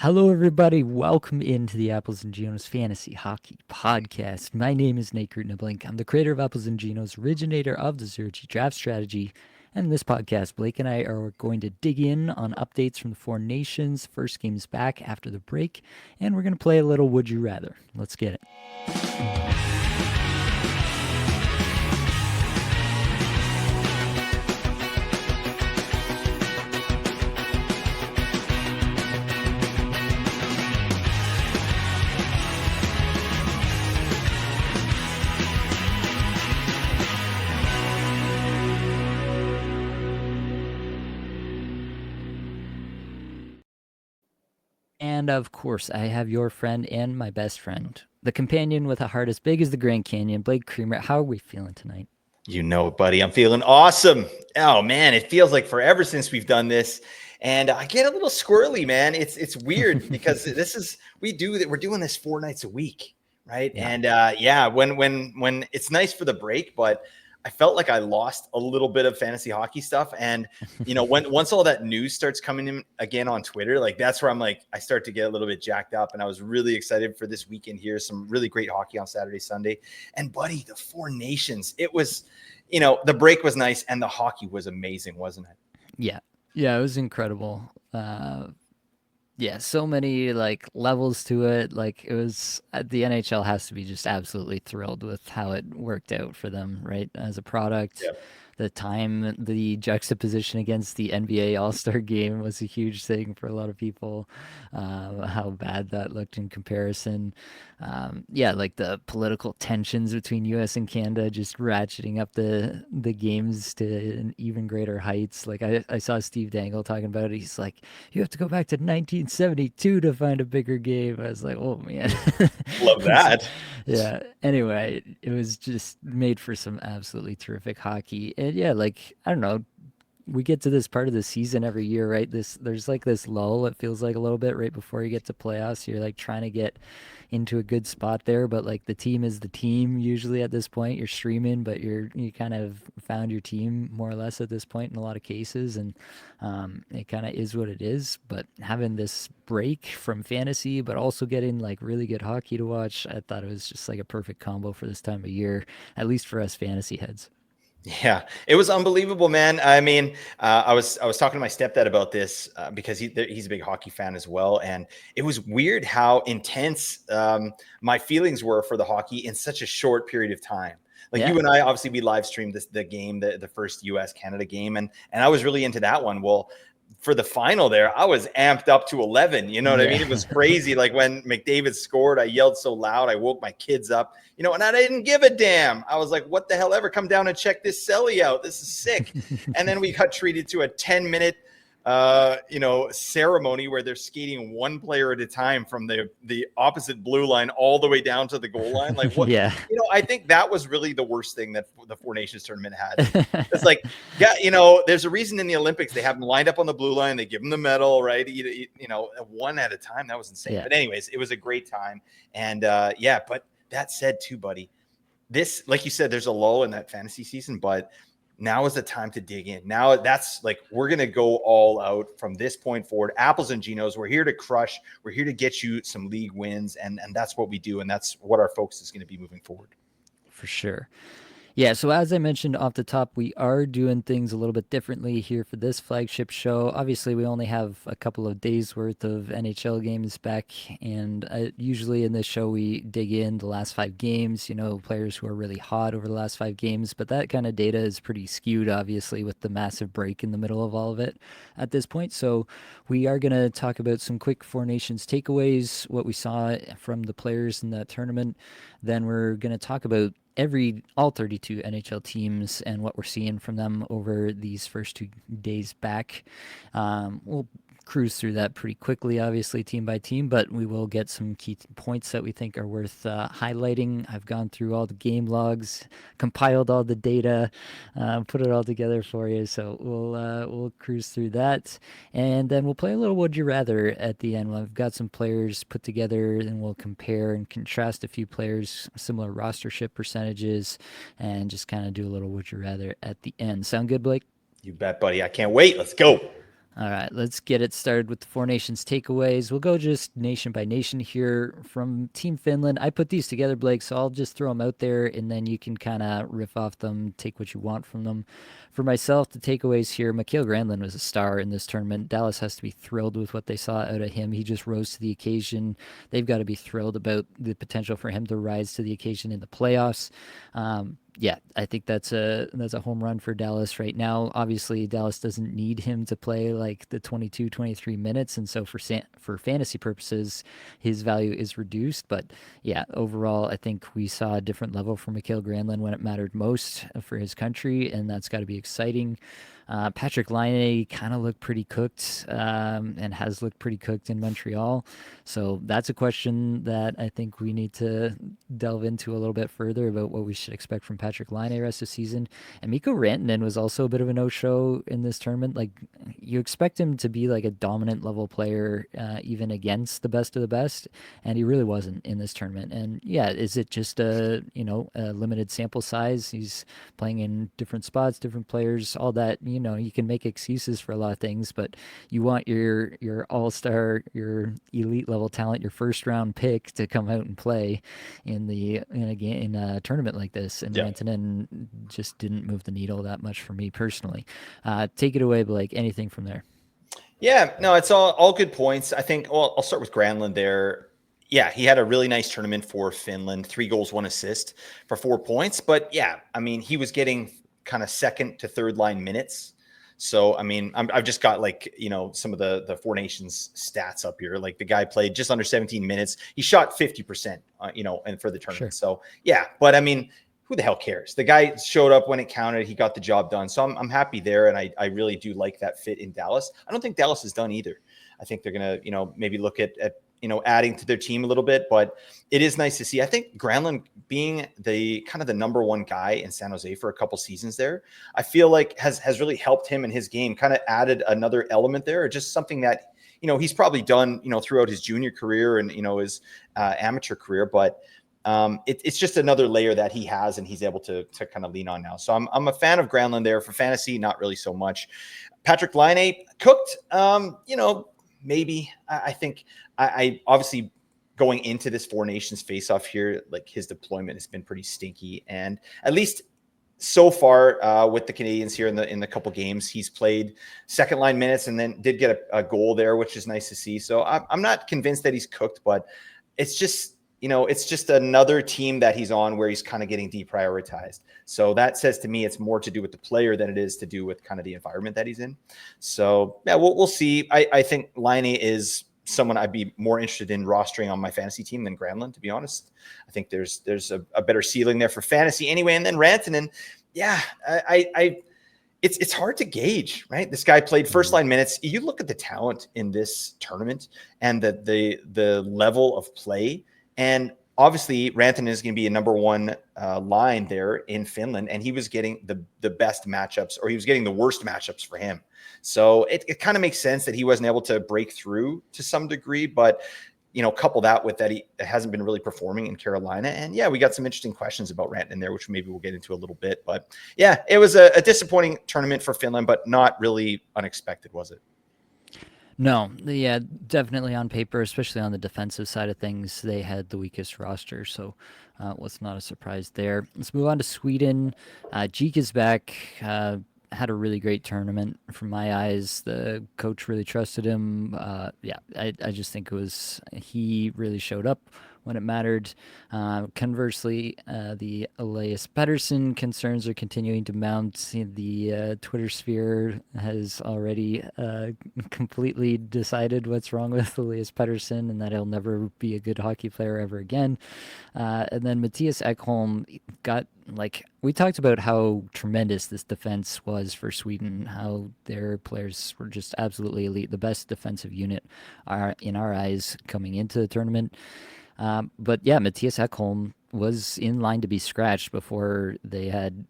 Hello, everybody. Welcome into the Apples and Ginos Fantasy Hockey Podcast. My name is Nate Grutneblink. I'm the creator of Apples and Ginos, originator of the Zero-G Draft Strategy. And in this podcast, Blake and I are going to dig in on updates from the Four Nations, first games back after the break, and we're going to play a little Would You Rather. Let's get it. And of course, I have your friend and my best friend, the companion with a heart as big as the Grand Canyon, Blake Creamer. How are we feeling tonight? You know, buddy, I'm feeling awesome. Oh man, it feels like forever since we've done this, and I get a little squirrely, man. It's weird because we're doing this 4 nights a week, right? Yeah. And when it's nice for the break, but I felt like I lost a little bit of fantasy hockey stuff. And once all that news starts coming in again on Twitter, like that's where I start to get a little bit jacked up. And I was really excited for this weekend here. Some really great hockey on Saturday, Sunday. And buddy, the Four Nations, it was, the break was nice and the hockey was amazing, wasn't it? Yeah. Yeah, it was incredible. Yeah, so many levels to it. Like it was the NHL has to be just absolutely thrilled with how it worked out for them, right? As a product, the juxtaposition against the NBA All-Star game was a huge thing for a lot of people. How bad that looked in comparison. Yeah, like the political tensions between U.S. and Canada just ratcheting up the games to an even greater heights. Like I saw Steve Dangle talking about it. He's like, you have to go back to 1972 to find a bigger game. I was like, oh man, Love that. Yeah. Anyway, it was just made for some absolutely terrific hockey. And yeah, like I don't know, we get to this part of the season every year, right? There's like this lull, it feels like a little bit right before you get to playoffs. You're like trying to get into a good spot there, but like the team is the team usually at this point. You're streaming, but you kind of found your team more or less at this point in a lot of cases, and it kind of is what it is. But having this break from fantasy, but also getting like really good hockey to watch, I thought it was just like a perfect combo for this time of year, at least for us fantasy heads. Yeah, it was unbelievable, man. I mean, I was talking to my stepdad about this because he's a big hockey fan as well, and it was weird how intense my feelings were for the hockey in such a short period of time. Like Yeah. you and I, obviously, we live streamed the game, the first U.S. Canada game, and I was really into that one. Well, for the final there, I was amped up to 11. You know what I mean? It was crazy. Like when McDavid scored, I yelled so loud, I woke my kids up, and I didn't give a damn. I was like, what the hell ever? Come down and check this celly out. This is sick. And then we got treated to a 10-minute ceremony where they're skating one player at a time from the opposite blue line all the way down to the goal line. Like what? Yeah. I think that was really the worst thing that the Four Nations tournament had. It's like, yeah, there's a reason in the Olympics they have them lined up on the blue line. They give them the medal, right? One at a time. That was insane. Yeah. But anyways, it was a great time. And but that said too, buddy, this, like you said, there's a lull in that fantasy season, but now is the time to dig in. Now that's like, we're going to go all out from this point forward. Apples and Ginos, we're here to crush. We're here to get you some league wins. And that's what we do. And that's what our focus is going to be moving forward. For sure. Yeah, so as I mentioned off the top, we are doing things a little bit differently here for this flagship show. Obviously, we only have a couple of days worth of NHL games back, and usually in this show we dig in the last 5 games, players who are really hot over the last 5 games, but that kind of data is pretty skewed, obviously, with the massive break in the middle of all of it at this point. So we are going to talk about some quick Four Nations takeaways, what we saw from the players in that tournament. Then we're going to talk about all 32 NHL teams and what we're seeing from them over these first 2 days back. We'll cruise through that pretty quickly, obviously, team by team, but we will get some key points that we think are worth highlighting. I've gone through all the game logs, compiled all the data, put it all together for you. So we'll cruise through that, and then we'll play a little Would You Rather at the end. I've got some players put together, and we'll compare and contrast a few players, similar rostership percentages, and just kind of do a little Would You Rather at the end. Sound good, Blake? You bet, buddy. I can't wait. Let's go. All right, let's get it started with the Four Nations takeaways. We'll go just nation by nation here from Team Finland. I put these together, Blake, so I'll just throw them out there and then you can kind of riff off them, take what you want from them. For myself, the takeaways here, Mikael Granlund was a star in this tournament. Dallas has to be thrilled with what they saw out of him. He just rose to the occasion. They've got to be thrilled about the potential for him to rise to the occasion in the playoffs. Yeah, I think that's a home run for Dallas right now. Obviously, Dallas doesn't need him to play like the 22, 23 minutes, and so for fantasy purposes, his value is reduced. But yeah, overall, I think we saw a different level for Mikael Granlund when it mattered most for his country, and that's got to be exciting. Patrick Laine kind of looked pretty cooked and has looked pretty cooked in Montreal. So that's a question that I think we need to delve into a little bit further about what we should expect from Patrick Laine rest of the season. And Mikko Rantanen was also a bit of a no-show in this tournament. Like you expect him to be like a dominant level player even against the best of the best, and he really wasn't in this tournament. And yeah, is it just a limited sample size? He's playing in different spots, different players, all that. You can make excuses for a lot of things, but you want your all-star, your elite level talent, your first round pick to come out and play in a tournament like this. And Yeah. Rantanen just didn't move the needle that much for me personally. Take it away, Blake. Anything from there? Yeah, no, it's all good points. I think. Well, I'll start with Granlund there. Yeah, he had a really nice tournament for Finland. 3 goals, 1 assist for 4 points. But yeah, I mean, he was getting kind of second to third line minutes. So I mean, I've just got like some of the Four Nations stats up here. Like the guy played just under 17 minutes. He shot 50%. And for the tournament. Sure. So yeah, but I mean, who the hell cares? The guy showed up when it counted. He got the job done. So I'm happy there. And I really do like that fit in Dallas. I don't think Dallas is done either. I think they're going to, maybe look at adding to their team a little bit, but it is nice to see. I think Granlund being the kind of the number one guy in San Jose for a couple seasons there, I feel like has really helped him in his game, kind of added another element there, or just something that, he's probably done, throughout his junior career and, his amateur career, but it's just another layer that he has and he's able to kind of lean on now. So I'm a fan of Granlund there. For fantasy, not really so much. Patrick Laine cooked, maybe. I think I obviously going into this Four Nations face-off here, like his deployment has been pretty stinky. And at least so far with the Canadians here in the couple games, he's played second line minutes and then did get a goal there, which is nice to see. So I'm not convinced that he's cooked, but it's just, it's just another team that he's on where he's kind of getting deprioritized. So that says to me, it's more to do with the player than it is to do with kind of the environment that he's in. So yeah, we'll see. I think Laine is someone I'd be more interested in rostering on my fantasy team than Granlund, to be honest. I think there's a better ceiling there for fantasy anyway. And then Rantanen, yeah, it's hard to gauge, right? This guy played first line minutes. You look at the talent in this tournament and the level of play. And obviously, Rantanen is going to be a number one line there in Finland, and he was getting the best matchups, or he was getting the worst matchups for him. So it kind of makes sense that he wasn't able to break through to some degree, but couple that with that he hasn't been really performing in Carolina. And yeah, we got some interesting questions about Rantanen there, which maybe we'll get into a little bit. But yeah, it was a disappointing tournament for Finland, but not really unexpected, was it? No, yeah, definitely on paper, especially on the defensive side of things, they had the weakest roster, so was not a surprise there. Let's move on to Sweden. Jeek is back. Had a really great tournament from my eyes. The coach really trusted him. Yeah, I just think he really showed up when it mattered. Conversely, the Elias Pettersson concerns are continuing to mount. The Twitter sphere has already completely decided what's wrong with Elias Pettersson and that he'll never be a good hockey player ever again. And then Matthias Ekholm got, like, we talked about how tremendous this defense was for Sweden, how their players were just absolutely elite, the best defensive unit in our eyes coming into the tournament. But yeah, Matthias Ekholm was in line to be scratched before they had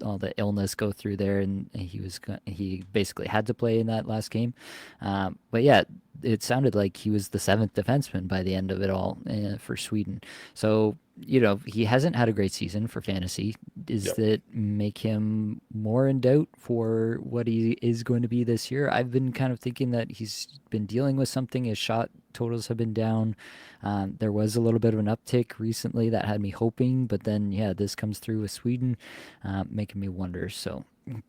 all the illness go through there, and he basically had to play in that last game. But yeah, it sounded like he was the seventh defenseman by the end of it all for Sweden. So he hasn't had a great season for fantasy. Does Yep. that make him more in doubt for what he is going to be this year? I've been kind of thinking that he's been dealing with something. His shot totals have been down. There was a little bit of an uptick recently that had me hoping, but then, yeah, this comes through with Sweden, making me wonder. So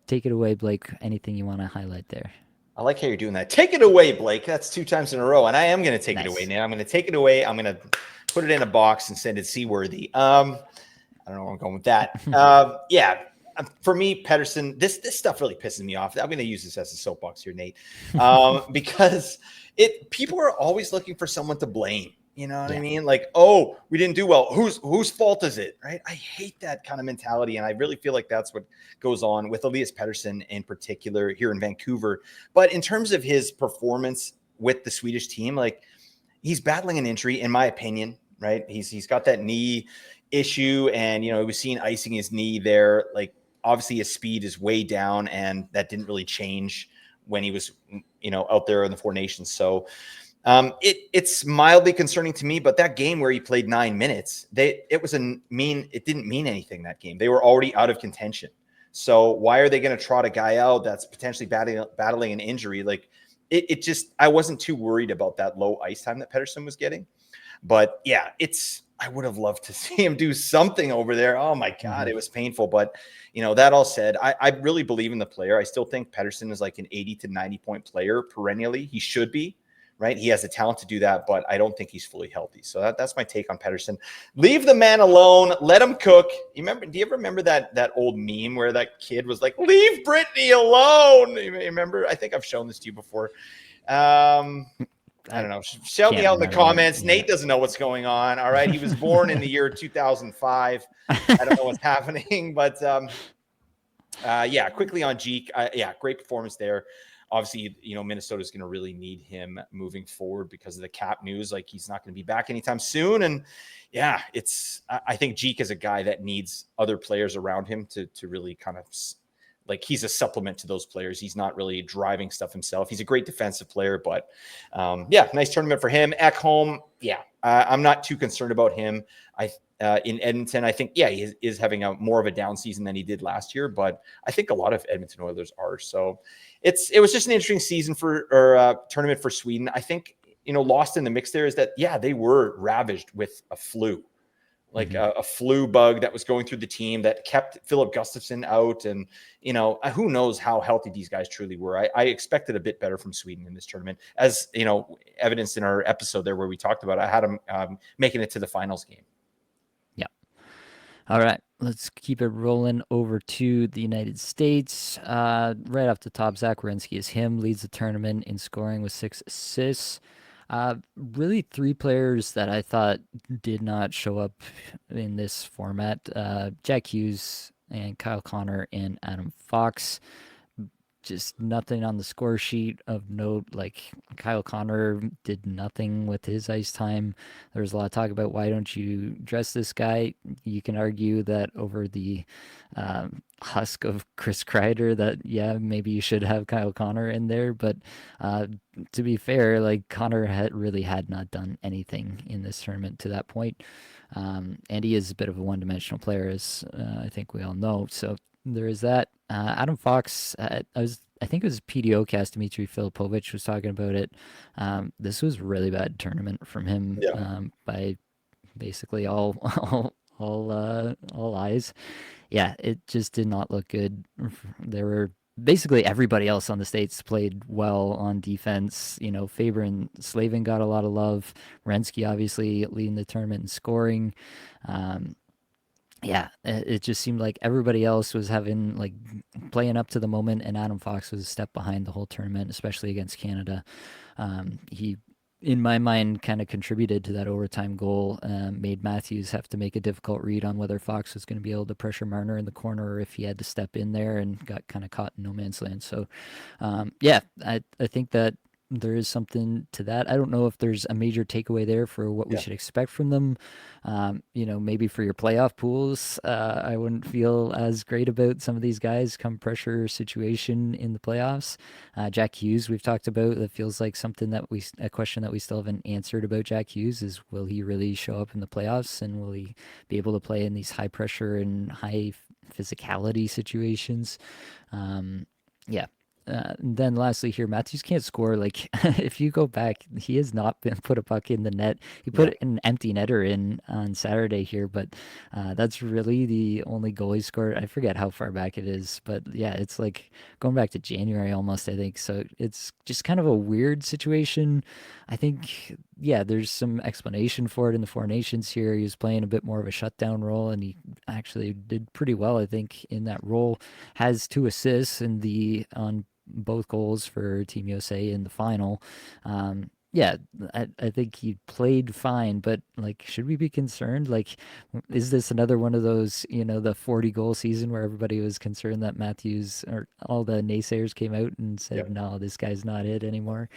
take it away, Blake. Anything you want to highlight there? I like how you're doing that. Take it away, Blake. That's 2 times in a row, and I am going to take it away Nice. now. I'm going to take it away. I'm going to put it in a box and send it seaworthy. I don't know where I'm going with that. Yeah, for me, Pedersen, this stuff really pisses me off. I'm going to use this as a soapbox here, Nate, because people are always looking for someone to blame. You know what I Yeah. mean? Like, oh, we didn't do well. Whose fault is it? Right? I hate that kind of mentality, and I really feel like that's what goes on with Elias Pettersson in particular here in Vancouver. But in terms of his performance with the Swedish team, like he's battling an injury, in my opinion. Right? He's got that knee issue, and he was seen icing his knee there. Like obviously his speed is way down, and that didn't really change when he was out there in the Four Nations. So it's mildly concerning to me, but that game where he played 9 minutes, it didn't mean anything that game. They were already out of contention. So why are they going to trot a guy out that's potentially battling an injury? Like I wasn't too worried about that low ice time that Pedersen was getting. But yeah, I would have loved to see him do something over there. Oh my God, it was painful. But that all said, I really believe in the player. I still think Pedersen is like an 80 to 90 point player perennially. He should be. Right. He has the talent to do that, but I don't think he's fully healthy. So that's my take on Pedersen. Leave the man alone. Let him cook. Do you ever remember that old meme where that kid was like, leave Brittany alone? You remember? I think I've shown this to you before. I don't know. Shout me Can't out in the remember it. comments. Yeah. Nate doesn't know what's going on. All right. He was born in the year 2005. I don't know what's happening, but yeah, quickly on Jeek. Yeah, great performance there. Obviously, Minnesota is going to really need him moving forward because of the cap news. Like he's not going to be back anytime soon. And yeah, I think Jeek is a guy that needs other players around him to really kind of like he's a supplement to those players. He's not really driving stuff himself. He's a great defensive player, but yeah, nice tournament for him. Ekholm, yeah, I'm not too concerned about him. In Edmonton, I think, yeah, he is having a more of a down season than he did last year, but I think a lot of Edmonton Oilers are. So it was just an interesting season tournament for Sweden. I think, lost in the mix there is that, yeah, they were ravaged with a flu. Like a flu bug that was going through the team that kept Philip Gustafsson out. And, who knows how healthy these guys truly were. I expected a bit better from Sweden in this tournament, as, evidenced in our episode there where we talked about it. I had them making it to the finals game. Yeah. All right, let's keep it rolling over to the United States. Right off the top, Zach Werenski is him, leads the tournament in scoring with 6 assists. Really, 3 players that I thought did not show up in this format: Jack Hughes and Kyle Connor and Adam Fox. Just nothing on the score sheet of note. Like Kyle Connor did nothing with his ice time. There was a lot of talk about why don't you dress this guy. You can argue that over the husk of Chris Kreider that, yeah, maybe you should have Kyle Connor in there. But to be fair, like Connor really had not done anything in this tournament to that point. And he is a bit of a one-dimensional player, as I think we all know. So there is that. Adam Fox, I think it was PDO cast. Dmitry Filipovich was talking about it. This was really bad tournament from him Yeah. by basically all eyes. Yeah, it just did not look good. There were basically everybody else on the States played well on defense. Faber and Slavin got a lot of love. Rensky obviously leading the tournament in scoring. Yeah, it just seemed like everybody else was having like playing up to the moment, and Adam Fox was a step behind the whole tournament, especially against Canada. He, in my mind, kind of contributed to that overtime goal. Made Matthews have to make a difficult read on whether Fox was going to be able to pressure Marner in the corner or if he had to step in there, and got kind of caught in no man's land. So, yeah, I think that there is something to that. I don't know if there's a major takeaway there for what we Yeah. should expect from them. Maybe for your playoff pools, I wouldn't feel as great about some of these guys come pressure situation in the playoffs. Jack Hughes, we've talked about. That feels like something a question that we still haven't answered about Jack Hughes is, will he really show up in the playoffs, and will he be able to play in these high pressure and high physicality situations? Yeah. Then lastly here, Matthews can't score. Like, if you go back, he has not been put a puck in the net. He Yeah. put an empty netter in on Saturday here, but that's really the only goal he scored. I forget how far back it is, but yeah, it's like going back to January almost, I think. So it's just kind of a weird situation. I think, yeah, there's some explanation for it in the Four Nations here. He was playing a bit more of a shutdown role, and he actually did pretty well, I think, in that role. Has 2 assists on both goals for Team USA in the final. Yeah, I think he played fine, but like, should we be concerned? Like, is this another one of those, the 40 goal season where everybody was concerned that Matthews, or all the naysayers came out and Yeah. said, no, this guy's not it anymore?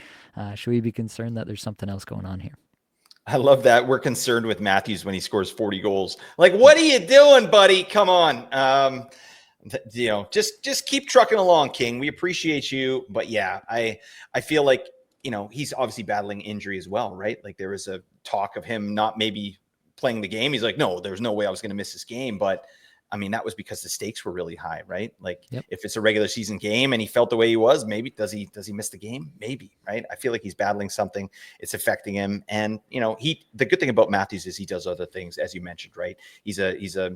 Should we be concerned that there's something else going on here? I love that we're concerned with Matthews when he scores 40 goals. Like, what are you doing, buddy? Come on. Just keep trucking along, King. We appreciate you, but yeah, I feel like, he's obviously battling injury as well, right? Like, there was a talk of him not maybe playing the game. He's like, no, there's no way I was going to miss this game, but I mean, that was because the stakes were really high, right? Like, Yep. if it's a regular season game and he felt the way he was, maybe does he miss the game? Maybe, right? I feel like he's battling something. It's affecting him, and the good thing about Matthews is he does other things, as you mentioned, right? He's a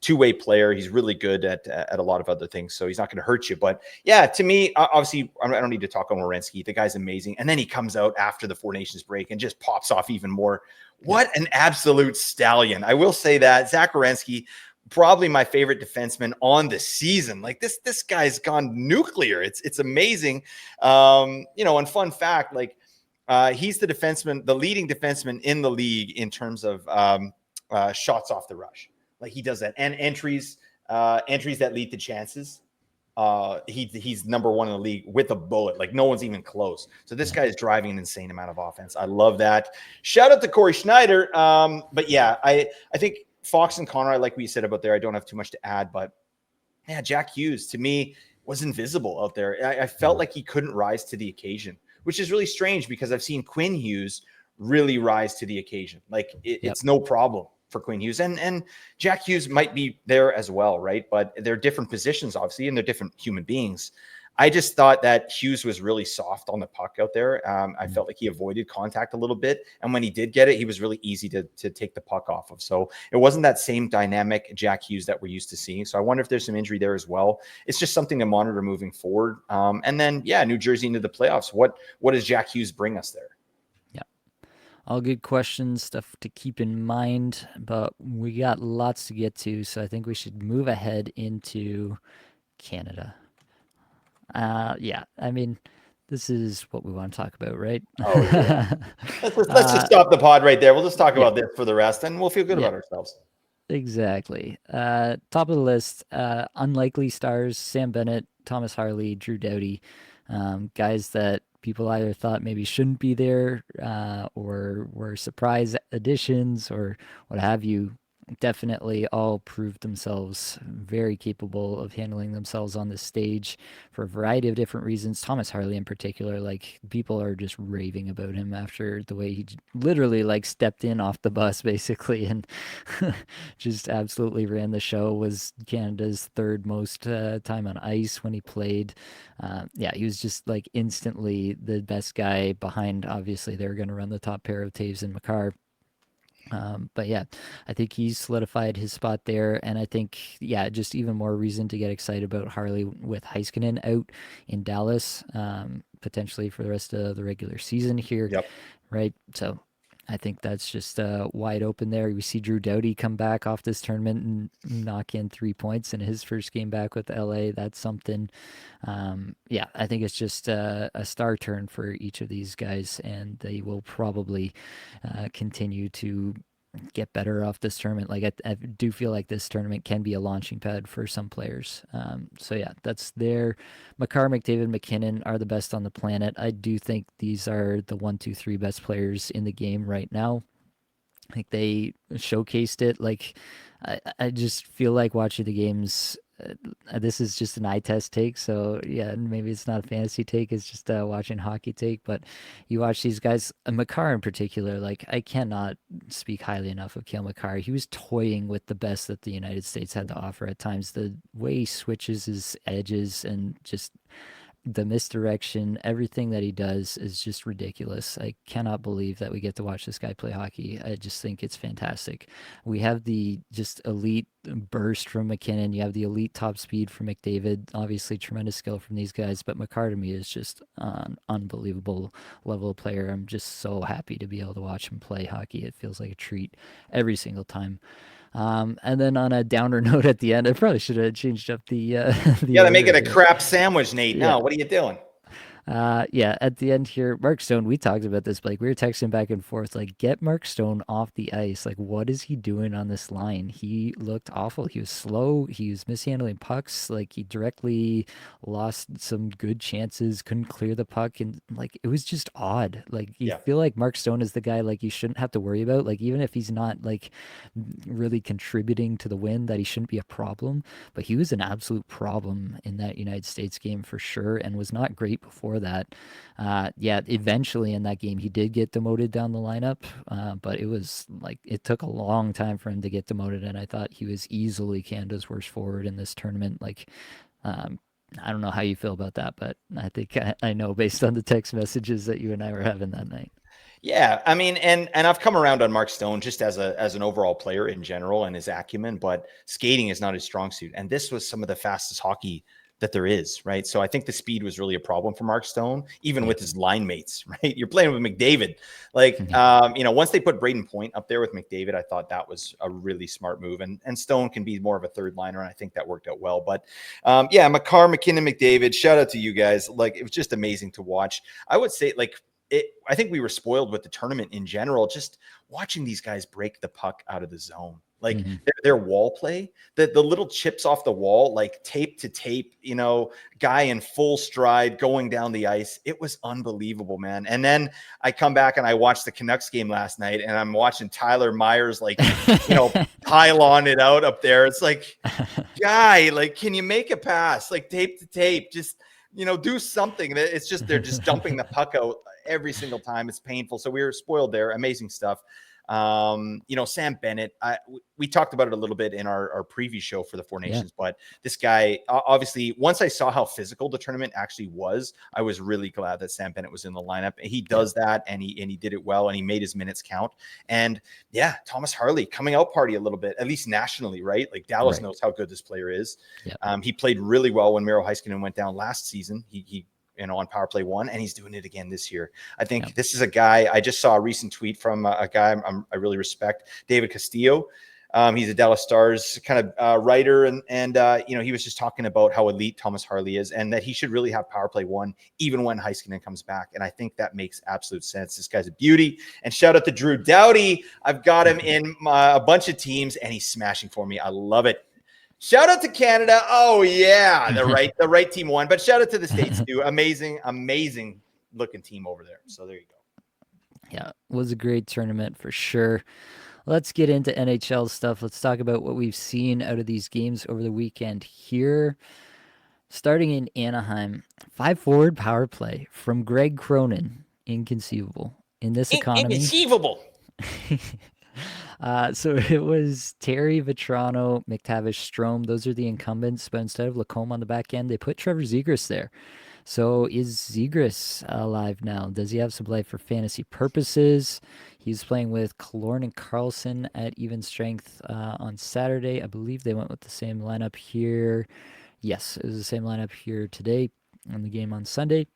two-way player. He's really good at a lot of other things, so he's not going to hurt you. But yeah, to me, obviously, I don't need to talk on Werenski. The guy's amazing, and then he comes out after the Four Nations break and just pops off even more. Yep. What an absolute stallion! I will say that Zach Werenski, probably my favorite defenseman on the season. Like, this guy's gone nuclear. It's amazing. And fun fact, like, he's the leading defenseman in the league in terms of shots off the rush. Like, he does that, and entries that lead to chances. He's number one in the league with a bullet. Like, no one's even close. So this Yeah. guy is driving an insane amount of offense. I love that. Shout out to Corey Schneider. But yeah, I think Fox and Conroy, like we said about there, I don't have too much to add, but yeah, Jack Hughes to me was invisible out there. I felt like he couldn't rise to the occasion, which is really strange because I've seen Quinn Hughes really rise to the occasion. Like, Yep. it's no problem for Quinn Hughes, and Jack Hughes might be there as well, right? But they're different positions, obviously, and they're different human beings. I just thought that Hughes was really soft on the puck out there. I felt like he avoided contact a little bit, and when he did get it, he was really easy to take the puck off of. So it wasn't that same dynamic Jack Hughes that we're used to seeing. So I wonder if there's some injury there as well. It's just something to monitor moving forward. And then, yeah, New Jersey into the playoffs. What does Jack Hughes bring us there? Yeah. All good questions, stuff to keep in mind, but we got lots to get to, so I think we should move ahead into Canada. Yeah, I mean, this is what we want to talk about, right? Oh yeah. Let's just stop the pod right there. We'll just talk Yeah, about this for the rest, and we'll feel good yeah, about ourselves. exactly. Top of the list, unlikely stars: Sam Bennett, Thomas Harley, Drew Doughty, guys that people either thought maybe shouldn't be there, or were surprise additions, or what have you. Definitely all proved themselves very capable of handling themselves on the stage for a variety of different reasons. Thomas Harley in particular, like, people are just raving about him after the way he literally like stepped in off the bus basically, and just absolutely ran the show. Was Canada's third most time on ice when he played. Yeah, he was just like instantly the best guy behind. Obviously, they were going to run the top pair of Taves and Makar. But yeah, I think he's solidified his spot there, and I think, yeah, just even more reason to get excited about Harley with Heiskanen out in Dallas, potentially for the rest of the regular season here, Yep. right? So I think that's just wide open there. We see Drew Doughty come back off this tournament and knock in 3 points in his first game back with LA. That's something. Yeah, I think it's just a star turn for each of these guys, and they will probably continue to get better off this tournament. Like I do feel like this tournament can be a launching pad for some players. So yeah, that's there. Makar, McDavid, McKinnon are the best on the planet. I do think these are the 1, 2, 3 best players in the game right now. Like they showcased it. Like I just feel like watching the games. This is just an eye test take, so yeah, maybe it's not a fantasy take. It's just watching hockey take. But you watch these guys, Makar in particular. Like I cannot speak highly enough of Kale Makar. He was toying with the best that the United States had to offer at times. The way he switches his edges and just the misdirection, everything that he does is just ridiculous. I cannot believe that we get to watch this guy play hockey. I just think it's fantastic. We have the just elite burst from McKinnon. You have the elite top speed from McDavid. Obviously, tremendous skill from these guys. But McCarr to me is just an unbelievable level of player. I'm just so happy to be able to watch him play hockey. It feels like a treat every single time. And then on a downer note at the end, I probably should have changed up the You the got to make order it a of it. crap sandwich, Nate. Yeah. No, what are you doing? Yeah, at the end here, Mark Stone, we talked about this, like we were texting back and forth, like get Mark Stone off the ice. Like, what is he doing on this line? He looked awful. He was slow. He was mishandling pucks. Like he directly lost some good chances, couldn't clear the puck, and like it was just odd. Like you Yeah. feel like Mark Stone is the guy like you shouldn't have to worry about. Like even if he's not like really contributing to the win, that he shouldn't be a problem. But he was an absolute problem in that United States game for sure, and was not great before that. Yeah, eventually in that game he did get demoted down the lineup, but it was like it took a long time for him to get demoted, and I thought he was easily Canada's worst forward in this tournament. Like, um, I don't know how you feel about that, but I think I know based on the text messages that you and I were having that night. Yeah, I mean, and I've come around on Mark Stone just as an overall player in general and his acumen, but skating is not his strong suit. And this was some of the fastest hockey that there is, right? So I think the speed was really a problem for Mark Stone, even Yeah, with his line mates, right? You're playing with McDavid. Like, yeah, once they put Braden Point up there with McDavid, I thought that was a really smart move. And Stone can be more of a third liner, and I think that worked out well. But yeah, McCarr, McKinnon, McDavid, shout out to you guys. Like, it was just amazing to watch. I would say, like, I think we were spoiled with the tournament in general, just watching these guys break the puck out of the zone. Like hmm their wall play, the little chips off the wall, like tape to tape, guy in full stride going down the ice. It was unbelievable, man. And then I come back and I watched the Canucks game last night, and I'm watching Tyler Myers, like, pylon it out up there. It's like, guy, like, can you make a pass? Like tape to tape, just do something. It's just they're just dumping the puck out every single time. It's painful. So we were spoiled there. Amazing stuff. Sam Bennett, we talked about it a little bit in our preview show for the Four yeah, Nations, but this guy, obviously, once I saw how physical the tournament actually was, I was really glad that Sam Bennett was in the lineup. He yeah, does that, and he did it well, and he made his minutes count. And yeah, Thomas Harley coming out party a little bit, at least nationally, right? Like Dallas right, knows how good this player is. yeah, He played really well when Miro Heiskanen went down last season. He on power play one, and he's doing it again this year. I yeah, think this is a guy. I just saw a recent tweet from a guy I really respect, David Castillo. He's a Dallas Stars kind of writer, and he was just talking about how elite Thomas Harley is, and that he should really have power play one even when Heiskanen comes back. And I think that makes absolute sense. This guy's a beauty. And shout out to Drew Doughty. I've got him in a bunch of teams, and he's smashing for me. I love it. Shout out to Canada. Oh yeah, the right team won. But shout out to the States too. Amazing, amazing looking team over there. So there you go. yeah. Was a great tournament for sure. Let's get into NHL stuff. Let's talk about what we've seen out of these games over the weekend here. Starting in Anaheim, 5 forward power play from Greg Cronin. Inconceivable. In this economy, Inconceivable. so it was Terry, Vetrano, McTavish, Strome. Those are the incumbents, but instead of Lacombe on the back end, they put Trevor Zegras there. So is Zegras alive now? Does he have some life for fantasy purposes? He's playing with Killorn and Carlson at even strength on Saturday. I believe they went with the same lineup here. Yes, it was the same lineup here today in the game on Sunday.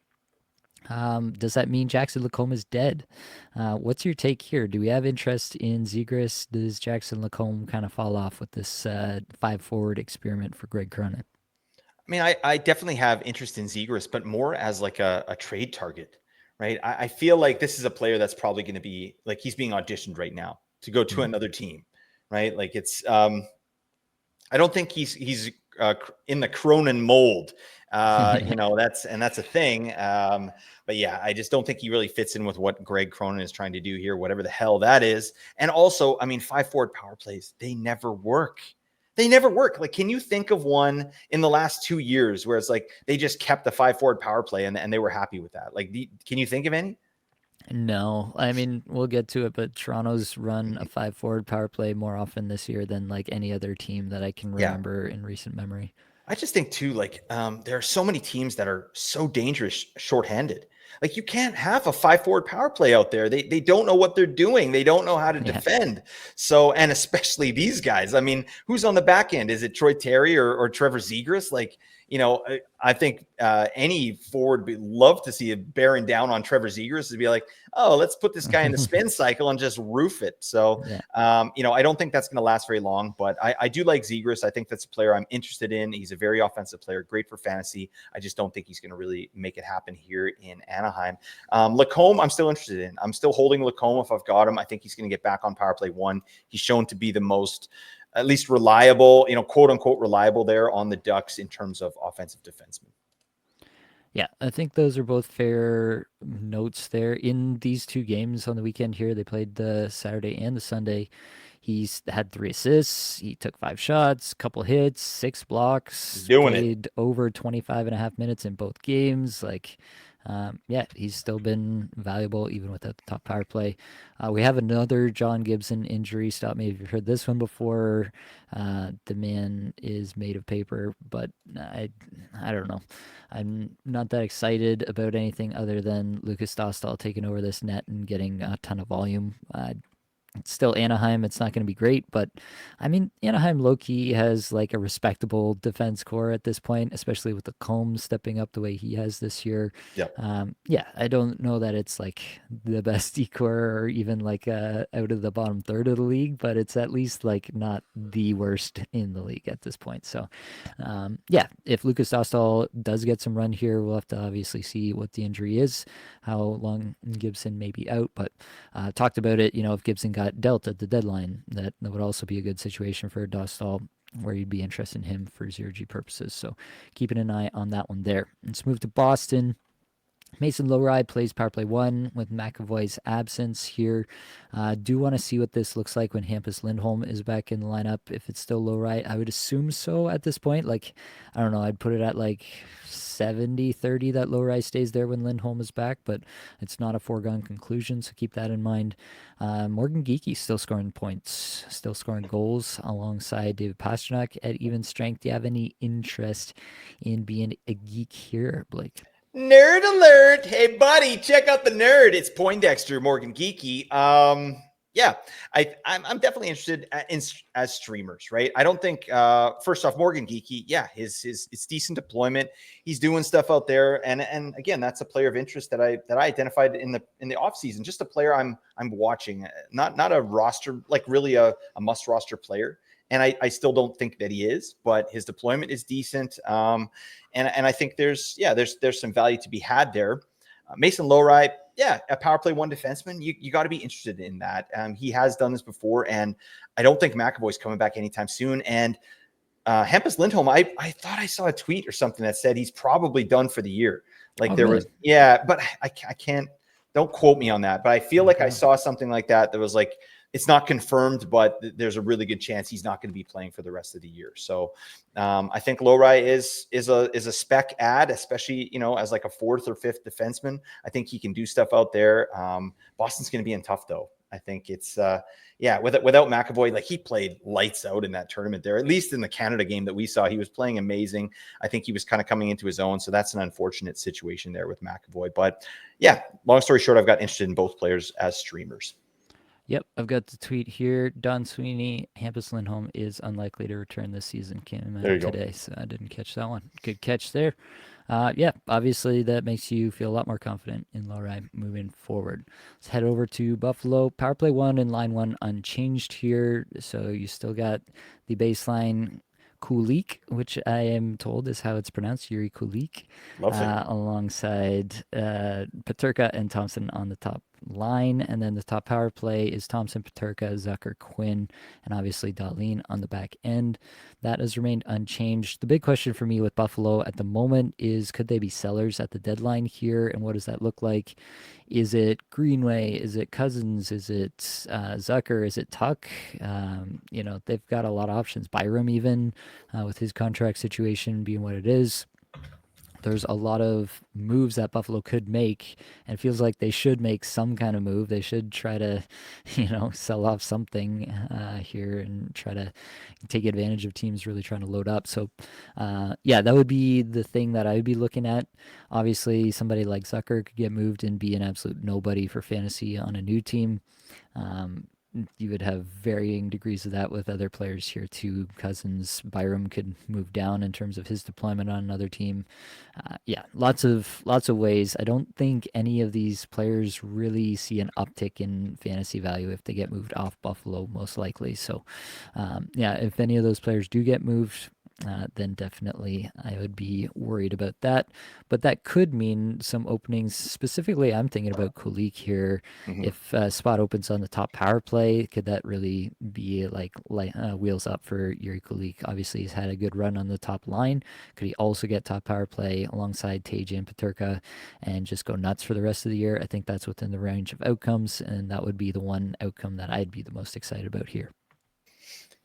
Does that mean Jackson Lacombe is dead? What's your take here? Do we have interest in Zegras? Does Jackson Lacombe kind of fall off with this 5 forward experiment for Greg Cronin? I mean, I definitely have interest in Zegras, but more as like a trade target, right? I feel like this is a player that's probably going to be like he's being auditioned right now to go to another team, right? Like it's I don't think he's in the Cronin mold. That's a thing. But yeah, I just don't think he really fits in with what Greg Cronin is trying to do here, whatever the hell that is. And also, I mean, 5 forward power plays, they never work. They never work. Like, can you think of one in the last 2 years where it's like they just kept the 5 forward power play and they were happy with that? Like, can you think of any? No, I mean, we'll get to it, but Toronto's run a 5 forward power play more often this year than like any other team that I can Yeah. remember in recent memory. I just think too, like there are so many teams that are so dangerous shorthanded. Like you can't have a 5 forward power play out there. They don't know what they're doing. They don't know how to Yeah. defend. So, and especially these guys. I mean, who's on the back end? Is it Troy Terry or Trevor Zegras? Like, I think any forward would love to see it bearing down on Trevor Zegras to be like, oh, let's put this guy in the spin cycle and just roof it. So, Yeah. I don't think that's going to last very long, but I do like Zegras. I think that's a player I'm interested in. He's a very offensive player, great for fantasy. I just don't think he's going to really make it happen here in Anaheim. Lacombe, I'm still interested in. I'm still holding Lacombe if I've got him. I think he's going to get back on power play 1. He's shown to be the most, at least reliable, quote unquote reliable there on the Ducks in terms of offensive defensemen. Yeah, I think those are both fair notes there. In these 2 games on the weekend here, they played the Saturday and the Sunday. He's had 3 assists. He took 5 shots, couple hits, 6 blocks, Doing it. played over 25 and a half minutes in both games. Like, yeah, he's still been valuable even without the top power play. We have another John Gibson injury. Stop me if you've heard this one before. The man is made of paper, but I don't know. I'm not that excited about anything other than Lucas Dostal taking over this net and getting a ton of volume. It's still Anaheim. It's not going to be great, but I mean, Anaheim low key has like a respectable defense core at this point, especially with the Combs stepping up the way he has this year. Yeah. Yeah, I don't know that it's like the best decor or even like out of the bottom third of the league, but it's at least like not the worst in the league at this point. So, yeah, if Lucas Dostal does get some run here, we'll have to obviously see what the injury is, how long Gibson may be out, but talked about it, if Gibson got dealt at the deadline, that would also be a good situation for Dostal where you'd be interested in him for 0G purposes. So keeping an eye on that one there. Let's move to Boston. Mason Lowry plays power play 1 with McAvoy's absence here. Do want to see what this looks like when Hampus Lindholm is back in the lineup. If it's still Lowry, I would assume so at this point. Like, I don't know, I'd put it at like 70-30 that Lowry stays there when Lindholm is back, but it's not a foregone conclusion, so keep that in mind. Morgan Geekie still scoring points, still scoring goals alongside David Pastrnak at even strength. Do you have any interest in being a geek here, Blake? Nerd alert. Hey, buddy, check out the nerd. It's Poindexter, Morgan Geeky. Yeah, I'm definitely interested in as streamers, right? I don't think first off, Morgan Geeky, yeah, his it's decent deployment. He's doing stuff out there, and again, that's a player of interest that I identified in the offseason. Just a player I'm watching, not a roster, like really a must roster player. And I still don't think that he is, but his deployment is decent. And I think there's some value to be had there. Mason Lowry, yeah, a power play 1 defenseman. You got to be interested in that. He has done this before, and I don't think McAvoy's coming back anytime soon. And Hampus Lindholm, I thought I saw a tweet or something that said he's probably done for the year. Like Oh, there really? was, yeah, but I can't. Don't quote me on that. But I feel like I Okay. saw something like that was like, it's not confirmed, but there's a really good chance he's not going to be playing for the rest of the year. So I think Lowry is a spec ad, especially as like a 4th or 5th defenseman. I think he can do stuff out there. Boston's going to be in tough though. I think it's without McAvoy, like he played lights out in that tournament there. At least in the Canada game that we saw, he was playing amazing. I think he was kind of coming into his own. So that's an unfortunate situation there with McAvoy. But yeah, long story short, I've got interested in both players as streamers. Yep, I've got the tweet here. Don Sweeney, Hampus Lindholm is unlikely to return this season. Came There out you go. today, so I didn't catch that one. Good catch there. Yeah, obviously that makes you feel a lot more confident in Lowry moving forward. Let's head over to Buffalo. Power play 1 and line 1 unchanged here, so you still got the baseline Kulik, which I am told is how it's pronounced, Yuri Kulik, Lovely. alongside Paterka and Thompson on the top line. And then the top power play is Thompson, Paterka, Zucker, Quinn, and obviously Dahlin on the back end. That has remained unchanged. The big question for me with Buffalo at the moment is, could they be sellers at the deadline here? And what does that look like? Is it Greenway? Is it Cousins? Is it Zucker? Is it Tuck? They've got a lot of options. Byram, even with his contract situation being what it is, there's a lot of moves that Buffalo could make, and it feels like they should make some kind of move. They should try to, sell off something here and try to take advantage of teams really trying to load up. So, yeah, that would be the thing that I would be looking at. Obviously, somebody like Zucker could get moved and be an absolute nobody for fantasy on a new team. Um, you would have varying degrees of that with other players here too. Cousins, Byram could move down in terms of his deployment on another team. Yeah, lots of ways. I don't think any of these players really see an uptick in fantasy value if they get moved off Buffalo, most likely. So, yeah, if any of those players do get moved, then definitely I would be worried about that. But that could mean some openings. Specifically, I'm thinking about Kulik here. Mhm. If a spot opens on the top power play, could that really be like wheels up for Yuri Kulik? Obviously, he's had a good run on the top line. Could he also get top power play alongside Tage and Paterka and just go nuts for the rest of the year? I think that's within the range of outcomes, and that would be the one outcome that I'd be the most excited about here.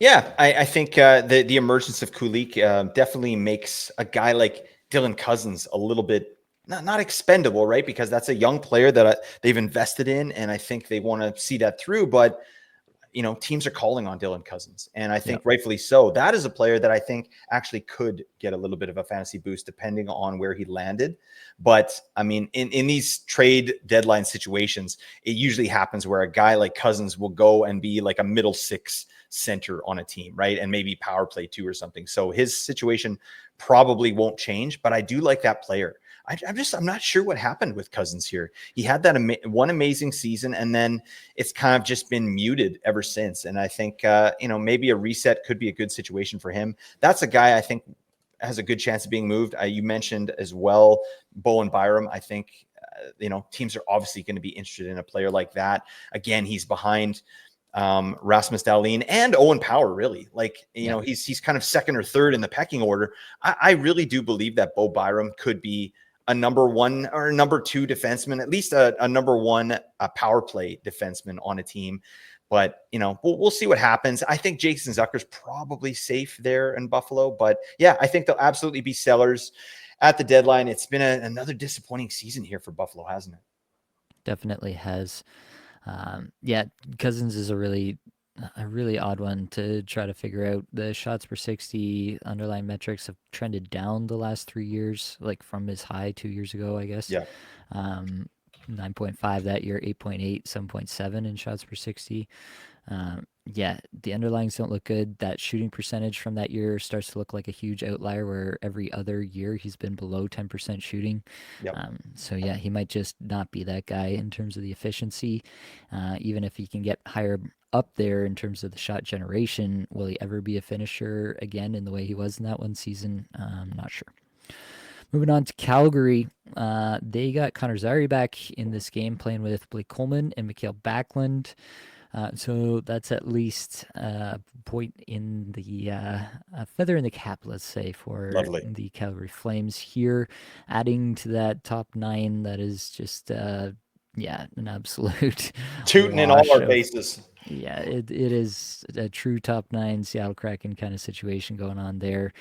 Yeah, I think the emergence of Kulik definitely makes a guy like Dylan Cousins a little bit not expendable, right? Because that's a young player that they've invested in, and I think they want to see that through. But teams are calling on Dylan Cousins, and I think Yep. rightfully so. That is a player that I think actually could get a little bit of a fantasy boost depending on where he landed. But I mean, in these trade deadline situations, it usually happens where a guy like Cousins will go and be like a middle six center on a team, right? And maybe power play too or something. So his situation probably won't change, but I do like that player. I'm not sure what happened with Cousins here. He had that one amazing season, and then it's kind of just been muted ever since. And I think maybe a reset could be a good situation for him. That's a guy I think has a good chance of being moved. You mentioned as well Bowen Byram. I think teams are obviously going to be interested in a player like that. Again, he's behind Rasmus Dahlin and Owen Power, really. Yep. He's kind of second or third in the pecking order. I really do believe that Bo Byram could be a number one or number two defenseman, at least a number one power play defenseman on a team. But, we'll see what happens. I think Jason Zucker's probably safe there in Buffalo. But, yeah, I think they'll absolutely be sellers at the deadline. It's been another disappointing season here for Buffalo, hasn't it? Definitely has. Yeah, Cousins is a really odd one to try to figure out. The shots per 60 underlying metrics have trended down the last 3 years, like from his high 2 years ago, I guess. Yeah. 9.5 that year, 8.8, 7.7 in shots per 60. Yeah, the underlyings don't look good. That shooting percentage from that year starts to look like a huge outlier where every other year he's been below 10% shooting. Yep. So, yeah, he might just not be that guy in terms of the efficiency. Even if he can get higher up there in terms of the shot generation, will he ever be a finisher again in the way he was in that one season? I'm not sure. Moving on to Calgary, they got Connor Zary back in this game playing with Blake Coleman and Mikael Backlund. So that's at least a point in the a feather in the cap, let's say, for Lovely. the Calgary Flames here, adding to that top nine that is just yeah, an absolute Tooting in all wash our of bases. yeah, it is a true top nine Seattle Kraken kind of situation going on there.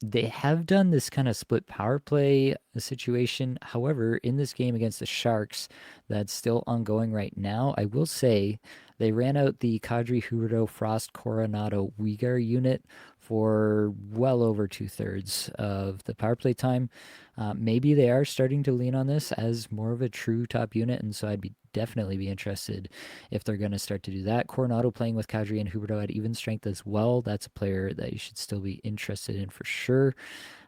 They have done this kind of split power play situation. However, in this game against the Sharks, that's still ongoing right now. I will say they ran out the Kadri Huberto Frost Coronado Uyghur unit for well over 2/3 of the power play time. Maybe they are starting to lean on this as more of a true top unit, and so I'd be definitely be interested if they're going to start to do that. Coronado playing with Kadri and Huberto at even strength as well. That's a player that you should still be interested in for sure.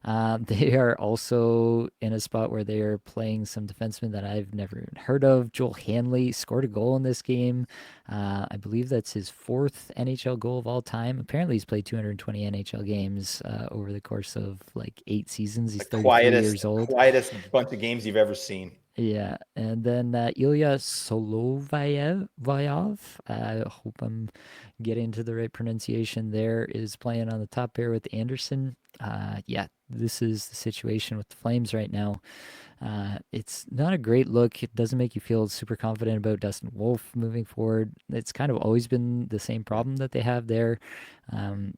They are also in a spot where they are playing some defensemen that I've never even heard of. Joel Hanley scored a goal in this game. I believe that's his fourth NHL goal of all time. Apparently, he's played 220 NHL games over the course of like 8 seasons. He's The 33 quietest, years old. quietest bunch of games you've ever seen. Yeah, and then Ilya Solovyov, I hope I'm getting to the right pronunciation there, is playing on the top pair with Anderson. Yeah, this is the situation with the Flames right now. It's not a great look. It doesn't make you feel super confident about Dustin Wolf moving forward. It's kind of always been the same Yeah. problem that they have there.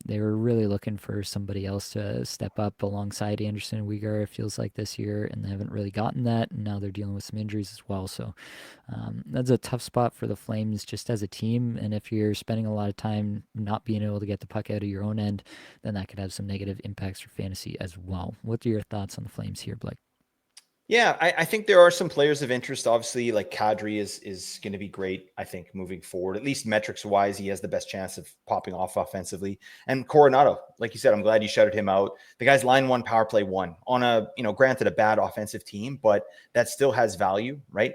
They were really looking for somebody else to step up alongside Anderson and Uyghur, it feels like this year, and they haven't really gotten that. And now they're dealing with some injuries as well. So that's a tough spot for the Flames just as a team. And if you're spending a lot of time not being able to get the puck out of your own end, then that could have some negative impacts for fantasy as well. What are your thoughts on the Flames here, Blake? Yeah, I think there are some players of interest. Obviously, like Kadri is going to be great. I think moving forward, at least metrics wise, he has the best chance of popping off offensively. And Coronado, like you said, I'm glad you shouted him out. The guy's line one, power play one on a granted a bad offensive team, but that still has value, right?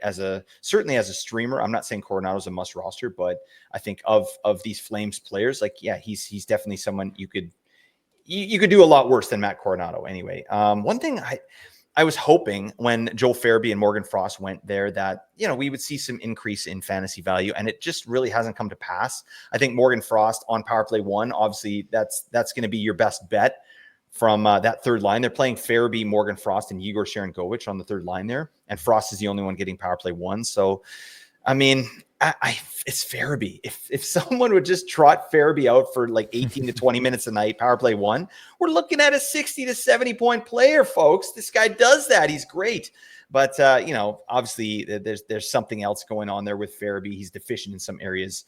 Certainly as a streamer, I'm not saying Coronado's a must roster, but I think of these Flames players, like yeah, he's definitely someone you could do a lot worse than Matt Coronado anyway. One thing I was hoping when Joel Farabee and Morgan Frost went there that, we would see some increase in fantasy value, and it just really hasn't come to pass. I think Morgan Frost on power play one, obviously that's going to be your best bet from that third line. They're playing Farabee, Morgan Frost, and Igor Sharangovich on the third line there, and Frost is the only one getting power play one. So I mean, it's Farabee. If someone would just trot Farabee out for like 18 to 20 minutes a night, power play one, we're looking at a 60 to 70 point player, folks. This guy does that. He's great. But obviously there's something else going on there with Farabee. He's deficient in some areas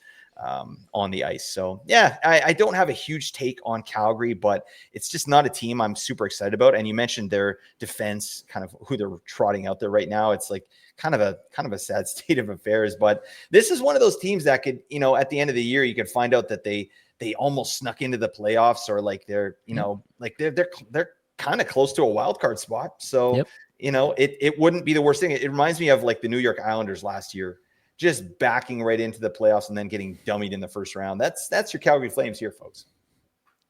on the ice. So yeah, I don't have a huge take on Calgary, but it's just not a team I'm super excited about. And you mentioned their defense, kind of who they're trotting out there right now. It's like kind of a sad state of affairs. But this is one of those teams that could, at the end of the year, you could find out that they almost snuck into the playoffs, or like they're, Yep. like they're kind of close to a wild card spot. So, Yep. it wouldn't be the worst thing. It reminds me of like the New York Islanders last year, just backing right into the playoffs and then getting dummied in the first round. That's your Calgary Flames here, folks.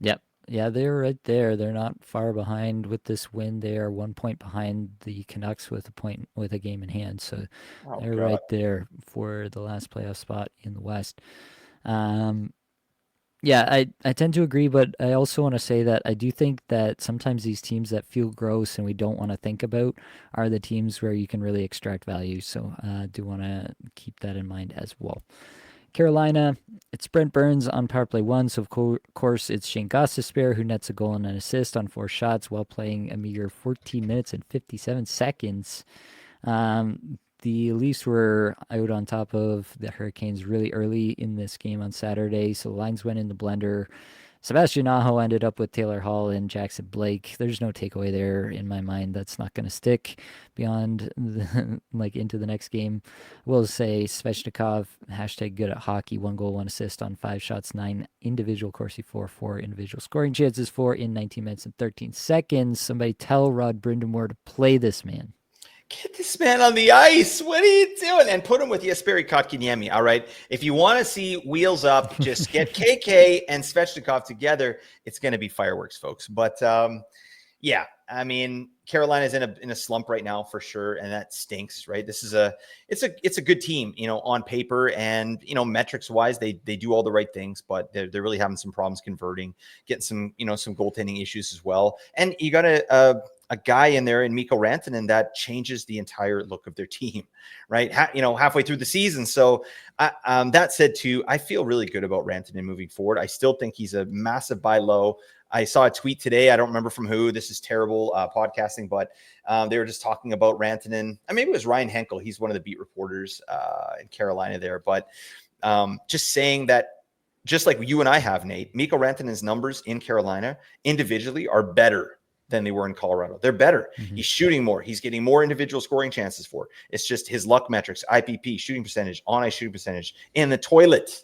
Yep. Yeah, they're right there. They're not far behind with this win. They are 1 point behind the Canucks with a game in hand. So Oh they're God. right there for the last playoff spot in the West. Um, yeah, I tend to agree, but I also want to say that I do think that sometimes these teams that feel gross and we don't want to think about are the teams where you can really extract value. So I do want to keep that in mind as well. Carolina, it's Brent Burns on power play one, so of course it's Shane Gostisbehere who nets a goal and an assist on 4 shots while playing a meager 14 minutes and 57 seconds. The Leafs were out on top of the Hurricanes really early in this game on Saturday, so the lines went in the blender. Sebastian Aho ended up with Taylor Hall and Jackson Blake. There's no takeaway there in my mind. That's not going to stick beyond like into the next game. I will say Svechnikov, hashtag good at hockey, 1 goal, 1 assist on 5 shots, 9 individual Corsi four individual scoring chances, 4 in 19 minutes and 13 seconds. Somebody tell Rod Brindamore to play this man. Get this man on the ice. What are you doing? And put him with Jesperi Kotkaniemi. All right. If you want to see wheels up, just get KK and Svechnikov together. It's going to be fireworks, folks. But yeah, I mean, Carolina's in a slump right now for sure, and that stinks, right? This is it's a good team, on paper, and metrics wise, they do all the right things, but they're really having some problems converting, getting some goaltending issues as well. And you got a guy in there in Mikko Rantanen that changes the entire look of their team, right? Halfway through the season. So that said, too, I feel really good about Rantanen moving forward. I still think he's a massive buy low. I saw a tweet today. I don't remember from who. This is terrible podcasting, but they were just talking about Rantanen. Maybe it was Ryan Henkel. He's one of the beat reporters in Carolina there. But just saying that, just like you and I have, Nate, Mikko Rantanen's numbers in Carolina individually are better than they were in Colorado. They're better. Mm-hmm. He's shooting more. He's getting more individual scoring chances for. It's just his luck metrics, IPP, shooting percentage, on-ice shooting percentage, in the toilet.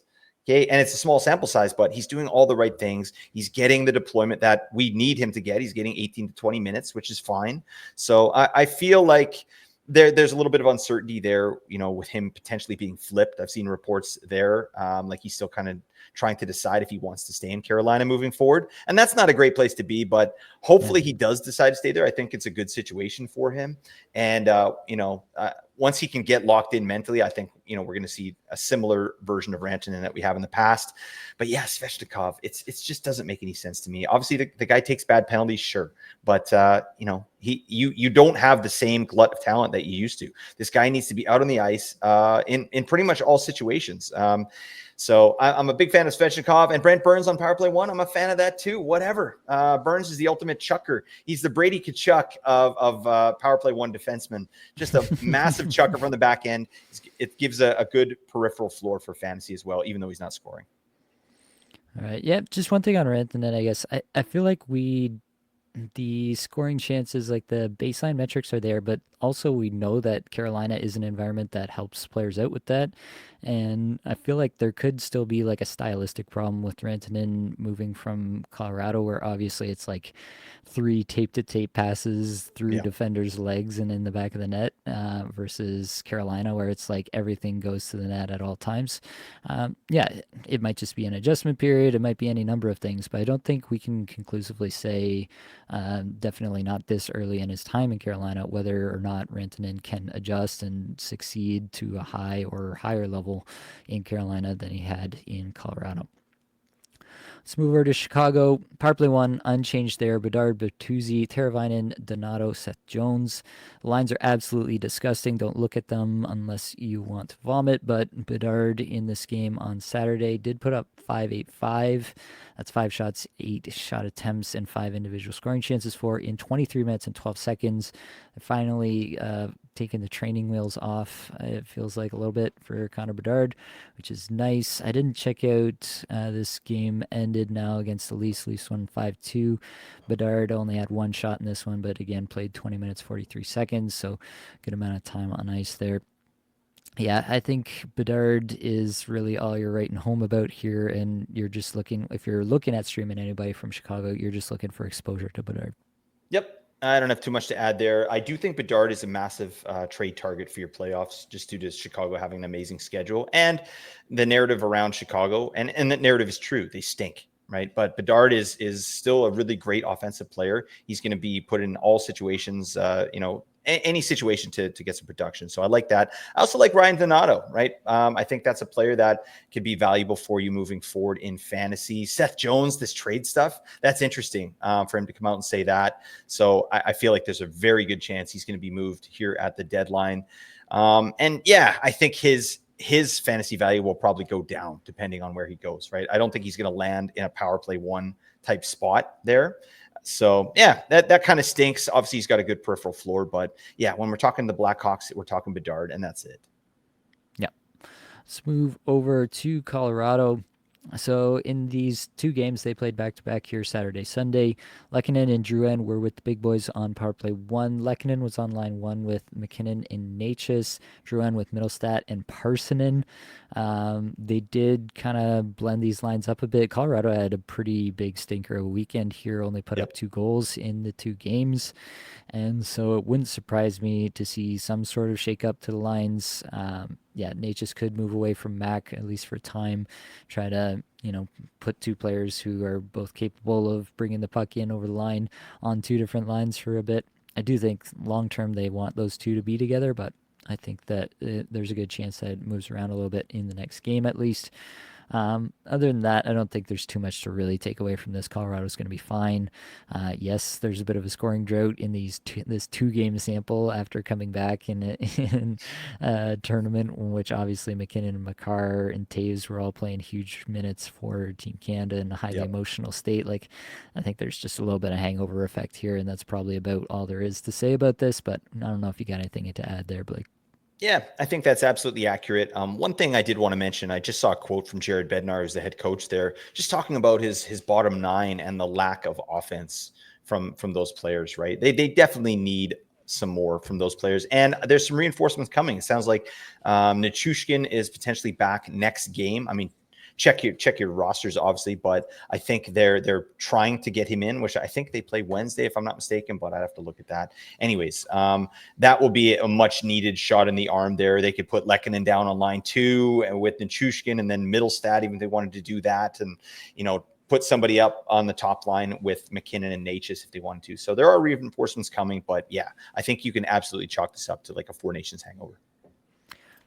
Okay. And it's a small sample size, but he's doing all the right things. He's getting the deployment that we need him to get. He's getting 18 to 20 minutes, which is fine. So I feel like there's a little bit of uncertainty there, with him potentially being flipped. I've seen reports there. Like he's still kind of trying to decide if he wants to stay in Carolina moving forward. And that's not a great place to be, but hopefully he does decide to stay there. I think it's a good situation for him. And, once he can get locked in mentally, I think, we're going to see a similar version of Rantanen that we have in the past. But yeah, Svechnikov, it's just doesn't make any sense to me. Obviously, the guy takes bad penalties, sure, but you don't have the same glut of talent that you used to. This guy needs to be out on the ice in pretty much all situations. So I'm a big fan of Svechnikov, and Brent Burns on power play 1. I'm a fan of that too. Whatever. Burns is the ultimate chucker. He's the Brady Tkachuk of power play 1 defenseman. Just a massive chucker from the back end. It gives a good peripheral floor for fantasy as well, even though he's not scoring. All right. Yeah. Just one thing on Rantanen, I guess. I feel like the scoring chances, like the baseline metrics are there, but also we know that Carolina is an environment that helps players out with that. And I feel like there could still be like a stylistic problem with Rantanen moving from Colorado, where obviously it's like 3 tape to tape passes through defenders' legs and in the back of the net, versus Carolina, where it's like everything goes to the net at all times. Yeah, it might just be an adjustment period. It might be any number of things, but I don't think we can conclusively say, definitely not this early in his time in Carolina, whether or not Rantanen can adjust and succeed to a high or higher level in Carolina than he had in Colorado. Let's move over to Chicago. Power play 1, unchanged there. Bedard, Bertuzzi, Teravainen, Donato, Seth Jones. The lines are absolutely disgusting. Don't look at them unless you want to vomit. But Bedard in this game on Saturday did put up 5.85. That's 5 shots, 8 shot attempts, and 5 individual scoring chances for in 23 minutes and 12 seconds. Finally taking the training wheels off, it feels like a little bit, for Connor Bedard, which is nice. I didn't check out this game ended now against the Leafs. Leafs won 5-2. Bedard only had 1 shot in this one, but again played 20 minutes 43 seconds, so good amount of time on ice there. Yeah, I think Bedard is really all you're writing home about here, and you're just looking, if you're looking at streaming anybody from Chicago, you're just looking for exposure to Bedard. Yep. I don't have too much to add there. I do think Bedard is a massive trade target for your playoffs, just due to Chicago having an amazing schedule and the narrative around Chicago. And that narrative is true. They stink, right? But Bedard is still a really great offensive player. He's going to be put in all situations, any situation to get some production. So I like that. I also like Ryan Donato, right? I think that's a player that could be valuable for you moving forward in fantasy. Seth Jones, this trade stuff, that's interesting for him to come out and say that. So I feel like there's a very good chance he's going to be moved here at the deadline. And yeah, I think his fantasy value will probably go down depending on where he goes, right? I don't think he's going to land in a power play 1 type spot there. So yeah, that kind of stinks. Obviously, he's got a good peripheral floor, but yeah, when we're talking the Blackhawks, we're talking Bedard, and that's it. Yeah. Let's move over to Colorado. So in these 2 games, they played back-to-back here Saturday, Sunday. Lehkonen and Drouin were with the big boys on power play 1. Lehkonen was on line 1 with McKinnon and Natchez. Drouin with Middlestat and Parsonen. They did kind of blend these lines up a bit. Colorado had a pretty big stinker of a weekend here, only put up 2 goals in the 2 games. And so it wouldn't surprise me to see some sort of shake up to the lines. Yeah, Natchez could move away from Mac, at least for time, try to, put 2 players who are both capable of bringing the puck in over the line on 2 different lines for a bit. I do think long term they want those 2 to be together, but I think that there's a good chance that it moves around a little bit in the next game at least. Other than that, I don't think there's too much to really take away from this. Colorado's going to be fine. Yes, there's a bit of a scoring drought in this 2-game sample after coming back in a tournament in which obviously McKinnon and Makar and Taves were all playing huge minutes for Team Canada in a highly emotional state. Like, I think there's just a little bit of hangover effect here, and that's probably about all there is to say about this, but I don't know if you got anything to add there, Blake. Yeah, I think that's absolutely accurate. One thing I did want to mention, I just saw a quote from Jared Bednar, who's the head coach there, just talking about his bottom 9 and the lack of offense from those players, right? They definitely need some more from those players. And there's some reinforcements coming. It sounds like Nichushkin is potentially back next game. I mean, check your rosters, obviously, but I think they're trying to get him in, which I think they play Wednesday, if I'm not mistaken, but I'd have to look at that. Anyways, that will be a much needed shot in the arm there. They could put Lehkonen down on line 2 and with Nichushkin, and then Middlestat, even if they wanted to do that. And, put somebody up on the top line with McKinnon and Natchez if they wanted to. So there are reinforcements coming, but yeah, I think you can absolutely chalk this up to like a Four Nations hangover.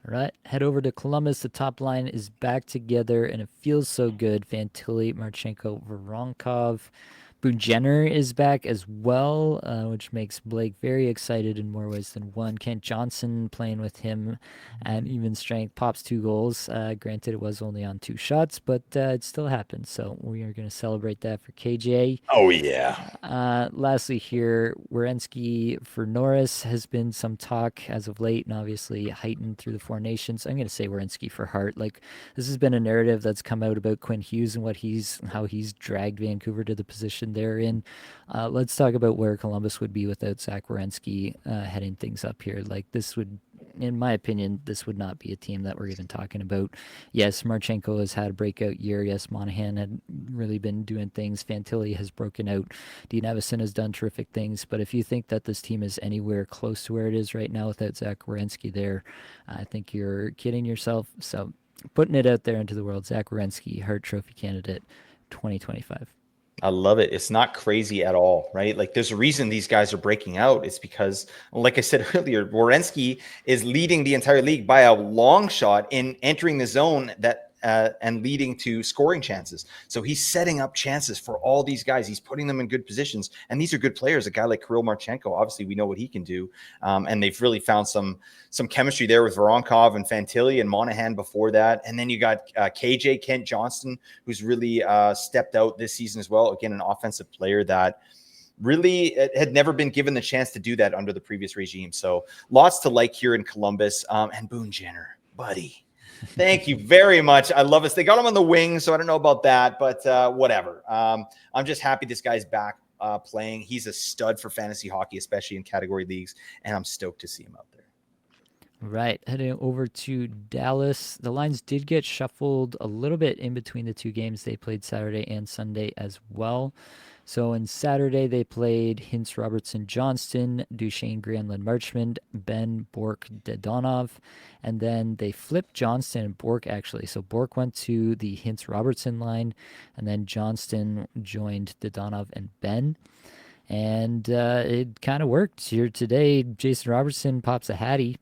All right, head over to Columbus. The top line is back together, and it feels so good. Fantilli, Marchenko, Voronkov. Jenner is back as well, which makes Blake very excited in more ways than one. Kent Johnson playing with him at even strength, pops 2 goals. Granted, it was only on 2 shots, but it still happened. So we are going to celebrate that for KJ. Oh, yeah. Lastly, here, Werenski for Norris has been some talk as of late, and obviously heightened through the Four Nations. I'm going to say Werenski for Hart. Like, this has been a narrative that's come out about Quinn Hughes and how he's dragged Vancouver to the position they're in. Let's talk about where Columbus would be without Zach Werenski heading things up here. Like, this would, in my opinion, this would not be a team that we're even talking about. Yes, Marchenko has had a breakout year. Yes, Monahan had really been doing things. Fantilli has broken out. Dean Evison has done terrific things. But if you think that this team is anywhere close to where it is right now without Zach Werenski there, I think you're kidding yourself. So putting it out there into the world, Zach Werenski, Hart Trophy candidate 2025. I love it. It's not crazy at all, right? Like there's a reason these guys are breaking out. It's because, like I said earlier, Werenski is leading the entire league by a long shot in entering the zone that and leading to scoring chances. So he's setting up chances for all these guys. He's putting them in good positions, and these are good players. A guy like Kirill Marchenko, obviously, we know what he can do, and they've really found some chemistry there with Voronkov and Fantilli and Monahan before that. And then you got KJ Kent Johnston, who's really stepped out this season as well. Again, an offensive player that really had never been given the chance to do that under the previous regime. So lots to like here in Columbus. And Boone Jenner, buddy. Thank you very much. I love this. They got him on the wing, so I don't know about that, but whatever. I'm just happy this guy's back playing. He's a stud for fantasy hockey, especially in category leagues, and I'm stoked to see him out there. Right, heading over to Dallas. The lines did get shuffled a little bit in between the 2 games they played Saturday and Sunday as well. So in Saturday, they played Hintz, Robertson, Johnston, Duchesne, Granlund, Marchmond, Ben, Bork, Dedonov, and then they flipped Johnston and Bork actually. So Bork went to the Hintz, Robertson line, and then Johnston joined Dedonov and Ben. And it kind of worked here today. Jason Robertson pops a hattie.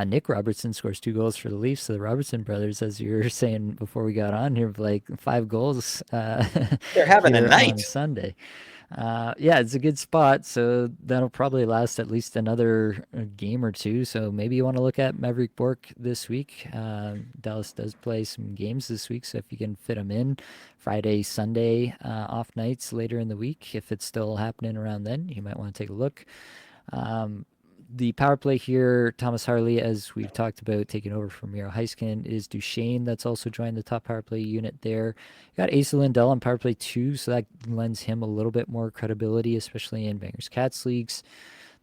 Nick Robertson scores 2 goals for the Leafs. So the Robertson brothers, as you were saying before we got on here, like 5 goals They're having a here night. on Sunday. Yeah, it's a good spot. So that'll probably last at least another game or two. So maybe you want to look at Maverick Bork this week. Dallas does play some games this week. So if you can fit them in Friday, Sunday, off nights later in the week, if it's still happening around then, you might want to take a look. The power play here, Thomas Harley, as we've talked about, taking over from Miro Heiskanen, is Duchesne that's also joined the top power play unit there. You got Asa Lindell on power play 2, so that lends him a little bit more credibility, especially in Bangers Cats leagues.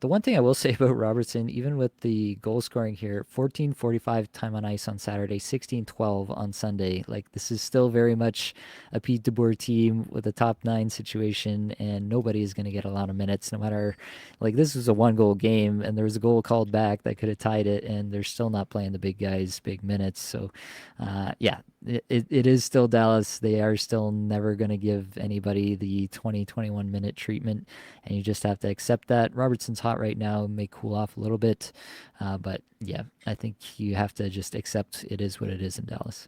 The one thing I will say about Robertson, even with the goal scoring here, 14:45 time on ice on Saturday, 16:12 on Sunday. Like, this is still very much a Pete DeBoer team with a top 9 situation, and nobody is going to get a lot of minutes, no matter, like, this was a 1-goal game, and there was a goal called back that could have tied it, and they're still not playing the big guys big minutes. So yeah, it is still Dallas. They are still never going to give anybody the 20-21 minute treatment, and you just have to accept that. Robertson's hot right now, may cool off a little bit, but yeah, I think you have to just accept it is what it is in Dallas.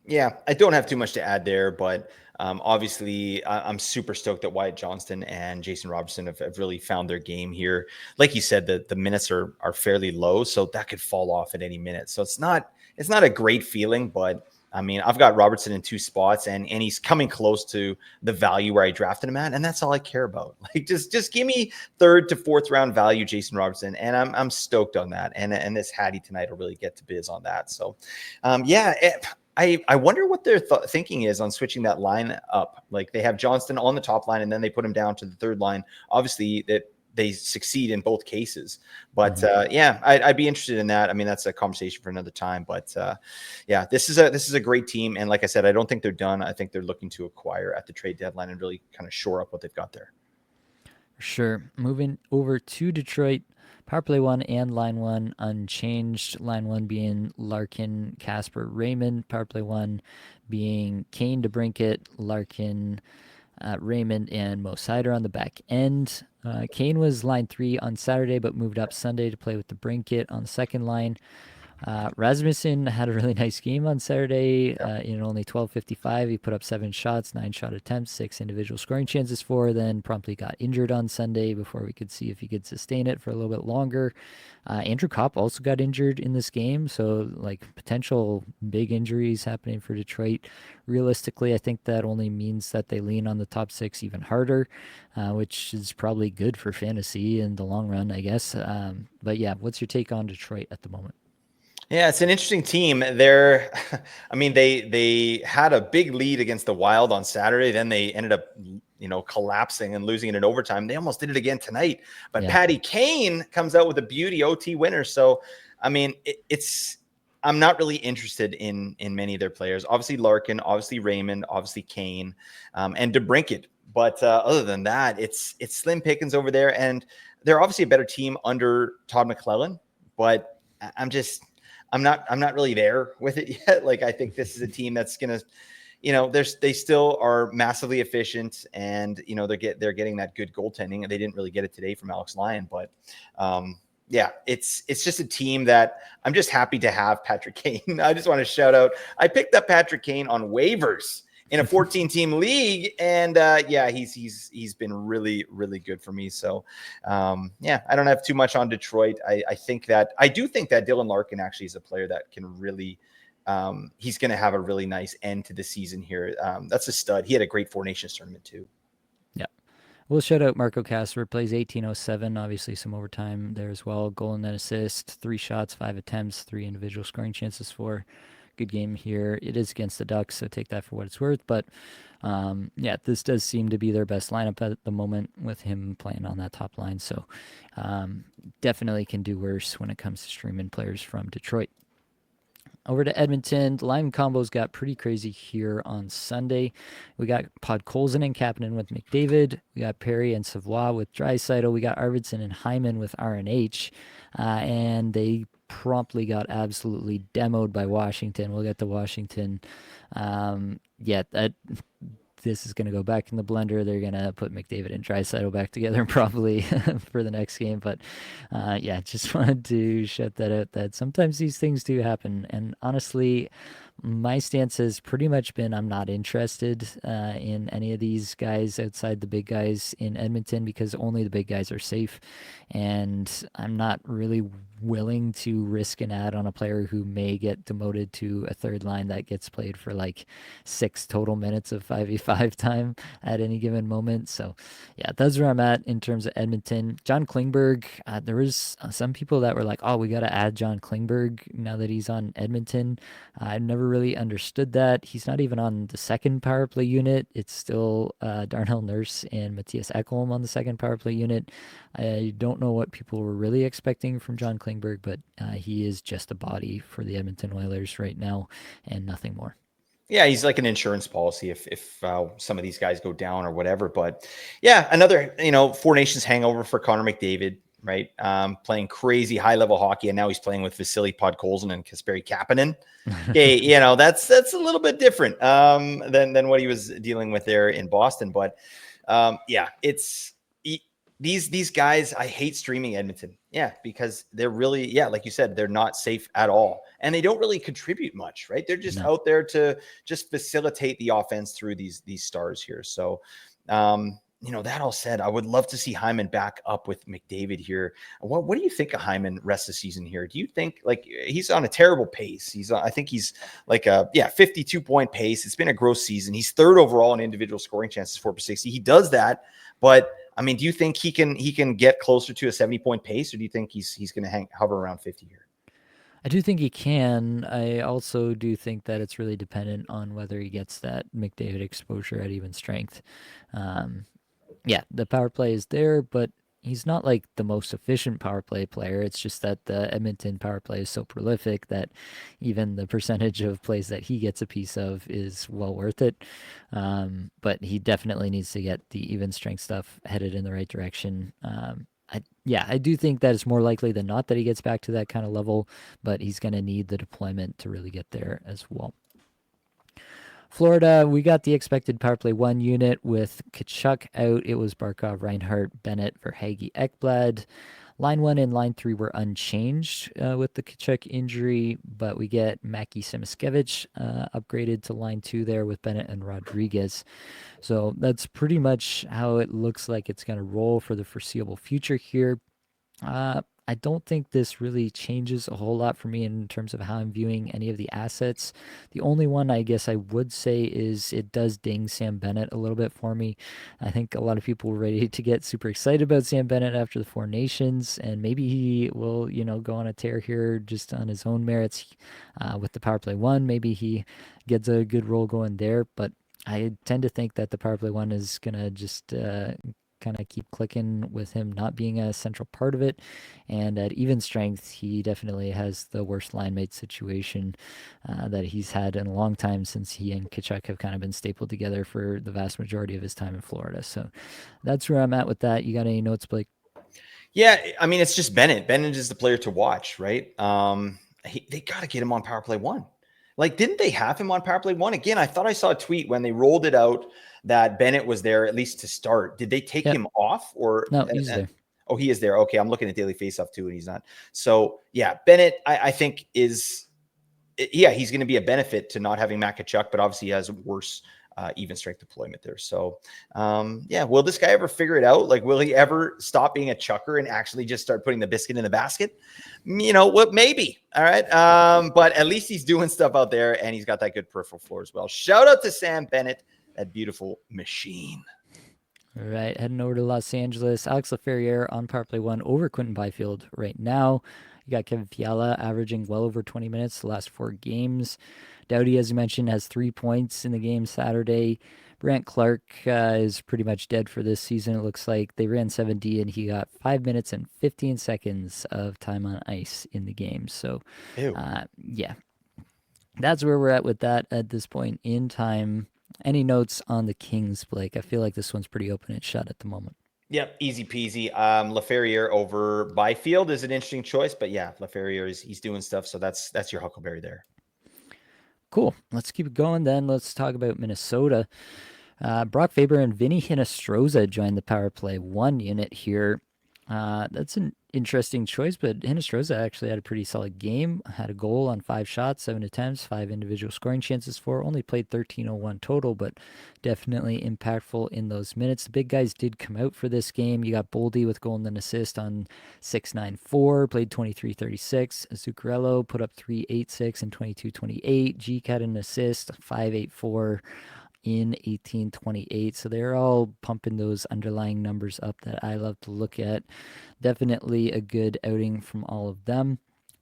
Yeah, I don't have too much to add there, but obviously I'm super stoked that Wyatt Johnston and Jason Robertson have really found their game here. Like you said, the minutes are fairly low, so that could fall off at any minute. So it's not a great feeling, but I mean, I've got Robertson in 2 spots, and he's coming close to the value where I drafted him at, and that's all I care about. Like, just give me 3rd to 4th round value, Jason Robertson, and I'm stoked on that. And this Hattie tonight will really get to biz on that. So, yeah. I wonder what their thinking is on switching that line up. Like, they have Johnston on the top line, and then they put him down to the 3rd line. Obviously, that they succeed in both cases. But yeah, I'd be interested in that. I mean, that's a conversation for another time. But yeah, this is a great team. And like I said, I don't think they're done. I think they're looking to acquire at the trade deadline and really kind of shore up what they've got there. Sure. Moving over to Detroit. Power play 1 and line 1 unchanged. Line 1 being Larkin, Casper, Raymond. Power play 1 being Kane, DeBrincat, Larkin, Raymond, and Mo Sider on the back end. Kane was line 3 on Saturday, but moved up Sunday to play with DeBrincat on the second line. Rasmussen had a really nice game on Saturday. In only 12:55, he put up 7 shots, 9 shot attempts, 6 individual scoring chances for. Then promptly got injured on Sunday before we could see if he could sustain it for a little bit longer. Andrew Kopp also got injured in this game, so like potential big injuries happening for Detroit. Realistically, I think that only means that they lean on the top 6 even harder, which is probably good for fantasy in the long run, I guess. But yeah, what's your take on Detroit at the moment? Yeah, it's an interesting team. They're, I mean, they had a big lead against the Wild on Saturday. Then they ended up, collapsing and losing it in overtime. They almost did it again tonight. But Yeah. Patty Kane comes out with a beauty OT winner. So, I mean, it's. I'm not really interested in many of their players. Obviously Larkin, obviously Raymond, obviously Kane, and DeBrincat. But other than that, it's slim pickings over there, and they're obviously a better team under Todd McClellan. But I'm just I'm not really there with it yet. Like I think this is a team that's gonna, they still are massively efficient, and they're getting that good goaltending. They didn't really get it today from Alex Lyon, but yeah, it's just a team that I'm just happy to have Patrick Kane. I just want to shout out. I picked up Patrick Kane on waivers in a 14-team league, and yeah, he's been really really good for me. So yeah, I don't have too much on Detroit. I do think that Dylan Larkin actually is a player that can really. He's going to have a really nice end to the season here. That's a stud. He had a great Four Nations tournament too. Yeah. We'll shout out Marco Casper, plays 18:07. Obviously, some overtime there as well. Goal and then assist, 3 shots, 5 attempts, 3 individual scoring chances for. Good game here. It is against the Ducks, so take that for what it's worth. But yeah, this does seem to be their best lineup at the moment with him playing on that top line. So definitely can do worse when it comes to streaming players from Detroit. Over to Edmonton, the line combos got pretty crazy here on Sunday. We got Podkolzin and Kapanen with McDavid. We got Perry and Savoie with Draisaitl. We got Arvidsson and Hyman with RNH. And they promptly got absolutely demoed by Washington. We'll get to Washington. Yeah, this is going to go back in the blender. They're going to put McDavid and Draisaitl back together probably for the next game. But yeah, just wanted to shout that out that sometimes these things do happen. And honestly, my stance has pretty much been I'm not interested in any of these guys outside the big guys in Edmonton because only the big guys are safe. And I'm not really willing to risk an ad on a player who may get demoted to a third line that gets played for like 6 total minutes of 5v5 time at any given moment. So yeah, that's where I'm at in terms of Edmonton. John Klingberg, there was some people that were like, oh, we got to add John Klingberg now that he's on Edmonton. I've never really understood that. He's not even on the second power play unit. It's still Darnell Nurse and Matthias Ekholm on the second power play unit. I don't know what people were really expecting from John Klingberg, but he is just a body for the Edmonton Oilers right now and nothing more. Yeah, he's like an insurance policy if some of these guys go down or whatever. But yeah, another Four Nations hangover for Connor McDavid, right? Playing crazy high level hockey, and now he's playing with Vasily Podkolzin and Kasperi Kapanen. Okay, that's a little bit different than what he was dealing with there in Boston. But yeah, these guys. I hate streaming Edmonton. Yeah, because they're really, yeah, like you said, they're not safe at all, and they don't really contribute much, right? They're just out there to just facilitate the offense through these stars here. So, that all said, I would love to see Hyman back up with McDavid here. What do you think of Hyman rest of the season here? Do you think like he's on a terrible pace? I think he's like 52-point pace. It's been a gross season. He's third overall in individual scoring chances, 4/60. He does that, but I mean, do you think he can get closer to a 70-point pace, or do you think he's going to hover around 50 here? I do think he can. I also do think that it's really dependent on whether he gets that McDavid exposure at even strength. Yeah, the power play is there, but he's not like the most efficient power play player. It's just that the Edmonton power play is so prolific that even the percentage of plays that he gets a piece of is well worth it. But he definitely needs to get the even strength stuff headed in the right direction. I do think that it's more likely than not that he gets back to that kind of level, but he's going to need the deployment to really get there as well. Florida, we got the expected power play 1 unit with Kachuk out. It was Barkov, Reinhardt, Bennett, Verhage, Ekblad. Line 1 and line 3 were unchanged with the Kachuk injury, but we get Maki Simiskevich upgraded to line 2 there with Bennett and Rodriguez. So that's pretty much how it looks like it's going to roll for the foreseeable future here. I don't think this really changes a whole lot for me in terms of how I'm viewing any of the assets. The only one I guess I would say is it does ding Sam Bennett a little bit for me. I think a lot of people were ready to get super excited about Sam Bennett after the Four Nations, and maybe he will, go on a tear here just on his own merits with the power play 1. Maybe he gets a good role going there, but I tend to think that the power play 1 is going to just kind of keep clicking with him not being a central part of it. And at even strength, he definitely has the worst line mate situation that he's had in a long time since he and Kachuk have kind of been stapled together for the vast majority of his time in Florida. So that's where I'm at with that. You got any notes, Blake? Yeah, I mean, it's just Bennett. Bennett is the player to watch, right? They got to get him on power play 1. Like, didn't they have him on power play 1? Again, I thought I saw a tweet when they rolled it out that Bennett was there at least to start. Did they take Yep. him off or? No, he's there. Oh, he is there. Okay, I'm looking at Daily Faceoff too, and he's not. So yeah, Bennett, I think is, yeah, he's going to be a benefit to not having Matt Kachuk, but obviously he has worse even strength deployment there. So, yeah, will this guy ever figure it out? Like, will he ever stop being a chucker and actually just start putting the biscuit in the basket? What? Maybe. All right. But at least he's doing stuff out there, and he's got that good peripheral floor as well. Shout out to Sam Bennett, that beautiful machine. All right, heading over to Los Angeles. Alex Laferriere on power play 1 over Quentin Byfield right now. You got Kevin Fiala averaging well over 20 minutes the last 4 games. Doughty, as you mentioned, has 3 points in the game Saturday. Brant Clark is pretty much dead for this season. It looks like they ran 7D and he got 5 minutes and 15 seconds of time on ice in the game. So, yeah, that's where we're at with that at this point in time. Any notes on the Kings, Blake? I feel like this one's pretty open and shut at the moment. Yep, easy peasy. Laferriere over Byfield is an interesting choice, but yeah, Laferriere he's doing stuff, so that's your huckleberry there. Cool. Let's keep it going then. Let's talk about Minnesota. Brock Faber and Vinny Hinostroza joined the power play 1 unit here. That's an interesting choice, but Hinostroza actually had a pretty solid game. Had a goal on 5 shots, 7 attempts, 5 individual scoring chances for. Only played 13:01 total, but definitely impactful in those minutes. The big guys did come out for this game. You got Boldy with goal and an assist on 6-9-4, played 23-36. Zuccarello put up 3-8-6 and 22-28. Geek had an assist, 5-8-4 in 1828. So they're all pumping those underlying numbers up that I love to look at. Definitely a good outing from all of them.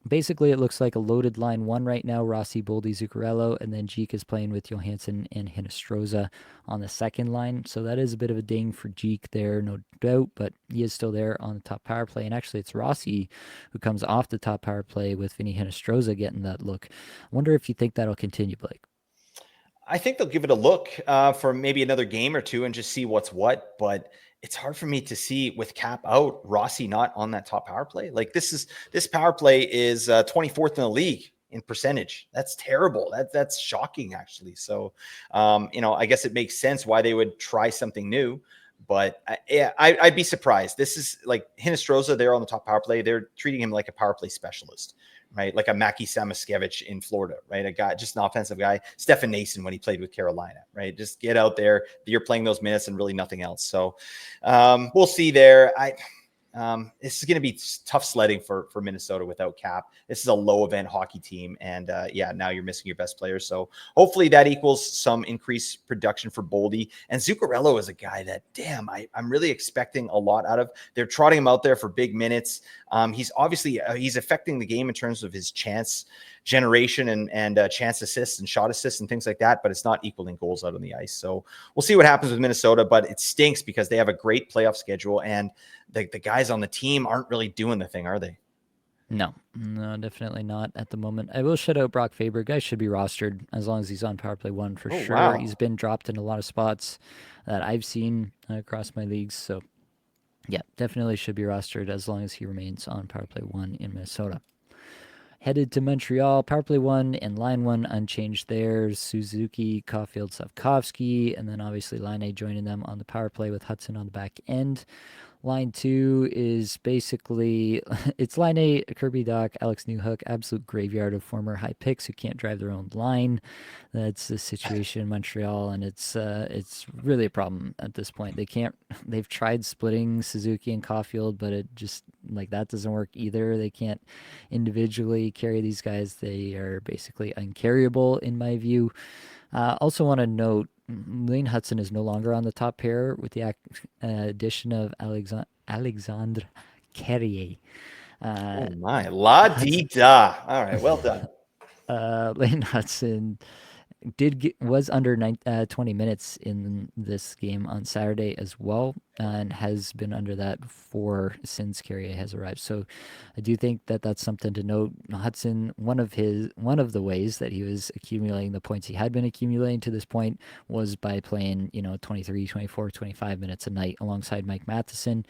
Basically, it looks like a loaded line 1 right now. Rossi, Boldy, Zuccarello, and then Jeek is playing with Johansson and Hinostroza on the second line. So that is a bit of a ding for Jeek there, no doubt, but he is still there on the top power play. And actually, it's Rossi who comes off the top power play with Vinny Hinostroza getting that look. I wonder if you think that'll continue, Blake. I think they'll give it a look for maybe another game or two and just see what's what. But it's hard for me to see with Cap out, Rossi not on that top power play. Like this power play is 24th in the league in percentage. That's terrible. That's shocking actually. So, I guess it makes sense why they would try something new. But I'd be surprised. This is like Hinostroza there on the top power play. They're treating him like a power play specialist, right? Like a Maki Samiskevich in Florida, right? A guy, just an offensive guy. Stefan Nason when he played with Carolina, right? Just get out there. You're playing those minutes and really nothing else. So we'll see there. This is going to be tough sledding for Minnesota without Cap. This is a low event hockey team. And now you're missing your best players. So hopefully that equals some increased production for Boldy. And Zuccarello is a guy that, damn, I'm really expecting a lot out of. They're trotting him out there for big minutes. He's obviously, he's affecting the game in terms of his chance generation and chance assists and shot assists and things like that, but it's not equaling goals out on the ice. So we'll see what happens with Minnesota, but it stinks because they have a great playoff schedule and the guys on the team aren't really doing the thing, are they? No, definitely not at the moment. I will shout out Brock Faber. Guy should be rostered as long as he's on power play 1 for sure. Wow. He's been dropped in a lot of spots that I've seen across my leagues. So Yeah, definitely should be rostered as long as he remains on power play 1 in Minnesota. Headed to Montreal, power play 1 and line 1 unchanged there. Suzuki, Caulfield, Slavkovsky, and then obviously line A joining them on the power play with Hudson on the back end. Line 2 is basically it's line 8, Kirby Doc, Alex Newhook, absolute graveyard of former high picks who can't drive their own line. That's the situation in Montreal, and it's really a problem at this point. They can't. They've tried splitting Suzuki and Caulfield, but it just like that doesn't work either. They can't individually carry these guys. They are basically uncarryable in my view. Also want to note Lane Hudson is no longer on the top pair with the addition of Alexandre Carrier. Uh, Oh my, la di Hudson, da. All right, well done. Lane Hudson was under 20 minutes in this game on Saturday as well, and has been under that before since Carrier has arrived. So I do think that that's something to note. Hudson, one of the ways that he was accumulating the points he had been accumulating to this point was by playing 23, 24, 25 minutes a night alongside Mike Matheson.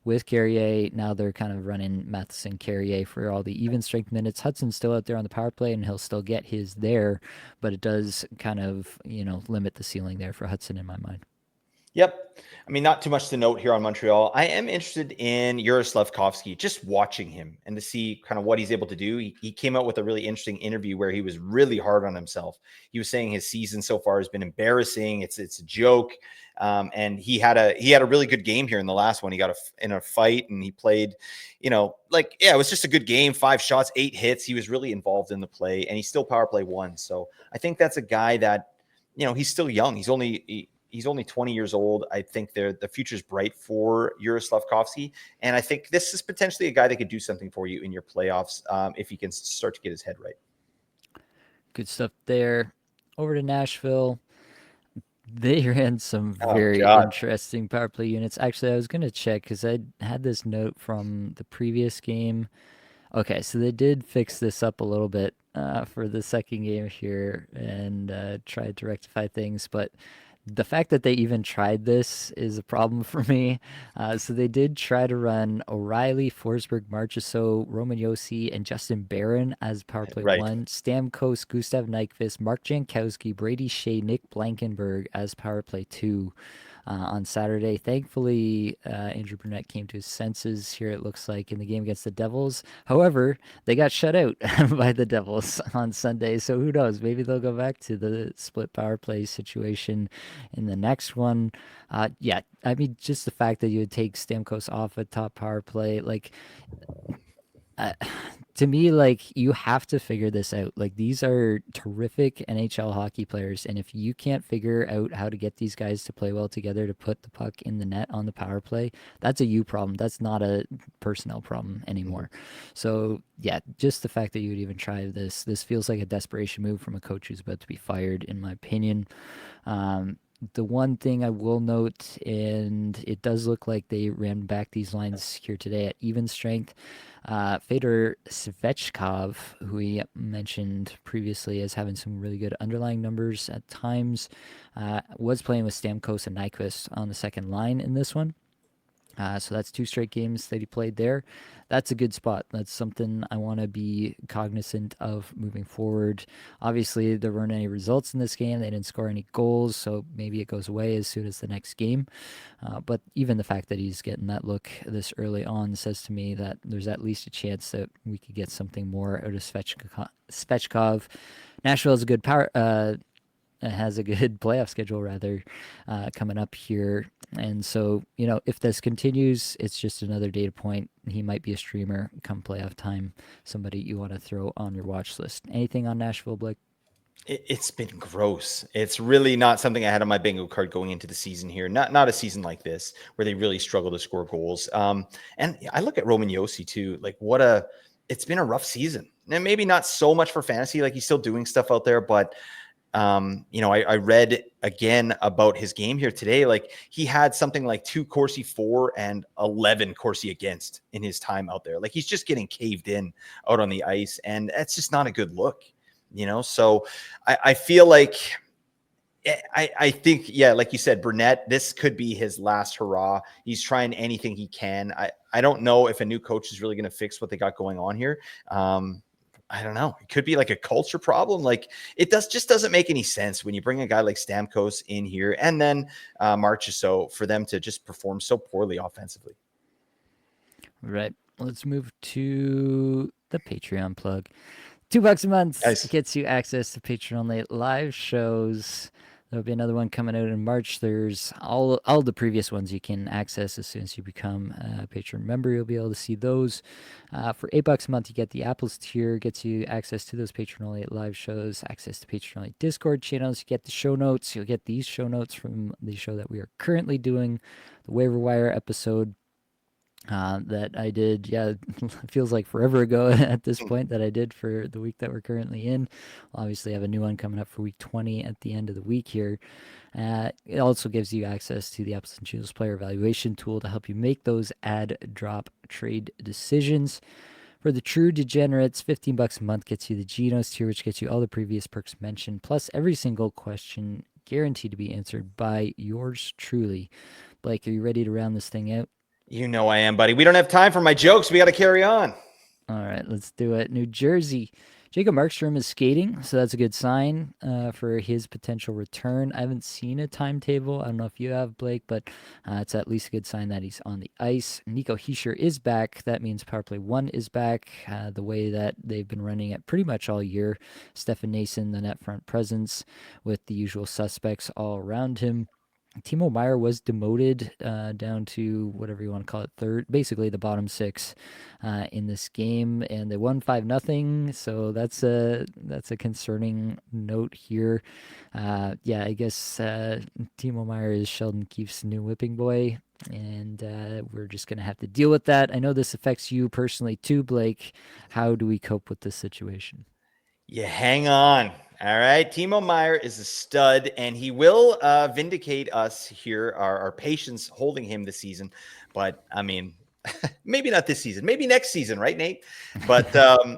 With Carrier, now they're kind of running Matheson Carrier for all the even strength minutes. Hudson's still out there on the power play, and he'll still get his there, but it does kind of, limit the ceiling there for Hudson in my mind. Yep. I mean, not too much to note here on Montreal. I am interested in Slavkovsky, just watching him and to see kind of what he's able to do. He came out with a really interesting interview where he was really hard on himself. He was saying his season so far has been embarrassing. It's a joke. And he had a really good game here in the last one. He got in a fight and he played, it was just a good game. 5 shots, 8 hits. He was really involved in the play, and he's still power play 1. So I think that's a guy that, he's still young. He's only 20 years old. I think the future's bright for Slavkovsky. And I think this is potentially a guy that could do something for you in your playoffs if he can start to get his head right. Good stuff there. Over to Nashville. They ran some Oh, very God. interesting power play units. Actually, I was going to check because I had this note from the previous game. Okay, so they did fix this up a little bit for the second game here and tried to rectify things, but the fact that they even tried this is a problem for me. So they did try to run O'Reilly, Forsberg, Marchessault, Roman Yossi, and Justin Barron as power play Right. 1. Stamkos, Gustav Nyquist, Mark Jankowski, Brady Shea, Nick Blankenberg as power play 2. On Saturday. Thankfully, Andrew Burnett came to his senses here, it looks like, in the game against the Devils. However, they got shut out by the Devils on Sunday, so who knows? Maybe they'll go back to the split power play situation in the next one. Yeah, I mean, just the fact that you would take Stamkos off a top power play, like, uh, to me, like, you have to figure this out. Like, these are terrific NHL hockey players, and if you can't figure out how to get these guys to play well together to put the puck in the net on the power play, that's a you problem. That's not a personnel problem Mm-hmm. anymore. So yeah, just the fact that you would even try this feels like a desperation move from a coach who's about to be fired, in my opinion. The one thing I will note, and it does look like they ran back these lines here today at even strength. Fedor Svechkov, who we mentioned previously as having some really good underlying numbers at times, was playing with Stamkos and Nyquist on the second line in this one. So that's 2 straight games that he played there. That's a good spot. That's something I want to be cognizant of moving forward. Obviously, there weren't any results in this game. They didn't score any goals, so maybe it goes away as soon as the next game. But even the fact that he's getting that look this early on says to me that there's at least a chance that we could get something more out of Svechkov. Nashville is a good power. Has a good playoff schedule rather coming up here, and so if this continues, it's just another data point. He might be a streamer come playoff time, somebody you want to throw on your watch list. Anything on Nashville, Blake? It's been gross. It's really not something I had on my bingo card going into the season here. Not a season like this where they really struggle to score goals. And I look at Roman Yossi too. Like it's been a rough season. And maybe not so much for fantasy. Like he's still doing stuff out there, but I read again about his game here today. Like he had something like 2 Corsi for and 11 Corsi against in his time out there. Like he's just getting caved in out on the ice, and that's just not a good look. So I feel like I think, yeah, like you said, Burnett, this could be his last hurrah. He's trying anything he can. I don't know if a new coach is really going to fix what they got going on here. I don't know. It could be like a culture problem. Like it just doesn't make any sense when you bring a guy like Stamkos in here and then Marchessault for them to just perform so poorly offensively. Right. Let's move to the Patreon plug. $2 a month Nice. gets you access to Patreon only live shows. There'll be another one coming out in March. There's all the previous ones you can access as soon as you become a Patreon member. You'll be able to see those. For $8 a month, you get the Apples tier, gets you access to those Patreon only live shows, access to Patreon only Discord channels. You get the show notes. You'll get these show notes from the show that we are currently doing, the waiver wire episode that I did. Yeah, it feels like forever ago at this point that I did for the week that we're currently in. We'll obviously have a new one coming up for week 20 at the end of the week here. It also gives you access to the Apples and Choose player evaluation tool to help you make those add, drop, trade decisions. For the true degenerates, $15 a month gets you the Genos tier, which gets you all the previous perks mentioned, plus every single question guaranteed to be answered by yours truly. Blake, are you ready to round this thing out? You know I am, buddy. We don't have time for my jokes. We got to carry on. All right, let's do it. New Jersey. Jacob Markstrom is skating, so that's a good sign for his potential return. I haven't seen a timetable. I don't know if you have, Blake, but it's at least a good sign that he's on the ice. Nico Hischier is back. That means Power Play 1 is back the way that they've been running it pretty much all year. Stefan Nason, the net front presence, with the usual suspects all around him. Timo Meyer was demoted down to whatever you want to call it, third, basically the bottom six in this game, and they won 5-0. So that's a concerning note here. Yeah, I guess Timo Meyer is Sheldon Keefe's new whipping boy, and we're just gonna have to deal with that. I know this affects you personally too, Blake. How do we cope with this situation? You hang on. All right. Timo Meyer is a stud, and he will vindicate us here, our patience holding him this season. But I mean, maybe not this season, maybe next season, right, Nate? But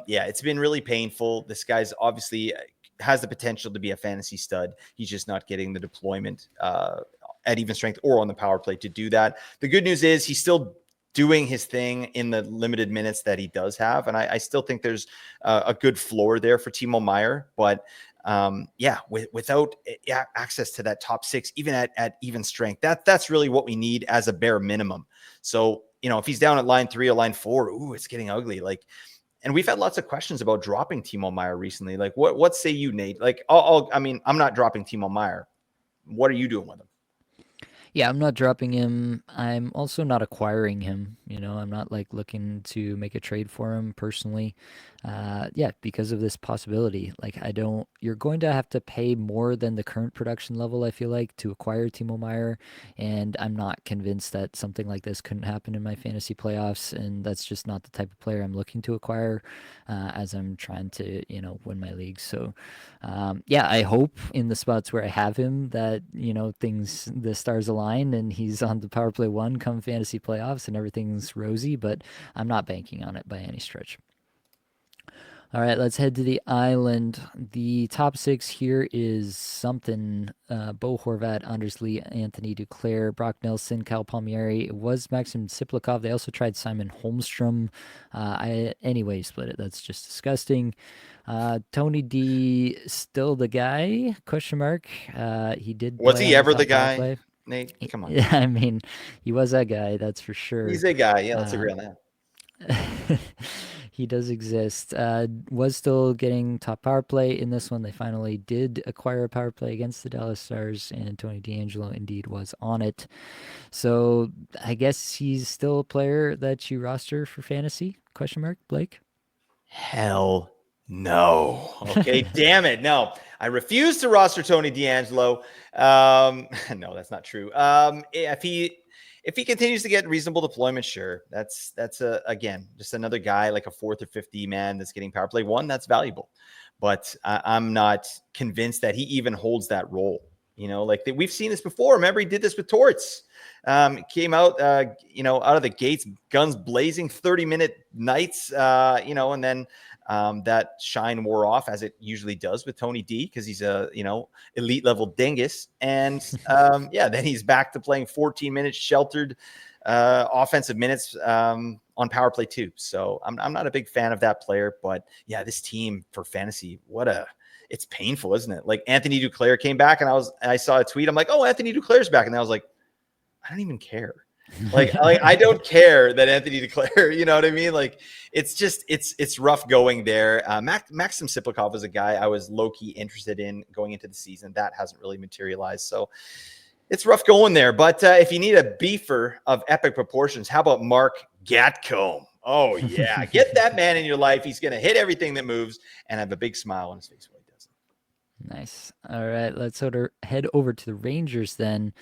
yeah, it's been really painful. This guy's obviously has the potential to be a fantasy stud. He's just not getting the deployment at even strength or on the power play to do that. The good news is he's still doing his thing in the limited minutes that he does have. And I still think there's a good floor there for Timo Meyer. But yeah, without access to that top six, even at even strength, that's really what we need as a bare minimum. So, you know, if he's down at line 3 or line 4, ooh, it's getting ugly. Like, and we've had lots of questions about dropping Timo Meyer recently. Like, what say you, Nate? Like, I mean, I'm not dropping Timo Meyer. What are you doing with him? Yeah, I'm not dropping him. I'm also not acquiring him. You know, I'm not like looking to make a trade for him personally. Yeah, because of this possibility. Like, you're going to have to pay more than the current production level, I feel like, to acquire Timo Meyer. And I'm not convinced that something like this couldn't happen in my fantasy playoffs. And that's just not the type of player I'm looking to acquire as I'm trying to, win my league. So, yeah, I hope in the spots where I have him that, the stars align and he's on the power play 1 come fantasy playoffs and everything's rosy, but I'm not banking on it by any stretch. All right, let's head to the island. The top 6 here is something. Bo Horvat, Anders Lee, Anthony Duclair, Brock Nelson, Cal Palmieri. It was Maxim Siplikov. They also tried Simon Holmstrom. Anyway, split it. That's just disgusting. Tony D, still the guy? Question mark. He did Was play he on the ever the top power guy, play. Nate? Come on. Yeah, I mean, he was that guy. That's for sure. He's a guy. Yeah, let's agree on that. He does exist. Was still getting top power play in this one. They finally did acquire a power play against the Dallas Stars, and Tony DeAngelo indeed was on it. So I guess he's still a player that you roster for fantasy? Question mark, Blake? Hell no. Okay, damn it. No, I refuse to roster Tony DeAngelo. No, that's not true. If he continues to get reasonable deployment, sure. That's again just another guy like a 4th or 5th D man that's getting power play 1. That's valuable, but I'm not convinced that he even holds that role. You know, like we've seen this before. Remember, he did this with Torts. Came out, out of the gates, guns blazing, 30-minute nights, and then that shine wore off, as it usually does with Tony D, because he's a elite level dingus. And then he's back to playing 14 minutes sheltered offensive minutes on power play too. So I'm not a big fan of that player, but yeah, this team for fantasy, it's painful, isn't it? Like Anthony Duclair came back, and I saw a tweet. I'm like, oh, Anthony Duclair's back, and I was like, I don't even care. Like I don't care that Anthony Duclair, you know what I mean? Like it's rough going there. Maxim Siplikov is a guy I was low-key interested in going into the season. That hasn't really materialized. So it's rough going there. But if you need a beefer of epic proportions, how about Mark Gatcomb? Oh, yeah. Get that man in your life. He's going to hit everything that moves and have a big smile on his face while he does it. Nice. All right, let's head over to the Rangers then.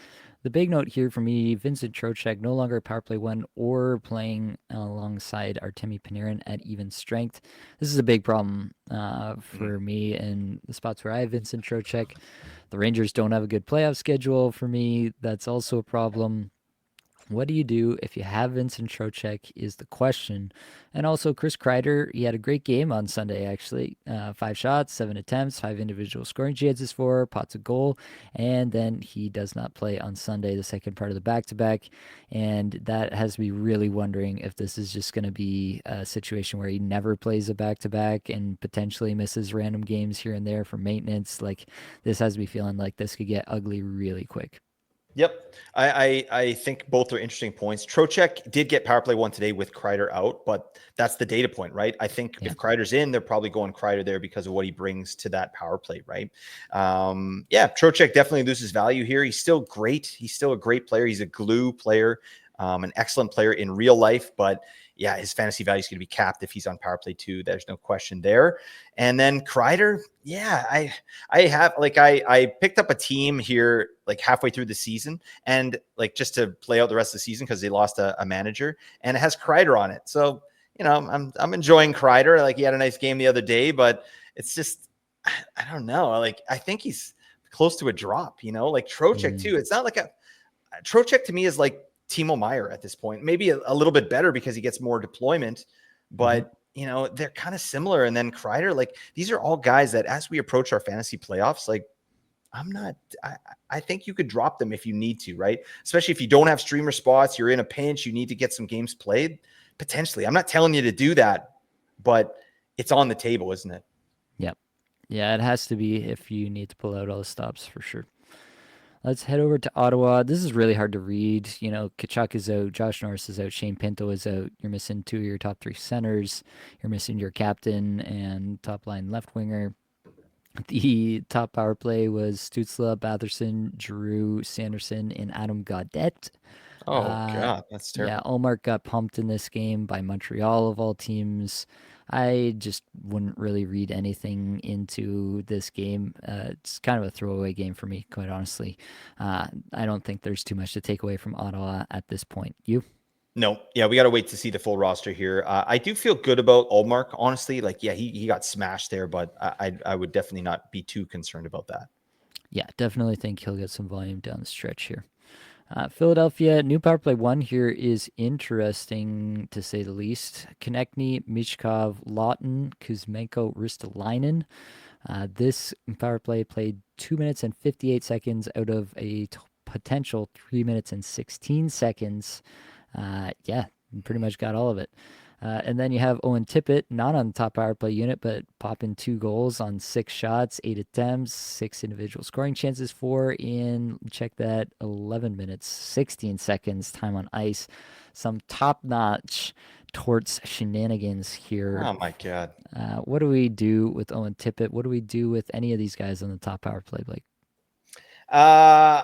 The big note here for me, Vincent Trocheck no longer power play 1 or playing alongside Artemi Panarin at even strength. This is a big problem for me in the spots where I have Vincent Trocheck. The Rangers don't have a good playoff schedule for me. That's also a problem. What do you do if you have Vincent Trocheck is the question. And also Chris Kreider, he had a great game on Sunday, actually. 5 shots, 7 attempts, 5 individual scoring chances for, pots a goal. And then he does not play on Sunday, the second part of the back-to-back. And that has me really wondering if this is just going to be a situation where he never plays a back-to-back and potentially misses random games here and there for maintenance. Like, this has me feeling like this could get ugly really quick. Yep. I think both are interesting points. Trocheck did get power play 1 today with Kreider out, but that's the data point, right? I think if Kreider's in, they're probably going Kreider there because of what he brings to that power play, right? Trocheck definitely loses value here. He's still great. He's still a great player. He's a glue player, an excellent player in real life, but yeah, his fantasy value is going to be capped if he's on power play 2. There's no question there. And then Kreider, I picked up a team here like halfway through the season, and like just to play out the rest of the season because they lost a manager, and it has Kreider on it. So I'm enjoying Kreider. Like, he had a nice game the other day, but it's just I don't know. Like, I think he's close to a drop. Like Trocheck too. It's not like Trocheck to me is like Timo Meier at this point, maybe a little bit better because he gets more deployment, but they're kind of similar. And then Kreider, like, these are all guys that as we approach our fantasy playoffs, like I think you could drop them if you need to, right? Especially if you don't have streamer spots, you're in a pinch, you need to get some games played potentially. I'm not telling you to do that, but it's on the table, isn't it? Yep. Yeah, it has to be if you need to pull out all the stops for sure. Let's head over to Ottawa. This is really hard to read. Kachuk is out, Josh Norris is out, Shane Pinto is out. You're missing 2 of your top 3 centers. You're missing your captain and top line left winger. The top power play was Stützle, Batherson, Giroux, Sanderson, and Adam Gaudette. Oh, God, that's terrible. Yeah, Ullmark got pumped in this game by Montreal of all teams. I just wouldn't really read anything into this game. It's kind of a throwaway game for me, quite honestly. I don't think there's too much to take away from Ottawa at this point. You? No. Yeah, we got to wait to see the full roster here. I do feel good about Ullmark, honestly. Like, yeah, he got smashed there, but I would definitely not be too concerned about that. Yeah, definitely think he'll get some volume down the stretch here. Philadelphia, new power play 1 here is interesting, to say the least. Konechny, Michkov, Lawton, Kuzmenko, Ristolainen. This power play played 2 minutes and 58 seconds out of a potential 3 minutes and 16 seconds. Pretty much got all of it. And then you have Owen Tippett, not on the top power play unit, but popping 2 goals on 6 shots, 8 attempts, 6 individual scoring chances for in, check that, 11 minutes, 16 seconds time on ice. Some top-notch Torts shenanigans here. Oh, my God. What do we do with Owen Tippett? What do we do with any of these guys on the top power play, Blake? I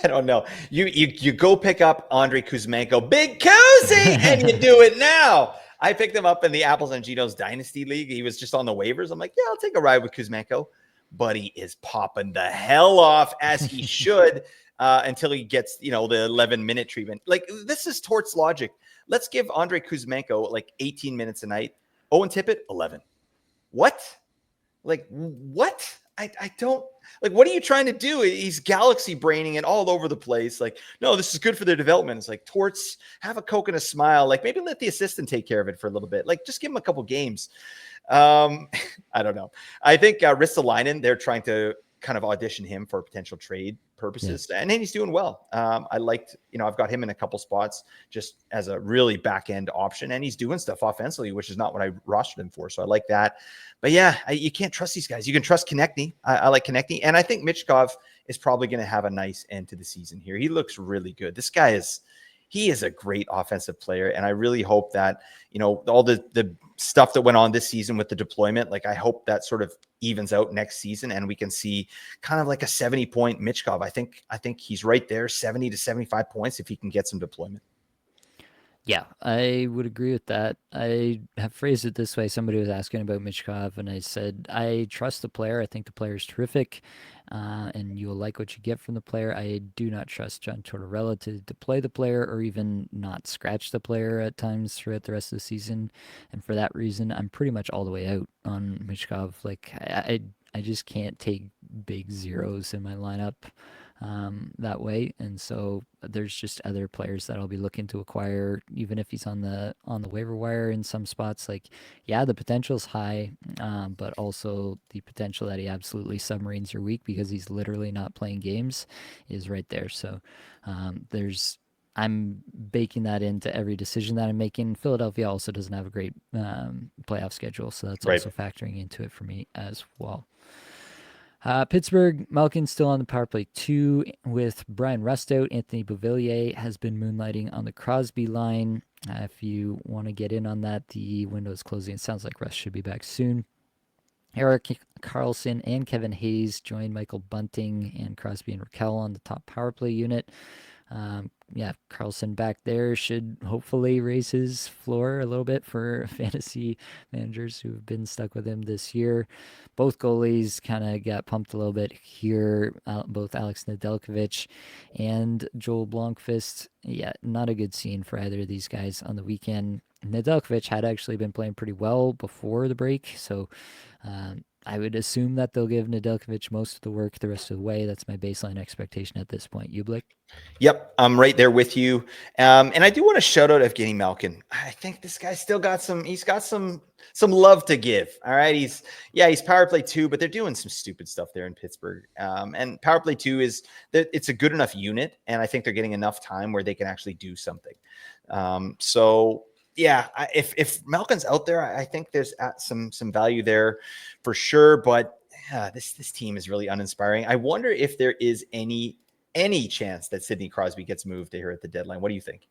don't know. You go pick up Andrei Kuzmenko, Big Cozy, and you do it now. I picked him up in the Apples and Geno's Dynasty League. He was just on the waivers. I'm like, yeah, I'll take a ride with Kuzmenko. But he is popping the hell off, as he should, until he gets, the 11-minute treatment. Like, this is Torts logic. Let's give Andrei Kuzmenko like 18 minutes a night. Owen Tippett, 11. What? Like, what? I don't. Like, what are you trying to do? He's galaxy braining it all over the place. Like, no, this is good for their development. It's like, Torts, have a Coke and a smile. Like, maybe let the assistant take care of it for a little bit. Like, just give him a couple games. I don't know. I think Ristolainen, they're trying to kind of audition him for potential trade Yeah. purposes, and he's doing well. I liked, I've got him in a couple spots just as a really back end option, and he's doing stuff offensively, which is not what I rostered him for. So I like that. But yeah, you can't trust these guys. You can trust Konechny. I like Konechny, and I think Michkov is probably going to have a nice end to the season here. He looks really good. This guy is. He is a great offensive player, and I really hope that all the stuff that went on this season with the deployment, like I hope that sort of evens out next season, and we can see kind of like a 70-point Michkov. I think he's right there, 70 to 75 points if he can get some deployment. Yeah, I would agree with that. I have phrased it this way. Somebody was asking about Michkov, and I said, I trust the player. I think the player is terrific, and you will like what you get from the player. I do not trust John Tortorella to play the player or even not scratch the player at times throughout the rest of the season. And for that reason, I'm pretty much all the way out on Michkov. Like, I just can't take big zeros in my lineup that way, and so there's just other players that I'll be looking to acquire, even if he's on the waiver wire in some spots. Like, yeah, the potential's high, but also the potential that he absolutely submarines your week because he's literally not playing games is right there. So there's I'm baking that into every decision that I'm making. Philadelphia also doesn't have a great playoff schedule, so that's Right. also factoring into it for me as well. Pittsburgh, Malkin's still on the power play 2 with Brian Rust out. Anthony Beauvillier has been moonlighting on the Crosby line. If you want to get in on that, the window is closing. It sounds like Rust should be back soon. Eric Carlson and Kevin Hayes joined Michael Bunting and Crosby and Raquel on the top power play unit. Yeah, Carlson back there should hopefully raise his floor a little bit for fantasy managers who have been stuck with him this year. Both goalies kind of got pumped a little bit here, both Alex Nedeljkovic and Joel Blomqvist. Yeah, not a good scene for either of these guys on the weekend. Nedeljkovic had actually been playing pretty well before the break, so I would assume that they'll give Nedeljkovic most of the work the rest of the way. That's my baseline expectation at this point. You, Blake? Yep, I'm right there with you. And I do want to shout out Evgeny Malkin. I think this guy's still got some love to give. All right. He's power play 2, but they're doing some stupid stuff there in Pittsburgh. And power play 2 it's a good enough unit, and I think they're getting enough time where they can actually do something. So yeah, if Malkin's out there, I think there's some value there for sure. But yeah, this team is really uninspiring. I wonder if there is any chance that Sidney Crosby gets moved here at the deadline. What do you think?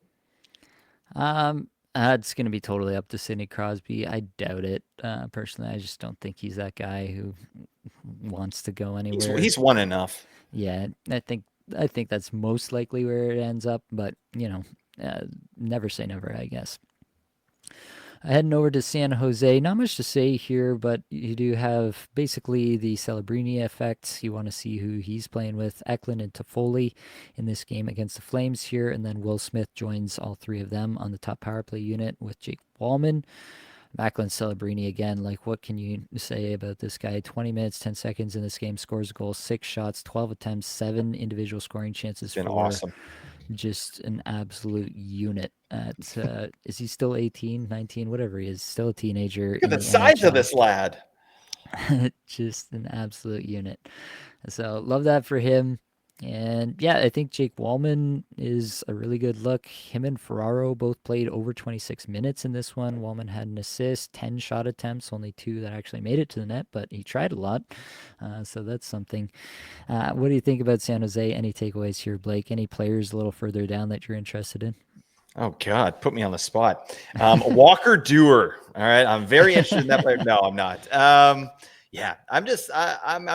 It's going to be totally up to Sidney Crosby. I doubt it. Personally, I just don't think he's that guy who wants to go anywhere. He's won enough. Yeah, I think that's most likely where it ends up, but never say never, I guess. Heading over to San Jose, not much to say here, but you do have basically the Celebrini effect. You want to see who he's playing with. Eklund and Toffoli in this game against the Flames here, and then Will Smith joins all three of them on the top power play unit with Jake Wallman. Macklin Celebrini again, like what can you say about this guy? 20 minutes, 10 seconds in this game, scores a goal, 6 shots, 12 attempts, 7 individual scoring chances Been for awesome. just an absolute unit at is he still 18, 19, whatever he is, still a teenager Look at in the the size of NHL. this lad. Just an absolute unit. So love that for him. And yeah, I think Jake Wallman is a really good look. Him and Ferraro both played over 26 minutes in this one. Wallman had an assist, 10 shot attempts, only 2 that actually made it to the net, but he tried a lot. So that's something. What do you think about San Jose? Any takeaways here, Blake? Any players a little further down that you're interested in? Oh God, put me on the spot. Walker Dewar. All right, I'm very interested in that player. No, I'm not. Yeah, I'm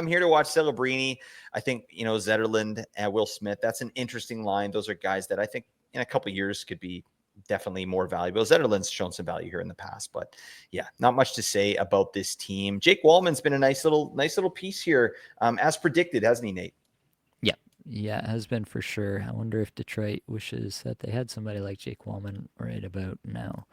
here to watch Celebrini. I think Zetterlund and Will Smith. That's an interesting line. Those are guys that I think in a couple of years could be definitely more valuable. Zetterlund's shown some value here in the past, but yeah, not much to say about this team. Jake Wallman's been a nice little piece here, as predicted, hasn't he, Nate? Yeah. Yeah, it has been for sure. I wonder if Detroit wishes that they had somebody like Jake Wallman right about now.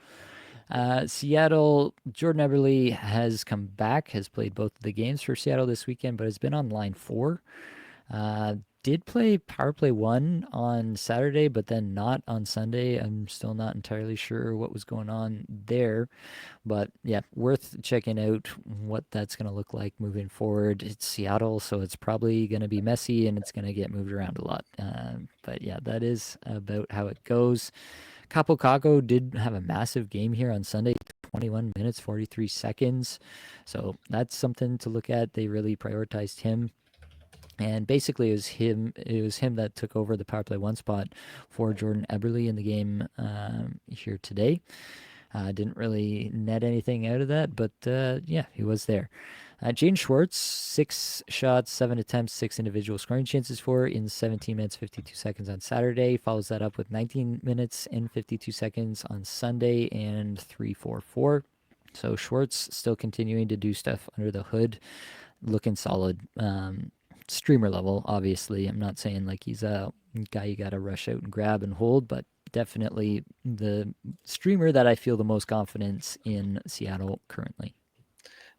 Seattle, Jordan Eberle has come back, has played both of the games for Seattle this weekend, but has been on line 4. Did play power play 1 on Saturday, but then not on Sunday. I'm still not entirely sure what was going on there. But yeah, worth checking out what that's going to look like moving forward. It's Seattle, so it's probably going to be messy and it's going to get moved around a lot. But yeah, that is about how it goes. Capo Caco did have a massive game here on Sunday, 21 minutes, 43 seconds. So that's something to look at. They really prioritized him. And basically, It was him that took over the power play 1 spot for Jordan Eberle in the game here today. Didn't really net anything out of that, but yeah, he was there. Jaden Schwartz, 6 shots, 7 attempts, 6 individual scoring chances for in 17 minutes, 52 seconds on Saturday. Follows that up with 19 minutes and 52 seconds on Sunday and 3-4-4. So Schwartz still continuing to do stuff under the hood, looking solid. Streamer level, obviously. I'm not saying like he's a guy you got to rush out and grab and hold, but definitely the streamer that I feel the most confidence in Seattle currently.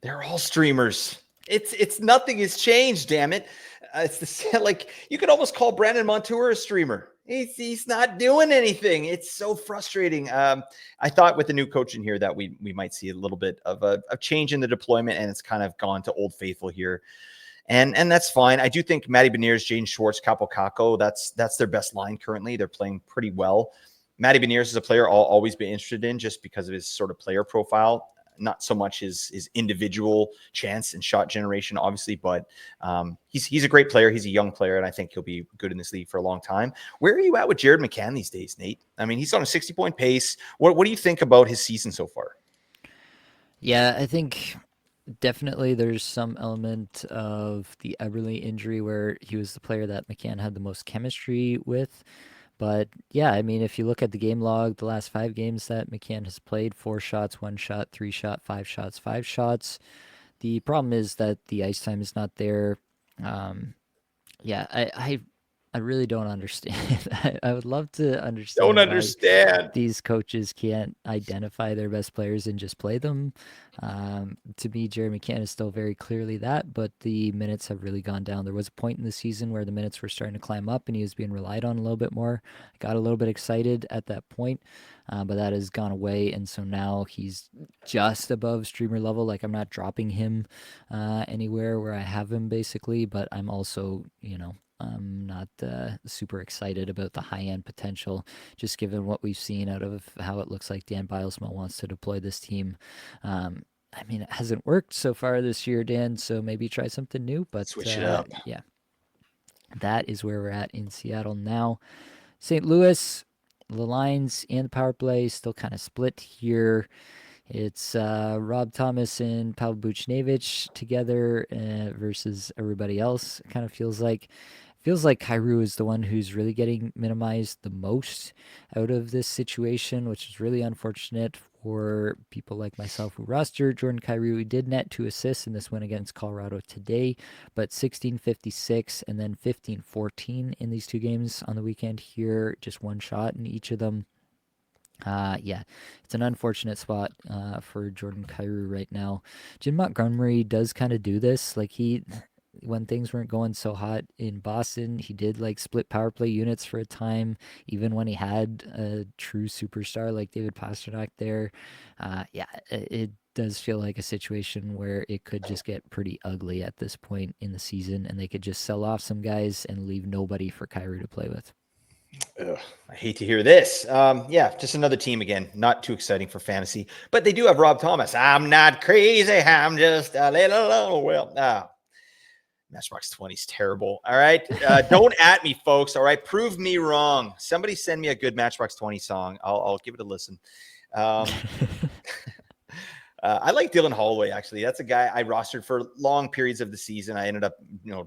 They're all streamers. It's nothing has changed. Damn it! It's the like you could almost call Brandon Montour a streamer. He's not doing anything. It's so frustrating. I thought with the new coach in here that we might see a little bit of a change in the deployment, and it's kind of gone to old faithful here. And that's fine. I do think Matty Beniers, Jaden Schwartz, Capo Caco, that's their best line currently. They're playing pretty well. Matty Beniers is a player I'll always be interested in just because of his sort of player profile. Not so much his individual chance and shot generation, obviously, but he's a great player. He's a young player, and I think he'll be good in this league for a long time. Where are you at with Jared McCann these days, Nate? I mean, he's on a 60-point pace. What do you think about his season so far? Yeah, I think definitely there's some element of the Eberle injury where he was the player that McCann had the most chemistry with. But yeah, I mean, if you look at the game log, the last 5 games that McCann has played, 4 shots, 1 shot, 3 shot, 5 shots, 5 shots. The problem is that the ice time is not there. Um, yeah, I really don't understand. I would love to Don't understand why understand. these coaches can't identify their best players and just play them. To me, Jerry McCann is still very clearly that, but the minutes have really gone down. There was a point in the season where the minutes were starting to climb up and he was being relied on a little bit more. I got a little bit excited at that point, but that has gone away. And so now he's just above streamer level. Like I'm not dropping him anywhere where I have him basically, but I'm also, I'm not super excited about the high end potential, just given what we've seen out of how it looks like Dan Bilesma wants to deploy this team. I mean, it hasn't worked so far this year, Dan, so maybe try something new. But Switch it up. yeah, that is where we're at in Seattle now. St. Louis, the lines and the power play still kind of split here. It's Rob Thomas and Pavel Buchnevich together versus everybody else. It kind of feels like Kyrou is the one who's really getting minimized the most out of this situation, which is really unfortunate for people like myself who roster Jordan Kyrou. He did net 2 assists in this win against Colorado today, but 16-56 and then 15-14 in these 2 games on the weekend here, just 1 shot in each of them. Yeah, it's an unfortunate spot for Jordan Kyrou right now. Jim Montgomery does kind of do this. Like when things weren't going so hot in Boston, he did like split power play units for a time, even when he had a true superstar like David Pastrnak there. Yeah, it does feel like a situation where it could just get pretty ugly at this point in the season, and they could just sell off some guys and leave nobody for Kyrou to play with. Ugh, I hate to hear this. Yeah, just another team again. Not too exciting for fantasy, but they do have Rob Thomas. I'm not crazy. I'm just a little well. Matchbox 20 is terrible. All right. Don't at me, folks. All right. Prove me wrong. Somebody send me a good Matchbox 20 song. I'll give it a listen. I like Dylan Holloway, actually. That's a guy I rostered for long periods of the season. I ended up,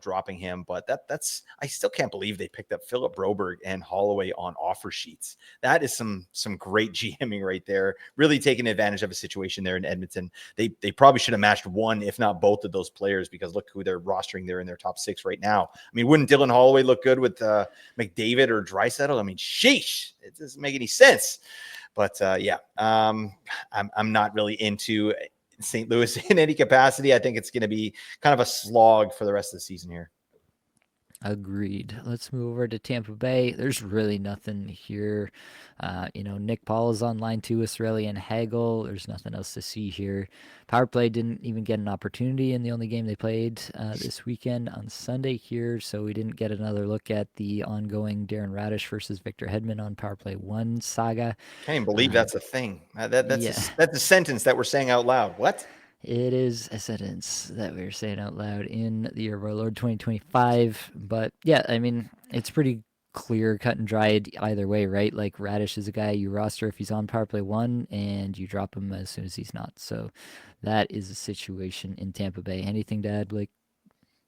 dropping him, but that's I still can't believe they picked up Philip Broberg and Holloway on offer sheets. That is some great GMing right there. Really taking advantage of a situation there in Edmonton. They probably should have matched one, if not both of those players, because look who they're rostering there in their top 6 right now. I mean, wouldn't Dylan Holloway look good with McDavid or Draisaitl? I mean, sheesh, it doesn't make any sense. But I'm not really into St. Louis in any capacity. I think it's going to be kind of a slog for the rest of the season here. Agreed. Let's move over to Tampa Bay. There's really nothing here. Nick Paul is on line two with Cirelli and Hagel. There's nothing else to see here. Power play didn't even get an opportunity in the only game they played this weekend on Sunday here, so we didn't get another look at the ongoing Darren Radish versus Victor Hedman on Power Play 1 saga. Can't even believe that's a thing. Yeah. That's a sentence that we're saying out loud. What? It is a sentence that we're saying out loud in the year of our Lord 2025. But yeah, I mean, it's pretty clear, cut and dried either way, right? Like Radish is a guy you roster if he's on power play 1 and you drop him as soon as he's not. So that is a situation in Tampa Bay. Anything to add, Blake?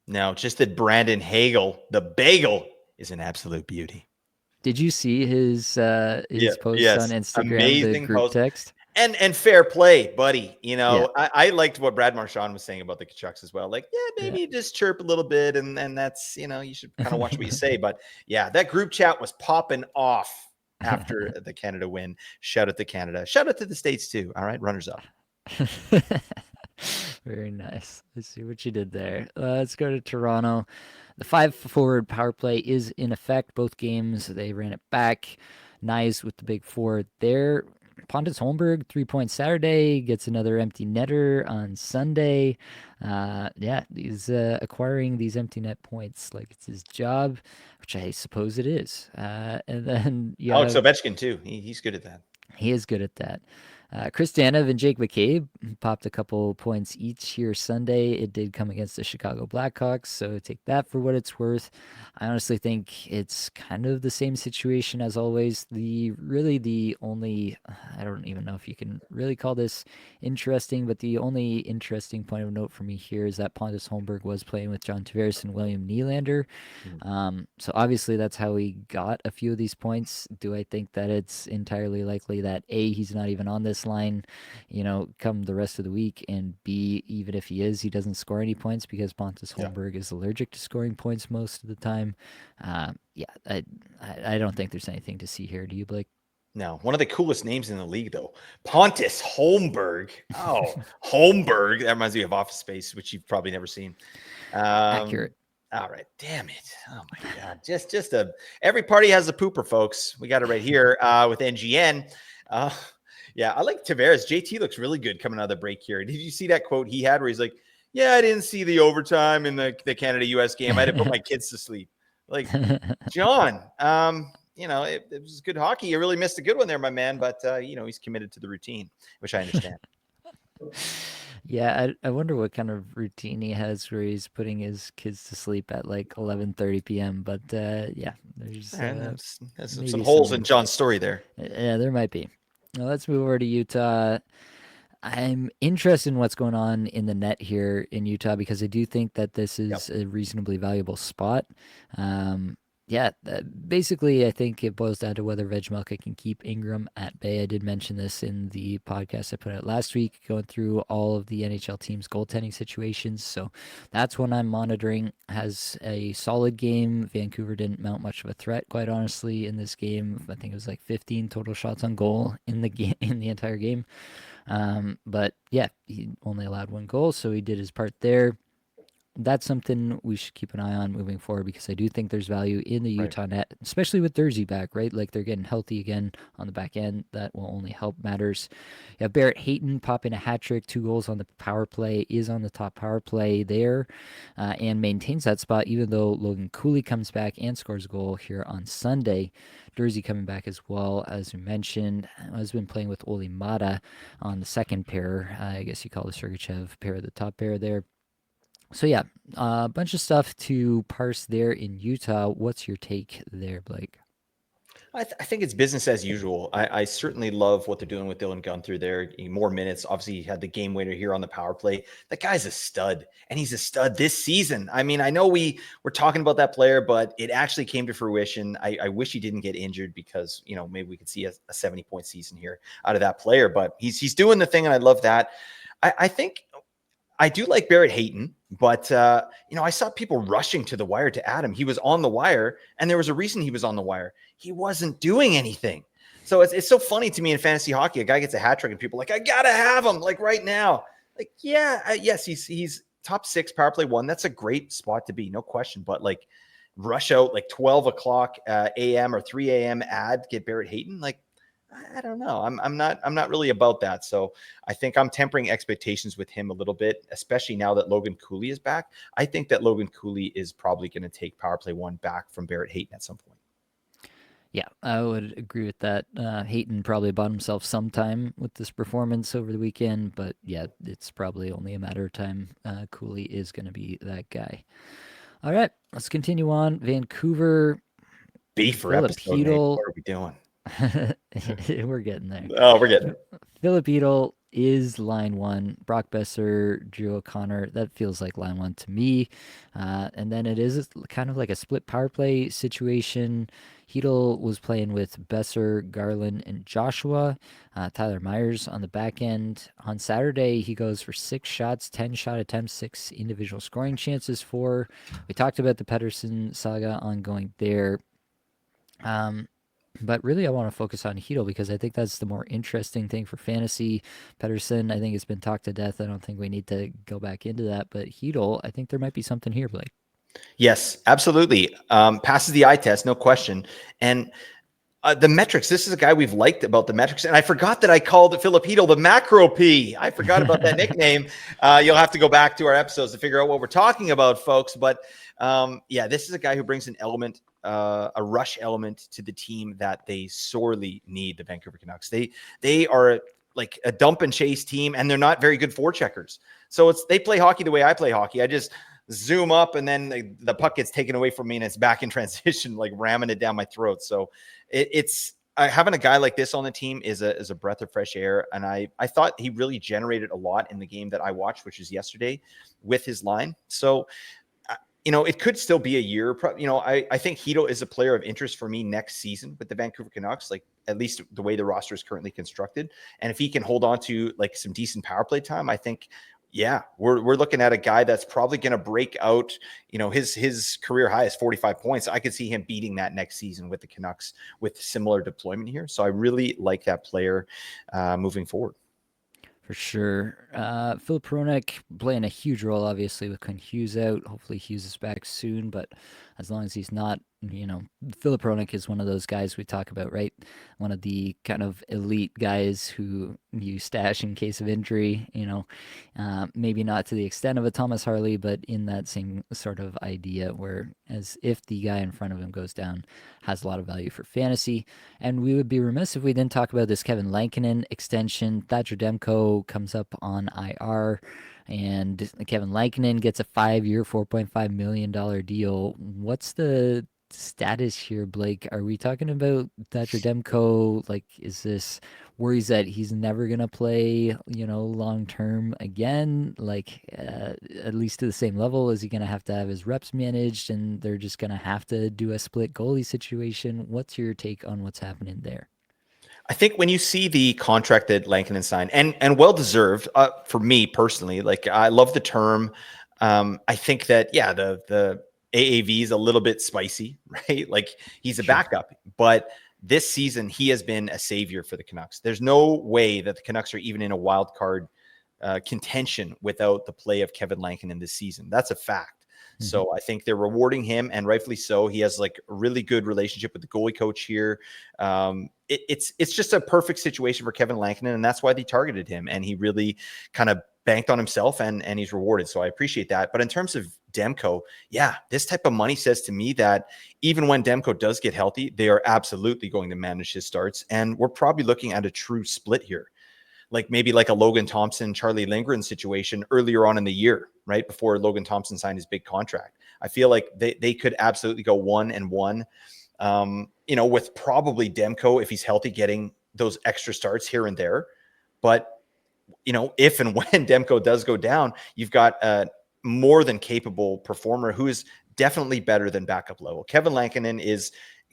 No, just that Brandon Hagel, the bagel, is an absolute beauty. Did you see his post on Instagram, the Amazing group post. text? And fair play, buddy. Yeah. I liked what Brad Marchand was saying about the Kachucks as well. Like, maybe Yeah. you just chirp a little bit, and that's, you should kind of watch what you say. But yeah, that group chat was popping off after the Canada win. Shout out to Canada. Shout out to the States too. All right, runners up. Very nice. Let's see what you did there. Let's go to Toronto. The 5-forward power play is in effect. Both games, they ran it back. Nice with the big four there. Pontus Holmberg, 3-point Saturday, gets another empty netter on Sunday. He's acquiring these empty net points like it's his job, which I suppose it is. And then Alex Ovechkin too. He's good at that. He is good at that. Chris Danov and Jake McCabe popped a couple points each here Sunday. It did come against the Chicago Blackhawks, so take that for what it's worth. I honestly think it's kind of the same situation as always. The only, I don't even know if you can really call this interesting, but the only interesting point of note for me here is that Pontus Holmberg was playing with John Tavares and William Nylander. So obviously that's how he got a few of these points. Do I think that it's entirely likely that A, he's not even on this line, come the rest of the week, and B, even if he is, he doesn't score any points because Pontus Holmberg is allergic to scoring points most of the time. I don't think there's anything to see here. Do you, Blake? No, one of the coolest names in the league, though. Pontus Holmberg. Oh, Holmberg. That reminds me of Office Space, which you've probably never seen. Accurate. All right. Damn it. Oh, my God. Just every party has a pooper, folks. We got it right here with NGN. I like Tavares. JT looks really good coming out of the break here. Did you see that quote he had where he's like, I didn't see the overtime in the Canada-US game. I had to put my kids to sleep. Like, John, it was good hockey. You really missed a good one there, my man. But, he's committed to the routine, which I understand. Yeah, I wonder what kind of routine he has where he's putting his kids to sleep at like 11:30 p.m. But there's some holes in John's story there. Yeah, there might be. Now let's move over to Utah. I'm interested in what's going on in the net here in Utah because I do think that this is a reasonably valuable spot. Basically, I think it boils down to whether Vejmelka can keep Ingram at bay. I did mention this in the podcast I put out last week, going through all of the NHL teams' goaltending situations. So that's one I'm monitoring. Has a solid game. Vancouver didn't mount much of a threat, quite honestly, in this game. I think it was like 15 total shots on goal in the game, in the entire game. But yeah, he only allowed one goal, so he did his part there. That's something we should keep an eye on moving forward because I do think there's value in the Utah net, especially with Thursday back, right? Like they're getting healthy again on the back end. That will only help matters. You have Barrett Hayton popping a hat trick, 2 goals on the power play, is on the top power play there and maintains that spot even though Logan Cooley comes back and scores a goal here on Sunday. Dursey coming back as well, as we mentioned. Has been playing with Oli Mata on the second pair. I guess you call the Sergachev pair the top pair there. So yeah, a bunch of stuff to parse there in Utah. What's your take there, Blake? I think it's business as usual. I certainly love what they're doing with Dylan Gunther there. More minutes. Obviously, he had the game winner here on the power play. That guy's a stud, and he's a stud this season. I mean, I know we're talking about that player, but it actually came to fruition. I wish he didn't get injured because, maybe we could see a 70-point season here out of that player. But he's doing the thing, and I love that. I think I do like Barrett Hayton, but, I saw people rushing to the wire to add him. He was on the wire, and there was a reason he was on the wire. He wasn't doing anything. So it's so funny to me in fantasy hockey. A guy gets a hat trick and people are like, I gotta have him like right now. Like, yeah, yes, he's top 6 power play 1. That's a great spot to be, no question. But like rush out like 12 o'clock a.m. or 3 a.m. get Barrett Hayton. Like, I don't know. I'm not really about that. So I think I'm tempering expectations with him a little bit, especially now that Logan Cooley is back. I think that Logan Cooley is probably going to take power play 1 back from Barrett Hayton at some point. Yeah, I would agree with that. Hayton probably bought himself some time with this performance over the weekend, but yeah, it's probably only a matter of time. Cooley is going to be that guy. All right, let's continue on. Vancouver, B for Philip episode, Nate. Hedel. What are we doing? We're getting there. Oh, we're getting it. Philip Hedel is line 1. Brock Besser, Drew O'Connor. That feels like line 1 to me. And then it is kind of like a split power play situation. Hedel was playing with Besser, Garland, and Joshua. Tyler Myers on the back end. On Saturday, he goes for 6 shots, 10 shot attempts, 6 individual scoring chances for. We talked about the Pedersen saga ongoing there. But really, I want to focus on Hedel because I think that's the more interesting thing for fantasy. Pedersen, I think it's been talked to death. I don't think we need to go back into that. But Hedel, I think there might be something here, Blake. Yes, absolutely. Passes the eye test, no question. And the metrics, this is a guy we've liked about the metrics. And I forgot that I called Philip Hedel the Macro P. I forgot about that nickname. You'll have to go back to our episodes to figure out what we're talking about, folks. But yeah, this is a guy who brings an element, a rush element to the team that they sorely need, the Vancouver Canucks. They are like a dump and chase team, and they're not very good forecheckers. So they play hockey the way I play hockey. I just zoom up and then the puck gets taken away from me and it's back in transition, like ramming it down my throat. So it's having a guy like this on the team is a breath of fresh air. And I thought he really generated a lot in the game that I watched, which is yesterday with his line. So, it could still be a year. I think Hedel is a player of interest for me next season with the Vancouver Canucks, like at least the way the roster is currently constructed. And if he can hold on to like some decent power play time, I think, yeah, we're looking at a guy that's probably going to break out. His career high is 45 points. I could see him beating that next season with the Canucks with similar deployment here. So I really like that player moving forward. For sure. Philip Hronek playing a huge role, obviously, with Quinn Hughes out. Hopefully, Hughes is back soon, but as long as he's not, Philip Hronek is one of those guys we talk about, right? One of the kind of elite guys who you stash in case of injury, maybe not to the extent of a Thomas Harley, but in that same sort of idea where as if the guy in front of him goes down, has a lot of value for fantasy. And we would be remiss if we didn't talk about this Kevin Lankinen extension. Thatcher Demko comes up on IR, and Kevin Lankinen gets a 5-year, $4.5 million deal. What's the status here, Blake? Are we talking about Thatcher Demko? Like, is this worries that he's never gonna play, long term again? Like, at least to the same level? Is he gonna have to have his reps managed, and they're just gonna have to do a split goalie situation? What's your take on what's happening there? I think when you see the contract that Lankinen signed, and well deserved for me personally, like I love the term. I think that the AAV is a little bit spicy, right? Like he's a backup, but this season he has been a savior for the Canucks. There's no way that the Canucks are even in a wild card contention without the play of Kevin Lankinen this season. That's a fact. So I think they're rewarding him, and rightfully so. He has like a really good relationship with the goalie coach here. It's just a perfect situation for Kevin Lankinen, and that's why they targeted him. And he really kind of banked on himself, and he's rewarded. So I appreciate that. But in terms of Demko, yeah, this type of money says to me that even when Demko does get healthy, they are absolutely going to manage his starts, and we're probably looking at a true split here. Like maybe like a Logan Thompson, Charlie Lindgren situation earlier on in the year, right? Before Logan Thompson signed his big contract. I feel like they could absolutely go 1-1, with probably Demko, if he's healthy, getting those extra starts here and there. But, if and when Demko does go down, you've got a more than capable performer who is definitely better than backup level. Kevin Lankinen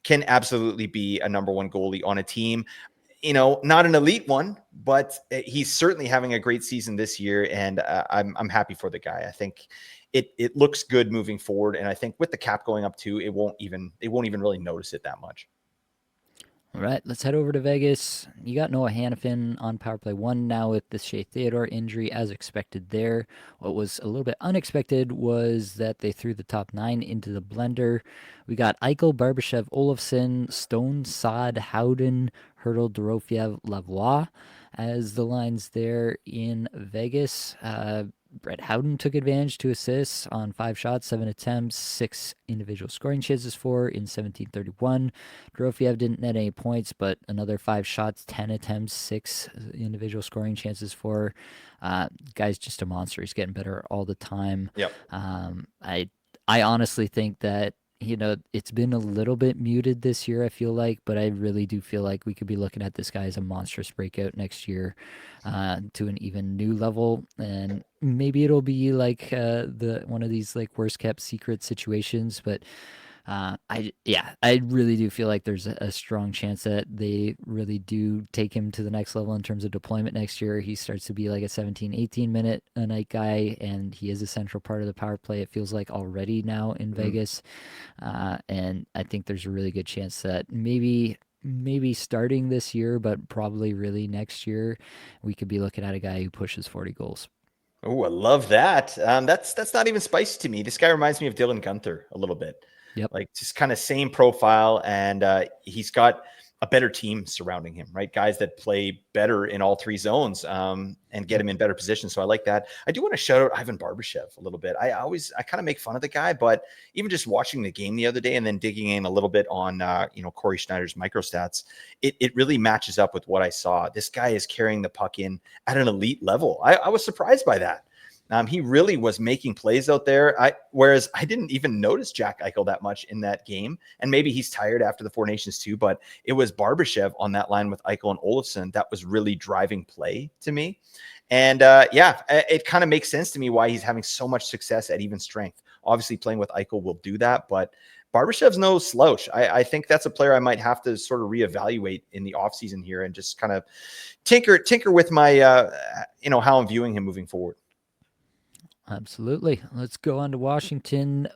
can absolutely be a number one goalie on a team. Not an elite one, but he's certainly having a great season this year, and I'm happy for the guy. I think it looks good moving forward, and I think with the cap going up too, they won't even really notice it that much. All right, let's head over to Vegas. You got Noah Hannafin on power play one now with the Shea Theodore injury, as expected there. What was a little bit unexpected was that they threw the top nine into the blender. We got Eichel, Barbashev, Olofsson, Stone, Saad, Howden, Hurdle, Dorofiev, Lavoie as the lines there in Vegas. Brett Howden took advantage, 2 assists on 5 shots, 7 attempts, 6 individual scoring chances for in 17:31. Dorofiev didn't net any points, but another 5 shots, 10 attempts, 6 individual scoring chances for. Guy's just a monster. He's getting better all the time. Yep. I honestly think that it's been a little bit muted this year, I feel like, but I really do feel like we could be looking at this guy as a monstrous breakout next year to an even new level. And maybe it'll be like the one of these like worst kept secret situations, but I really do feel like there's a strong chance that they really do take him to the next level in terms of deployment next year. He starts to be like a 17, 18 minute a night guy, and he is a central part of the power play. It feels like already now in Mhm. Vegas, and I think there's a really good chance that maybe starting this year, but probably really next year, we could be looking at a guy who pushes 40 goals. Oh, I love that. That's not even spicy to me. This guy reminds me of Dylan Gunther a little bit, Yep. like just kind of same profile, and he's got a better team surrounding him, right? Guys that play better in all three zones and get Yep. him in better positions. So I like that. I do want to shout out Ivan Barbashev a little bit. I kind of make fun of the guy, but even just watching the game the other day and then digging in a little bit on Corey Schneider's microstats, it really matches up with what I saw. This guy is carrying the puck in at an elite level. I was surprised by that. He really was making plays out there. Whereas I didn't even notice Jack Eichel that much in that game. And maybe he's tired after the Four Nations too, but it was Barbashev on that line with Eichel and Olofsson that was really driving play to me. And it kind of makes sense to me why he's having so much success at even strength. Obviously, playing with Eichel will do that, but Barbashev's no slouch. I think that's a player I might have to sort of reevaluate in the offseason here and just kind of tinker with my, how I'm viewing him moving forward. Absolutely. Let's go on to Washington.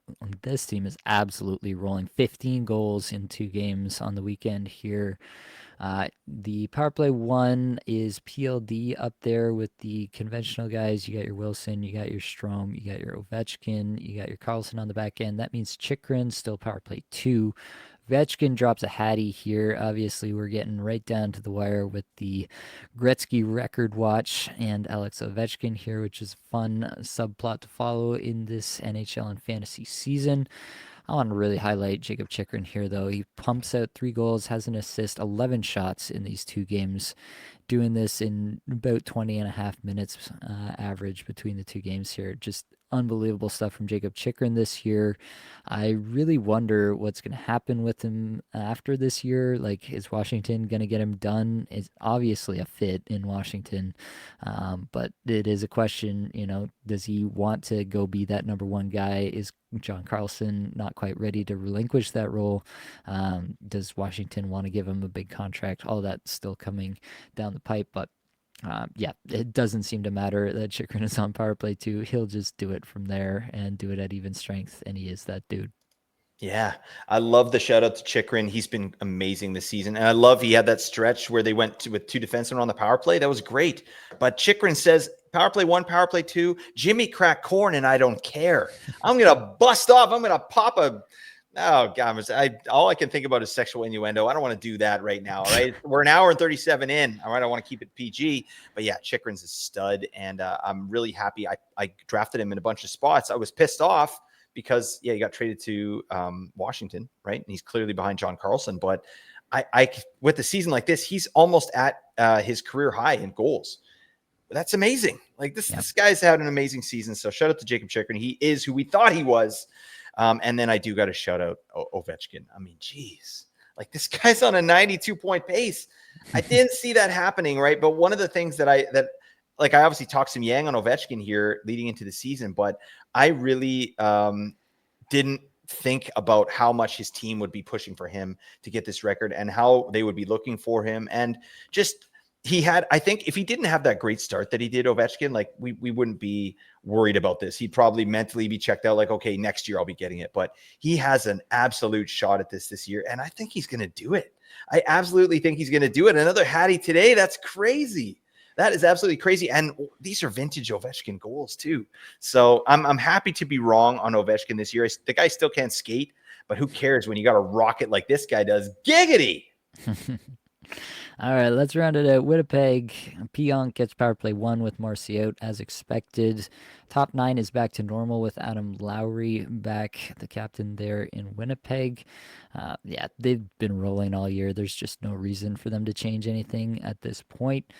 This team is absolutely rolling. 15 goals in 2 games on the weekend here. The power play one is PLD up there with the conventional guys. You got your Wilson, you got your Strome, you got your Ovechkin, you got your Carlson on the back end. That means Chikrin still power play two. Ovechkin drops a hattie here. Obviously, we're getting right down to the wire with the Gretzky record watch and Alex Ovechkin here, which is a fun subplot to follow in this NHL and fantasy season. I want to really highlight Jacob Chikrin here, though. He pumps out 3 goals, has an assist, 11 shots in these 2 games, doing this in about 20 and a half minutes average between the 2 games here. Just unbelievable stuff from Jacob Chikrin this year. I really wonder what's going to happen with him after this year. Like, is Washington going to get him done? It's obviously a fit in Washington, but it is a question, does he want to go be that number one guy? Is John Carlson not quite ready to relinquish that role? Does Washington want to give him a big contract? All that's still coming down the pipe, but it doesn't seem to matter that Chikrin is on power play too. He'll just do it from there and do it at even strength, and he is that dude. Yeah, I love the shout out to Chikrin. He's been amazing this season. And I love he had that stretch where they went with 2 defensemen on the power play. That was great. But Chikrin says, power play one, power play two, Jimmy crack corn, and I don't care. I'm going to bust off. I'm going to pop a. Oh, God. All I can think about is sexual innuendo. I don't want to do that right now. All right. We're an hour and 37 in. All right. I want to keep it PG. But yeah, Chikrin's a stud. And I'm really happy. I drafted him in a bunch of spots. I was pissed off because he got traded to Washington, right? And he's clearly behind John Carlson. But I with a season like this, he's almost at his career high in goals. That's amazing. Like this guy's had an amazing season. So shout out to Jacob Chikrin. He is who we thought he was. And then I do got to shout out Ovechkin. I mean, geez, like this guy's on a 92-point pace. I didn't see that happening, right? But one of the things that I obviously talked some yang on Ovechkin here leading into the season, but I really didn't think about how much his team would be pushing for him to get this record and how they would be looking for him. And just he had, I think if he didn't have that great start that he did, Ovechkin, like we wouldn't be worried about this. He'd probably mentally be checked out like, okay, next year I'll be getting it. But he has an absolute shot at this year. And I think he's going to do it. I absolutely think he's going to do it. Another Hattie today. That's crazy. That is absolutely crazy. And these are vintage Ovechkin goals too. So I'm happy to be wrong on Ovechkin this year. The guy still can't skate, but who cares when you got a rocket like this guy does? Giggity. All right, let's round it out. Winnipeg, Pionk gets power play 1 with Marcy out as expected. Top 9 is back to normal with Adam Lowry back, the captain there in Winnipeg. Yeah, they've been rolling all year. There's just no reason for them to change anything at this point.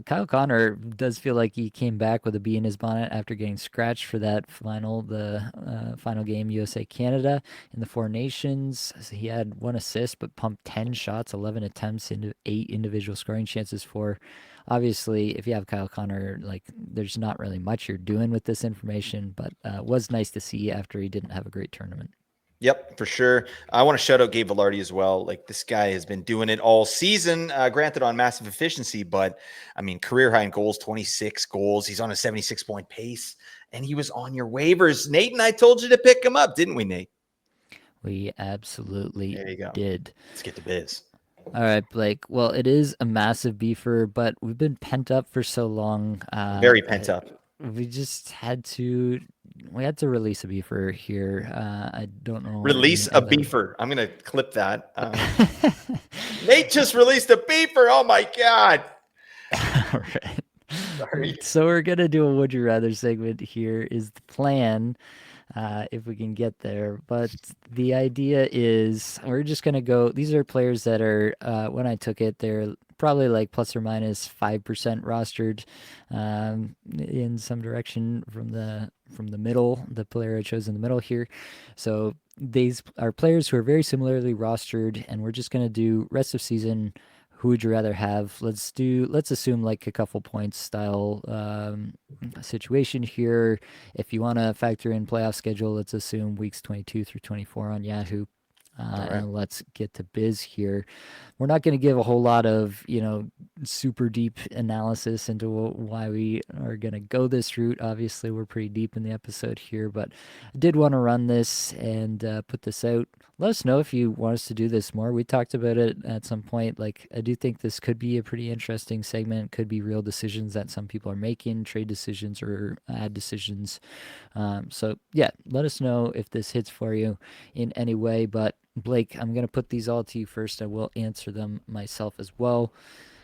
Kyle Connor does feel like he came back with a bee in his bonnet after getting scratched for that final game, USA Canada in the Four Nations. So he had 1 assist, but pumped 10 shots, 11 attempts into 8 individual scoring chances for. Obviously, if you have Kyle Connor, like there's not really much you're doing with this information, but was nice to see after he didn't have a great tournament. Yep, for sure. I want to shout out Gabe Velarde as well. Like this guy has been doing it all season, granted on massive efficiency, but I mean, career high in goals, 26 goals. He's on a 76-point pace, and he was on your waivers. Nate and I told you to pick him up, didn't we, Nate? We absolutely There you go. did. Let's get to biz. All right, Blake. Well, it is a massive beefer, but we've been pent up for so long. Very pent up. We just had to. We had to release a beefer here. I don't know. Release a beefer. I'm going to clip that. Nate just released a beefer. Oh, my God. All right. Sorry. So we're going to do a Would You Rather segment here is the plan. If we can get there. But the idea is we're just going to go. These are players that are, when I took it, they're probably like plus or minus 5% rostered in some direction from the middle, the player I chose in the middle here. So these are players who are very similarly rostered, and we're just going to do rest of season. Who would you rather have? Let's assume like a couple points style situation here. If you want to factor in playoff schedule, let's assume weeks 22 through 24 on Yahoo. Right. And let's get to biz here. We're not going to give a whole lot of, super deep analysis into why we are going to go this route. Obviously, we're pretty deep in the episode here, but I did want to run this and put this out. Let us know if you want us to do this more. We talked about it at some point. Like, I do think this could be a pretty interesting segment. Could be real decisions that some people are making, trade decisions or ad decisions. So, yeah, let us know if this hits for you in any way. But, Blake, I'm going to put these all to you first. I will answer them myself as well.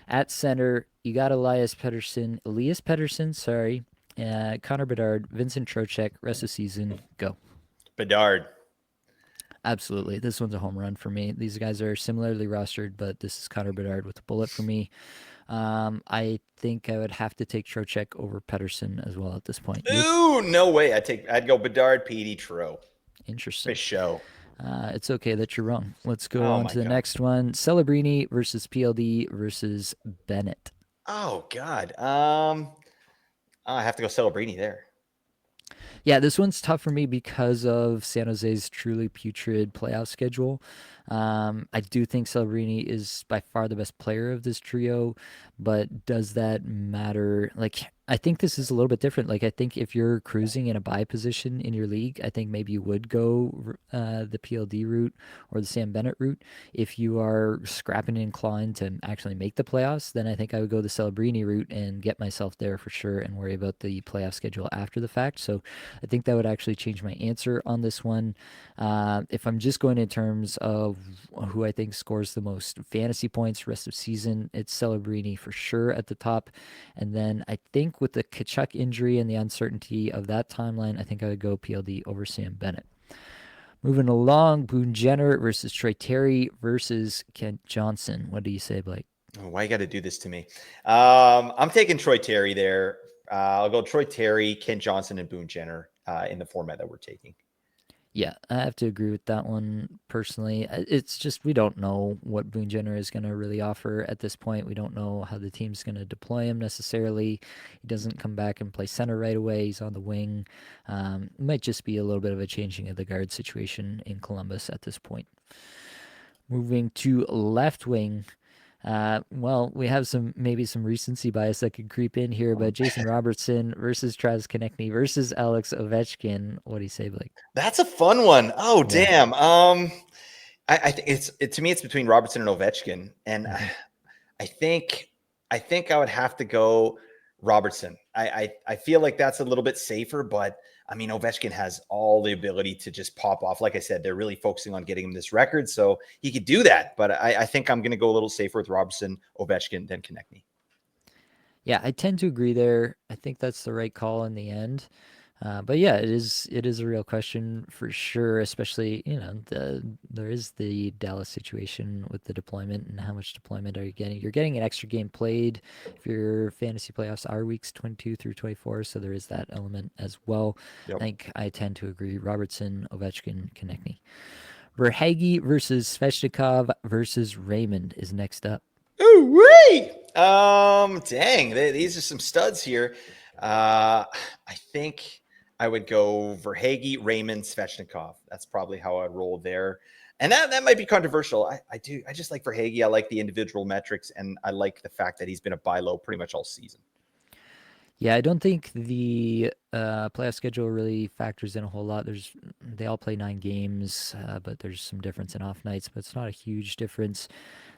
At center, you got Elias Pettersson, sorry. Connor Bedard, Vincent Trocheck, rest of season, go. Bedard. Absolutely. This one's a home run for me. These guys are similarly rostered, but this is Connor Bedard with a bullet for me. I think I would have to take Trocheck over Pettersson as well at this point. Ooh, no way. I'd go Bedard, Petey, Tro. Interesting. Fish show. It's okay that you're wrong. Let's go on to the next one. Celebrini versus PLD versus Bennett. Oh, God. I have to go Celebrini there. Yeah, this one's tough for me because of San Jose's truly putrid playoff schedule. I do think Celebrini is by far the best player of this trio, but does that matter? Like, I think this is a little bit different. Like, I think if you're cruising in a buy position in your league, I think maybe you would go the PLD route or the Sam Bennett route. If you are scrapping and clawing to actually make the playoffs, then I think I would go the Celebrini route and get myself there for sure and worry about the playoff schedule after the fact. So I think that would actually change my answer on this one. If I'm just going in terms of who I think scores the most fantasy points rest of season, it's Celebrini for sure at the top. And then I think with the Kachuk injury and the uncertainty of that timeline, I think I would go PLD over Sam Bennett. Moving along, Boone Jenner versus Troy Terry versus Kent Johnson. What do you say, Blake? Oh, why you got to do this to me? I'm taking Troy Terry there. I'll go Troy Terry, Kent Johnson, and Boone Jenner in the format that we're taking. Yeah, I have to agree with that one personally. It's just we don't know what Boone Jenner is going to really offer at this point. We don't know how the team's going to deploy him necessarily. He doesn't come back and play center right away. He's on the wing. It might just be a little bit of a changing of the guard situation in Columbus at this point. Moving to left wing, Well, we have maybe some recency bias that could creep in here, but Jason Robertson versus Travis Konechny versus Alex Ovechkin. What do you say, Blake? That's a fun one. Oh, Yeah. damn. I think to me, it's between Robertson and Ovechkin, and Mm-hmm. I think I think I would have to go Robertson. I feel like that's a little bit safer, but I mean Ovechkin has all the ability to just pop off. Like I said, they're really focusing on getting him this record, so he could do that. But I think I'm going to go a little safer with Robertson, Ovechkin, than Konechny. Yeah, I tend to agree there. I think that's the right call in the end. But yeah, it is a real question for sure. Especially there is the Dallas situation with the deployment and how much deployment are you getting? You're getting an extra game played if your fantasy playoffs are weeks 22 through 24, so there is that element as well. I Yep. think I tend to agree. Robertson, Ovechkin, Konechny. Verhage versus Sveshnikov versus Raymond is next up. Ooh, wait. Dang, these are some studs here. I think I would go Verhage, Raymond, Svechnikov. That's probably how I'd roll there. And that might be controversial. I just like Verhage. I like the individual metrics, and I like the fact that he's been a buy low pretty much all season. Yeah, I don't think the playoff schedule really factors in a whole lot. They all play 9 games, but there's some difference in off nights, but it's not a huge difference.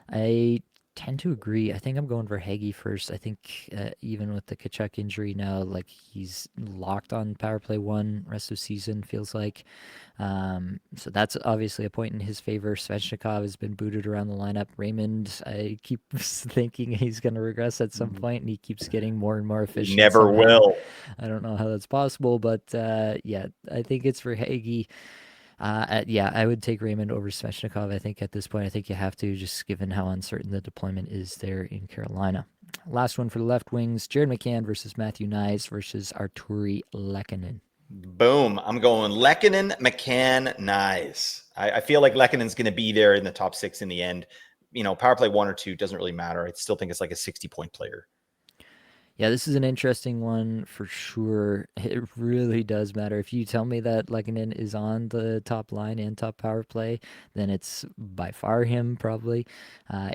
I tend to agree. I think I'm going for Hagee first. I think even with the Kachuk injury now, like he's locked on power play one rest of season, feels like. So that's obviously a point in his favor. Svechnikov has been booted around the lineup. Raymond, I keep thinking he's going to regress at some point, and he keeps getting more and more He efficient never somehow. will. I don't know how that's possible, but yeah, I think it's for Hagee. Yeah, I would take Raymond over Svechnikov. I think at this point, I think you have to, just given how uncertain the deployment is there in Carolina. Last one for the left wings: Jared McCann versus Matthew Knies versus Arturi Lehkonen. Boom. I'm going Lehkonen, McCann, Nyes. I feel like Lekkonen's going to be there in the top 6 in the end. Power play 1 or 2 doesn't really matter. I still think it's like a 60-point player. Yeah, this is an interesting one for sure. It really does matter. If you tell me that Lehkonen is on the top line and top power play, then it's by far him, probably.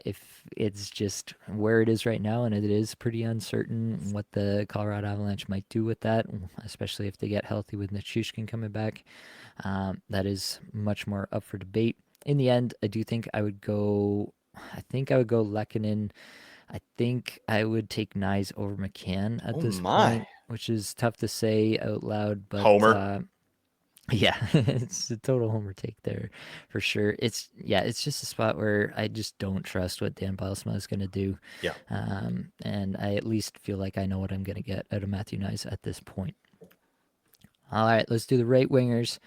If it's just where it is right now, and it is pretty uncertain what the Colorado Avalanche might do with that, especially if they get healthy with Nichushkin coming back, that is much more up for debate. In the end, I do think I would go. I think I would go Lehkonen. I think I would take Nyes over McCann at Oh this my. point, which is tough to say out loud, but Homer. yeah, it's a total homer take there for sure. It's just a spot where I just don't trust what Dan Bilesma is going to do, Yeah. and I at least feel like I know what I'm going to get out of Matthew Nyes at this point. All right, let's do the right wingers.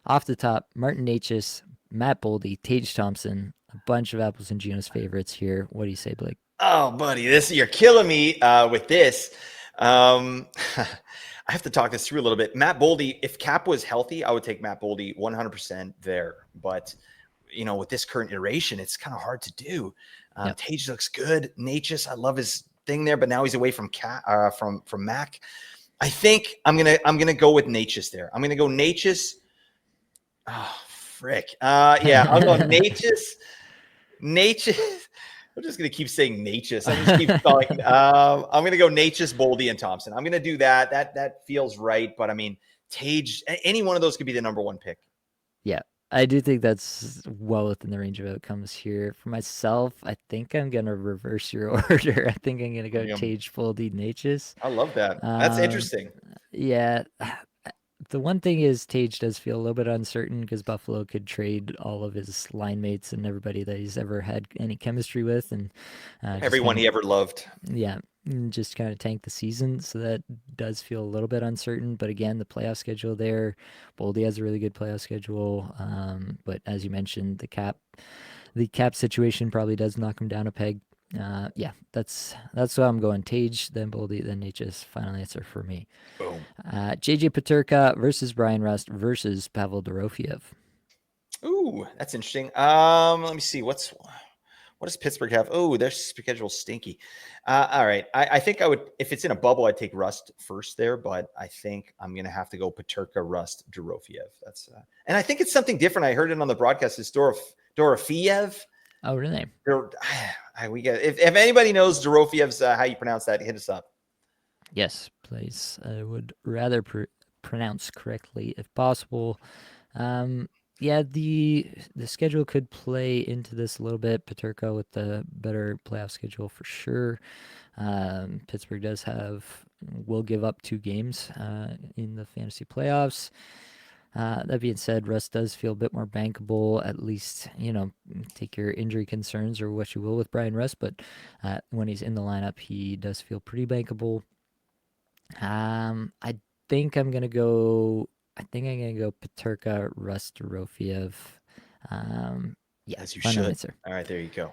Off the top, Martin Necas, Matt Boldy, Tage Thompson, a bunch of apples and Gino's favorites here. What do you say, Blake? Oh, buddy, you're killing me with this. I have to talk this through a little bit. Matt Boldy, if Cap was healthy, I would take Matt Boldy 100% there. But with this current iteration, it's kind of hard to do. Yep. Tage looks good. Natchez, I love his thing there, but now he's away from from Mac. I think I'm gonna go with Natchez there. I'm gonna go Natchez. Oh, frick. Yeah, I'll go Natchez. Natchez. I'm just gonna keep saying Natchez. I'm just keep calling. I'm gonna go Natchez, Boldy, and Thompson. I'm gonna do that. That feels right. But I mean, Tage, any one of those could be the number 1 pick. Yeah, I do think that's well within the range of outcomes here. For myself, I think I'm gonna reverse your order. I think I'm gonna go Tage, Foldy, Natchez. I love that. That's Um, interesting. yeah, the one thing is Tage does feel a little bit uncertain because Buffalo could trade all of his line mates and everybody that he's ever had any chemistry with, and just Everyone kind of he ever loved. yeah, just kind of tank the season. So that does feel a little bit uncertain. But again, the playoff schedule there, Boldy has a really good playoff schedule. But as you mentioned, the cap situation probably does knock him down a peg. Yeah, that's why I'm going. Tage, then Boldy, then Natchez. Final answer for me. Boom. JJ Paterka versus Brian Rust versus Pavel Dorofiev. Ooh, that's interesting. Let me see. What does Pittsburgh have? Oh, their schedule's stinky. All right. I think I would, if it's in a bubble, I'd take Rust first there, but I think I'm gonna have to go Paterka, Rust, Dorofiev. That's and I think it's something different. I heard it on the broadcast. It's Dorofiev. Oh, really? We get if anybody knows Dorofiev's how you pronounce that, hit us up. Yes, please. I would rather pronounce correctly if possible. Yeah, the schedule could play into this a little bit. Paterka with the better playoff schedule for sure. Pittsburgh will give up 2 games in the fantasy playoffs. That being said, Russ does feel a bit more bankable. At least, take your injury concerns or what you will with Brian Russ, but when he's in the lineup, he does feel pretty bankable. I think I'm gonna go. I think I'm gonna go Paterka, Rust, Rofiev. Yeah, As you final should. answer. All right, there you go.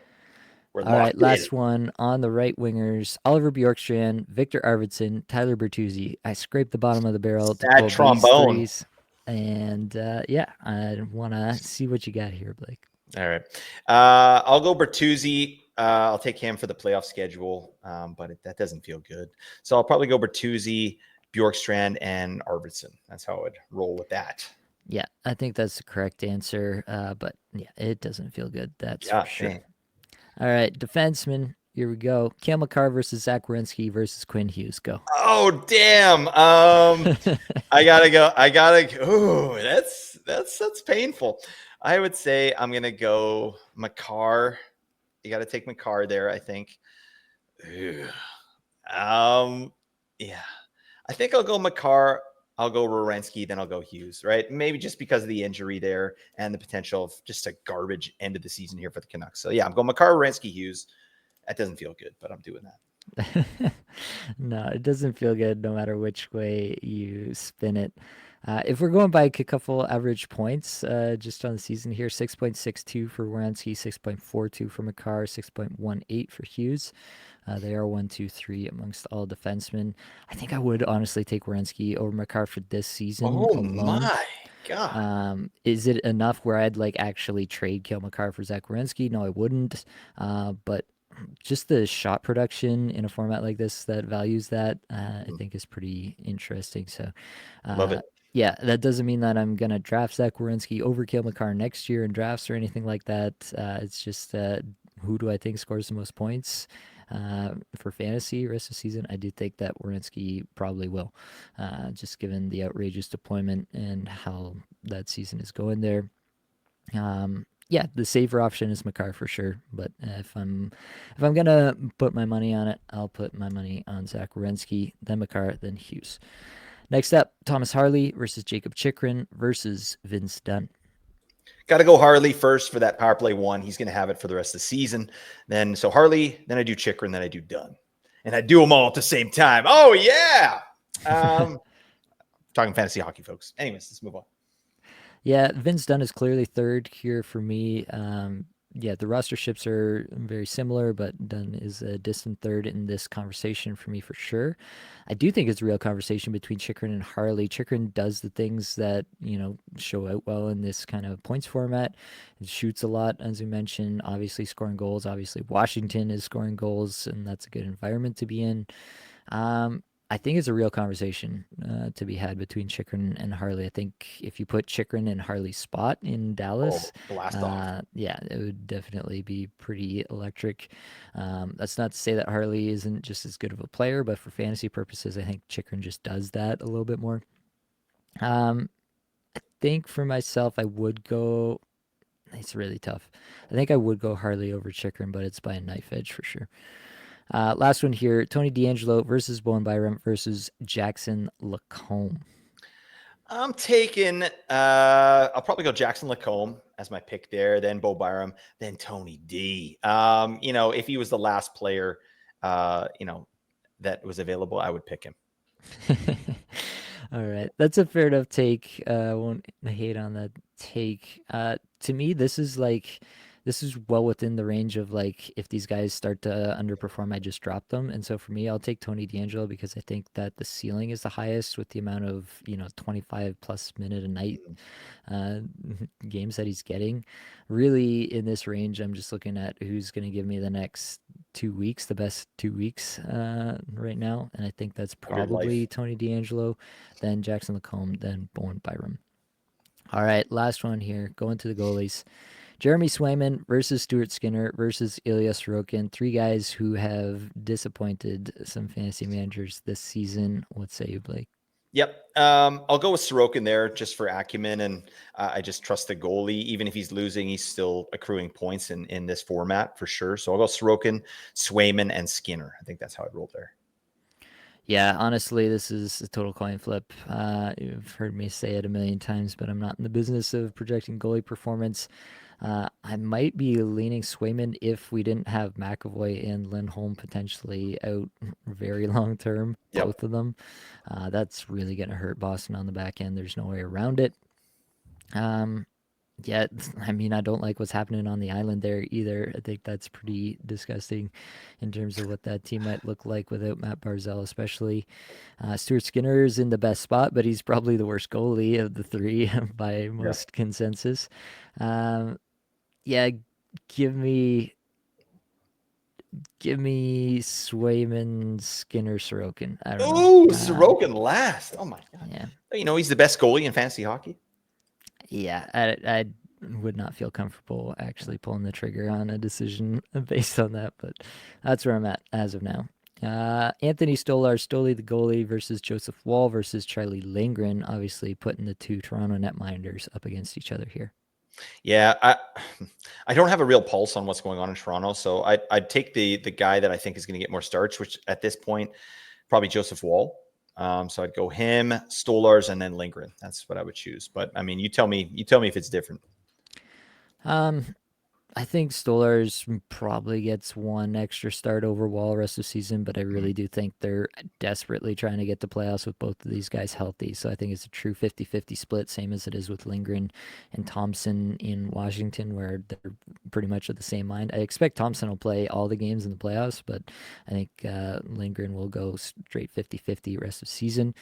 We're All right, locked in. last one on the right wingers: Oliver Bjorkstrand, Victor Arvidsson, Tyler Bertuzzi. I scraped the bottom of the barrel to Sad pull these trombone. threes, and yeah, I want to see what you got here, Blake. All right. I'll go Bertuzzi. I'll take him for the playoff schedule, but that doesn't feel good. So I'll probably go Bertuzzi, Bjorkstrand, and Arvidsson. That's how I would roll with that. Yeah, I think that's the correct answer. But yeah, it doesn't feel good. That's for Yeah, sure. dang. All right, defenseman. Here we go. Cale Makar versus Zach Werenski versus Quinn Hughes. Go. Oh damn. I gotta go. Ooh, that's painful. I would say I'm gonna go Makar. You got to take Makar there. I think. Ugh. Yeah. I think I'll go Makar. I'll go Rorensky, then I'll go Hughes, right? Maybe just because of the injury there and the potential of just a garbage end of the season here for the Canucks. So yeah, I'm going Makar, Rorensky, Hughes. That doesn't feel good, but I'm doing that. No, it doesn't feel good no matter which way you spin it. If we're going by a couple average points just on the season here, 6.62 for Werenski, 6.42 for Makar, 6.18 for Hughes. They are 1, 2, 3 amongst all defensemen. I think I would honestly take Werenski over Makar for this season Oh alone. my God. Is it enough where I'd like actually trade Cale Makar for Zach Werenski? No, I wouldn't. But just the shot production in a format like this that values that, I think is pretty interesting. So, Love it. yeah, that doesn't mean that I'm gonna draft Zach Werenski over Cale Makar next year in drafts or anything like that. It's just who do I think scores the most points for fantasy rest of the season? I do think that Werenski probably will, just given the outrageous deployment and how that season is going there. Yeah, the safer option is Makar for sure. But if I'm gonna put my money on it, I'll put my money on Zach Werenski, then Makar, then Hughes. Next up, Thomas Harley versus Jacob Chikrin versus Vince Dunn. Got to go Harley first for that power play one. He's going to have it for the rest of the season. Then so Harley, then I do Chikrin, then I do Dunn, and I do them all at the same time. Oh yeah. Talking fantasy hockey, folks. Anyways, let's move on. Yeah, Vince Dunn is clearly third here for me. Yeah, the roster ships are very similar, but Dunn is a distant third in this conversation for me for sure. I do think it's a real conversation between Chikrin and Harley. Chikrin does the things that, show out well in this kind of points format. It shoots a lot, as we mentioned, obviously scoring goals. Obviously, Washington is scoring goals, and that's a good environment to be in. I think it's a real conversation to be had between Chikrin and Harley. I think if you put Chikrin in Harley's spot in Dallas, blast off. yeah, it would definitely be pretty electric. That's not to say that Harley isn't just as good of a player, but for fantasy purposes, I think Chikrin just does that a little bit more. I think for myself, I would go. It's really tough. I think I would go Harley over Chikrin, but it's by a knife edge for sure. Last one here, Tony DeAngelo versus Bowen Byram versus Jackson Lacombe. I'm taking, I'll probably go Jackson Lacombe as my pick there, then Bo Byram, then Tony D. If he was the last player, that was available, I would pick him. All right, that's a fair enough take. I won't hate on that take. To me, this is well within the range of like if these guys start to underperform, I just drop them. And so for me, I'll take Tony DeAngelo because I think that the ceiling is the highest with the amount of 25 plus minute a night uh, games that he's getting. Really, in this range, I'm just looking at who's going to give me the next 2 weeks, the best 2 weeks right now. And I think that's probably Tony DeAngelo, then Jackson Lacombe, then Bowen Byram. All right, last one here. Going to the goalies. Jeremy Swayman versus Stuart Skinner versus Ilya Sorokin. Three guys who have disappointed some fantasy managers this season. What say you, Blake? Yep. I'll go with Sorokin there just for acumen, and I just trust the goalie. Even if he's losing, he's still accruing points in this format for sure. So I'll go Sorokin, Swayman, and Skinner. I think that's how I'd roll there. Yeah, honestly, this is a total coin flip. You've heard me say it a million times, but I'm not in the business of projecting goalie performance. I might be leaning Swayman if we didn't have McAvoy and Lindholm potentially out very long term, Yep. both of them. That's really going to hurt Boston on the back end. There's no way around it. Um, yeah, I mean, I don't like what's happening on the island there either. I think that's pretty disgusting in terms of what that team might look like without Matt Barzell, especially. Stuart Skinner is in the best spot, but he's probably the worst goalie of the three by Yeah. most consensus. Um, yeah, give me Swayman, Skinner, Sorokin. I don't know. Oh, Sorokin last. Oh my god. Yeah, He's the best goalie in fantasy hockey. yeah. I would not feel comfortable actually pulling the trigger on a decision based on that, but that's where I'm at as of now. Anthony Stolarz the goalie versus Joseph Wall versus Charlie Lindgren, obviously putting the two Toronto netminders up against each other here. Yeah, I don't have a real pulse on what's going on in Toronto, so I'd take the guy that I think is going to get more starts, which at this point probably Joseph Wall. So I'd go him, Stolarz, and then Lindgren. That's what I would choose. But I mean, you tell me if it's different. Um, I think Stolarz probably gets one extra start over Wall rest of the season, but I Mhm. really do think they're desperately trying to get to playoffs with both of these guys healthy. So I think it's a true 50-50 split, same as it is with Lindgren and Thompson in Washington, where they're pretty much of the same mind. I expect Thompson will play all the games in the playoffs, but I think Lindgren will go straight 50-50 rest of the season.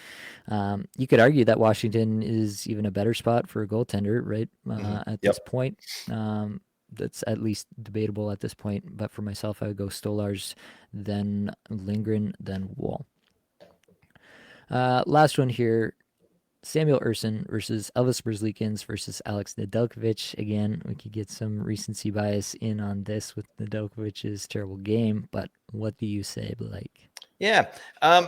You could argue that Washington is even a better spot for a goaltender, right? At Yep. this point. That's at least debatable at this point. But for myself, I would go Stolarz, then Lindgren, then Wall. Last one here. Samuel Urson versus Elvis Merzlikins versus Alex Nedeljkovic. Again, we could get some recency bias in on this with Nedeljkovic's terrible game, but what do you say, Blake? Yeah, I'm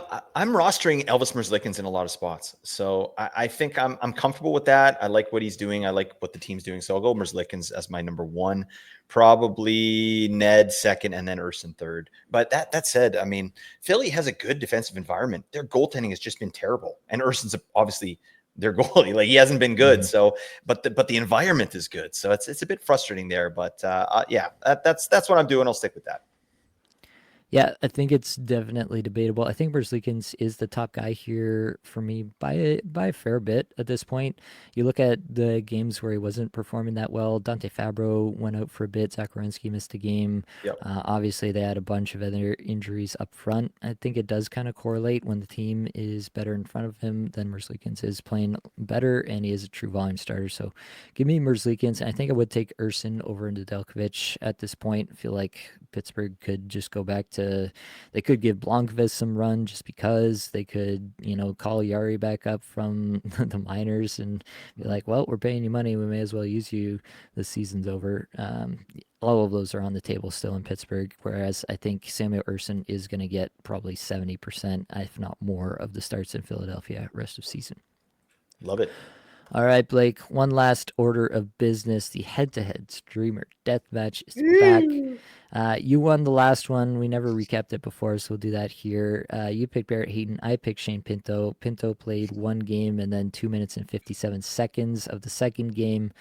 rostering Elvis Merzlikins in a lot of spots, so I think I'm comfortable with that. I like what he's doing. I like what the team's doing, so I'll go Merzlikins as my number one, probably Ned second, and then Urson third. But that said, I mean, Philly has a good defensive environment. Their goaltending has just been terrible, and Urson's obviously their goalie. Like he hasn't been good. Mm-hmm. So, but the environment is good. So it's a bit frustrating there. But yeah, that's what I'm doing. I'll stick with that. Yeah, I think it's definitely debatable. I think Merzlikins is the top guy here for me by a fair bit at this point. You look at the games where he wasn't performing that well. Dante Fabro went out for a bit. Zach Werenski missed a game. Yep. Obviously, they had a bunch of other injuries up front. I think it does kind of correlate when the team is better in front of him. Then Merzlikins is playing better, and he is a true volume starter. So, give me Merzlikins. And I think I would take Urson over into Delkovich at this point. I feel like Pittsburgh could just go back to. They could give Blankvist some run just because they could, call Yari back up from the minors and be like, well, we're paying you money. We may as well use you. The season's over. All of those are on the table still in Pittsburgh. Whereas I think Samuel Urson is going to get probably 70%, if not more, of the starts in Philadelphia rest of season. Love it. All right, Blake, one last order of business. The head to head streamer deathmatch is back. You won the last one. We never recapped it before, so we'll do that here. You picked Barrett Hayton. I picked Shane Pinto. Pinto played one game and then 2 minutes and 57 seconds of the second game.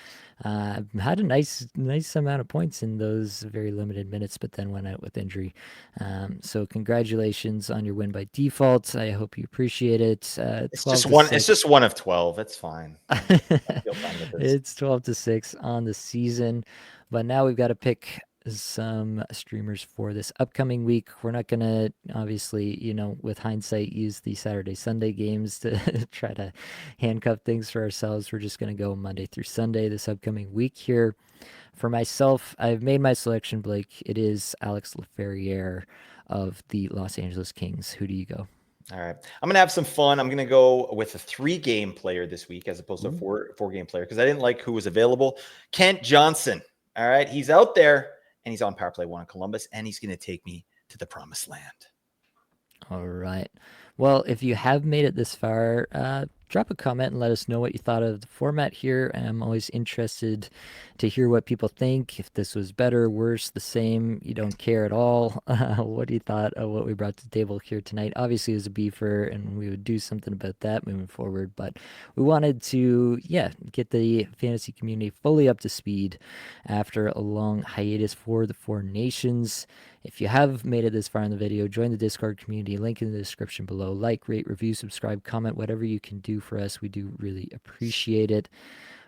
Had a nice amount of points in those very limited minutes, but then went out with injury. So congratulations on your win by default. I hope you appreciate it. It's 12 just to one. 6. It's just one of 12. It's fine. I feel fine with this. It's 12 to 6 on the season. But now we've got to pick some streamers for this upcoming week. We're not going to, obviously, with hindsight, use the Saturday, Sunday games to try to handcuff things for ourselves. We're just going to go Monday through Sunday this upcoming week here. For myself, I've made my selection, Blake. It is Alex Laferriere of the Los Angeles Kings. Who do you go? All right. I'm going to have some fun. I'm going to go with a 3-game player this week as opposed to a Ooh. 4-game player because I didn't like who was available. Kent Johnson. All right, he's out there, and he's on power play 1 in Columbus, and he's going to take me to the promised land. All right. Well, if you have made it this far, drop a comment and let us know what you thought of the format here. I'm always interested to hear what people think. If this was better, worse, the same, you don't care at all. What do you thought of what we brought to the table here tonight? Obviously, it was a beefer, and we would do something about that moving forward. But we wanted to, get the fantasy community fully up to speed after a long hiatus for the Four Nations. If you have made it this far in the video, join the Discord community. Link in the description below. Like, rate, review, subscribe, comment, whatever you can do for us. We do really appreciate it.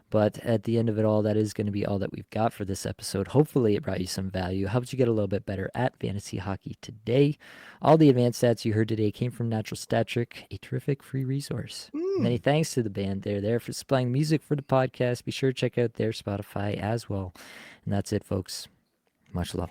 But at the end of it all, that is going to be all that we've got for this episode. Hopefully, it brought you some value, helped you get a little bit better at fantasy hockey today. All the advanced stats you heard today came from Natural Stat Trick, a terrific free resource. Many thanks to the band. They're there for supplying music for the podcast. Be sure to check out their Spotify as well. And that's it, folks. Much love.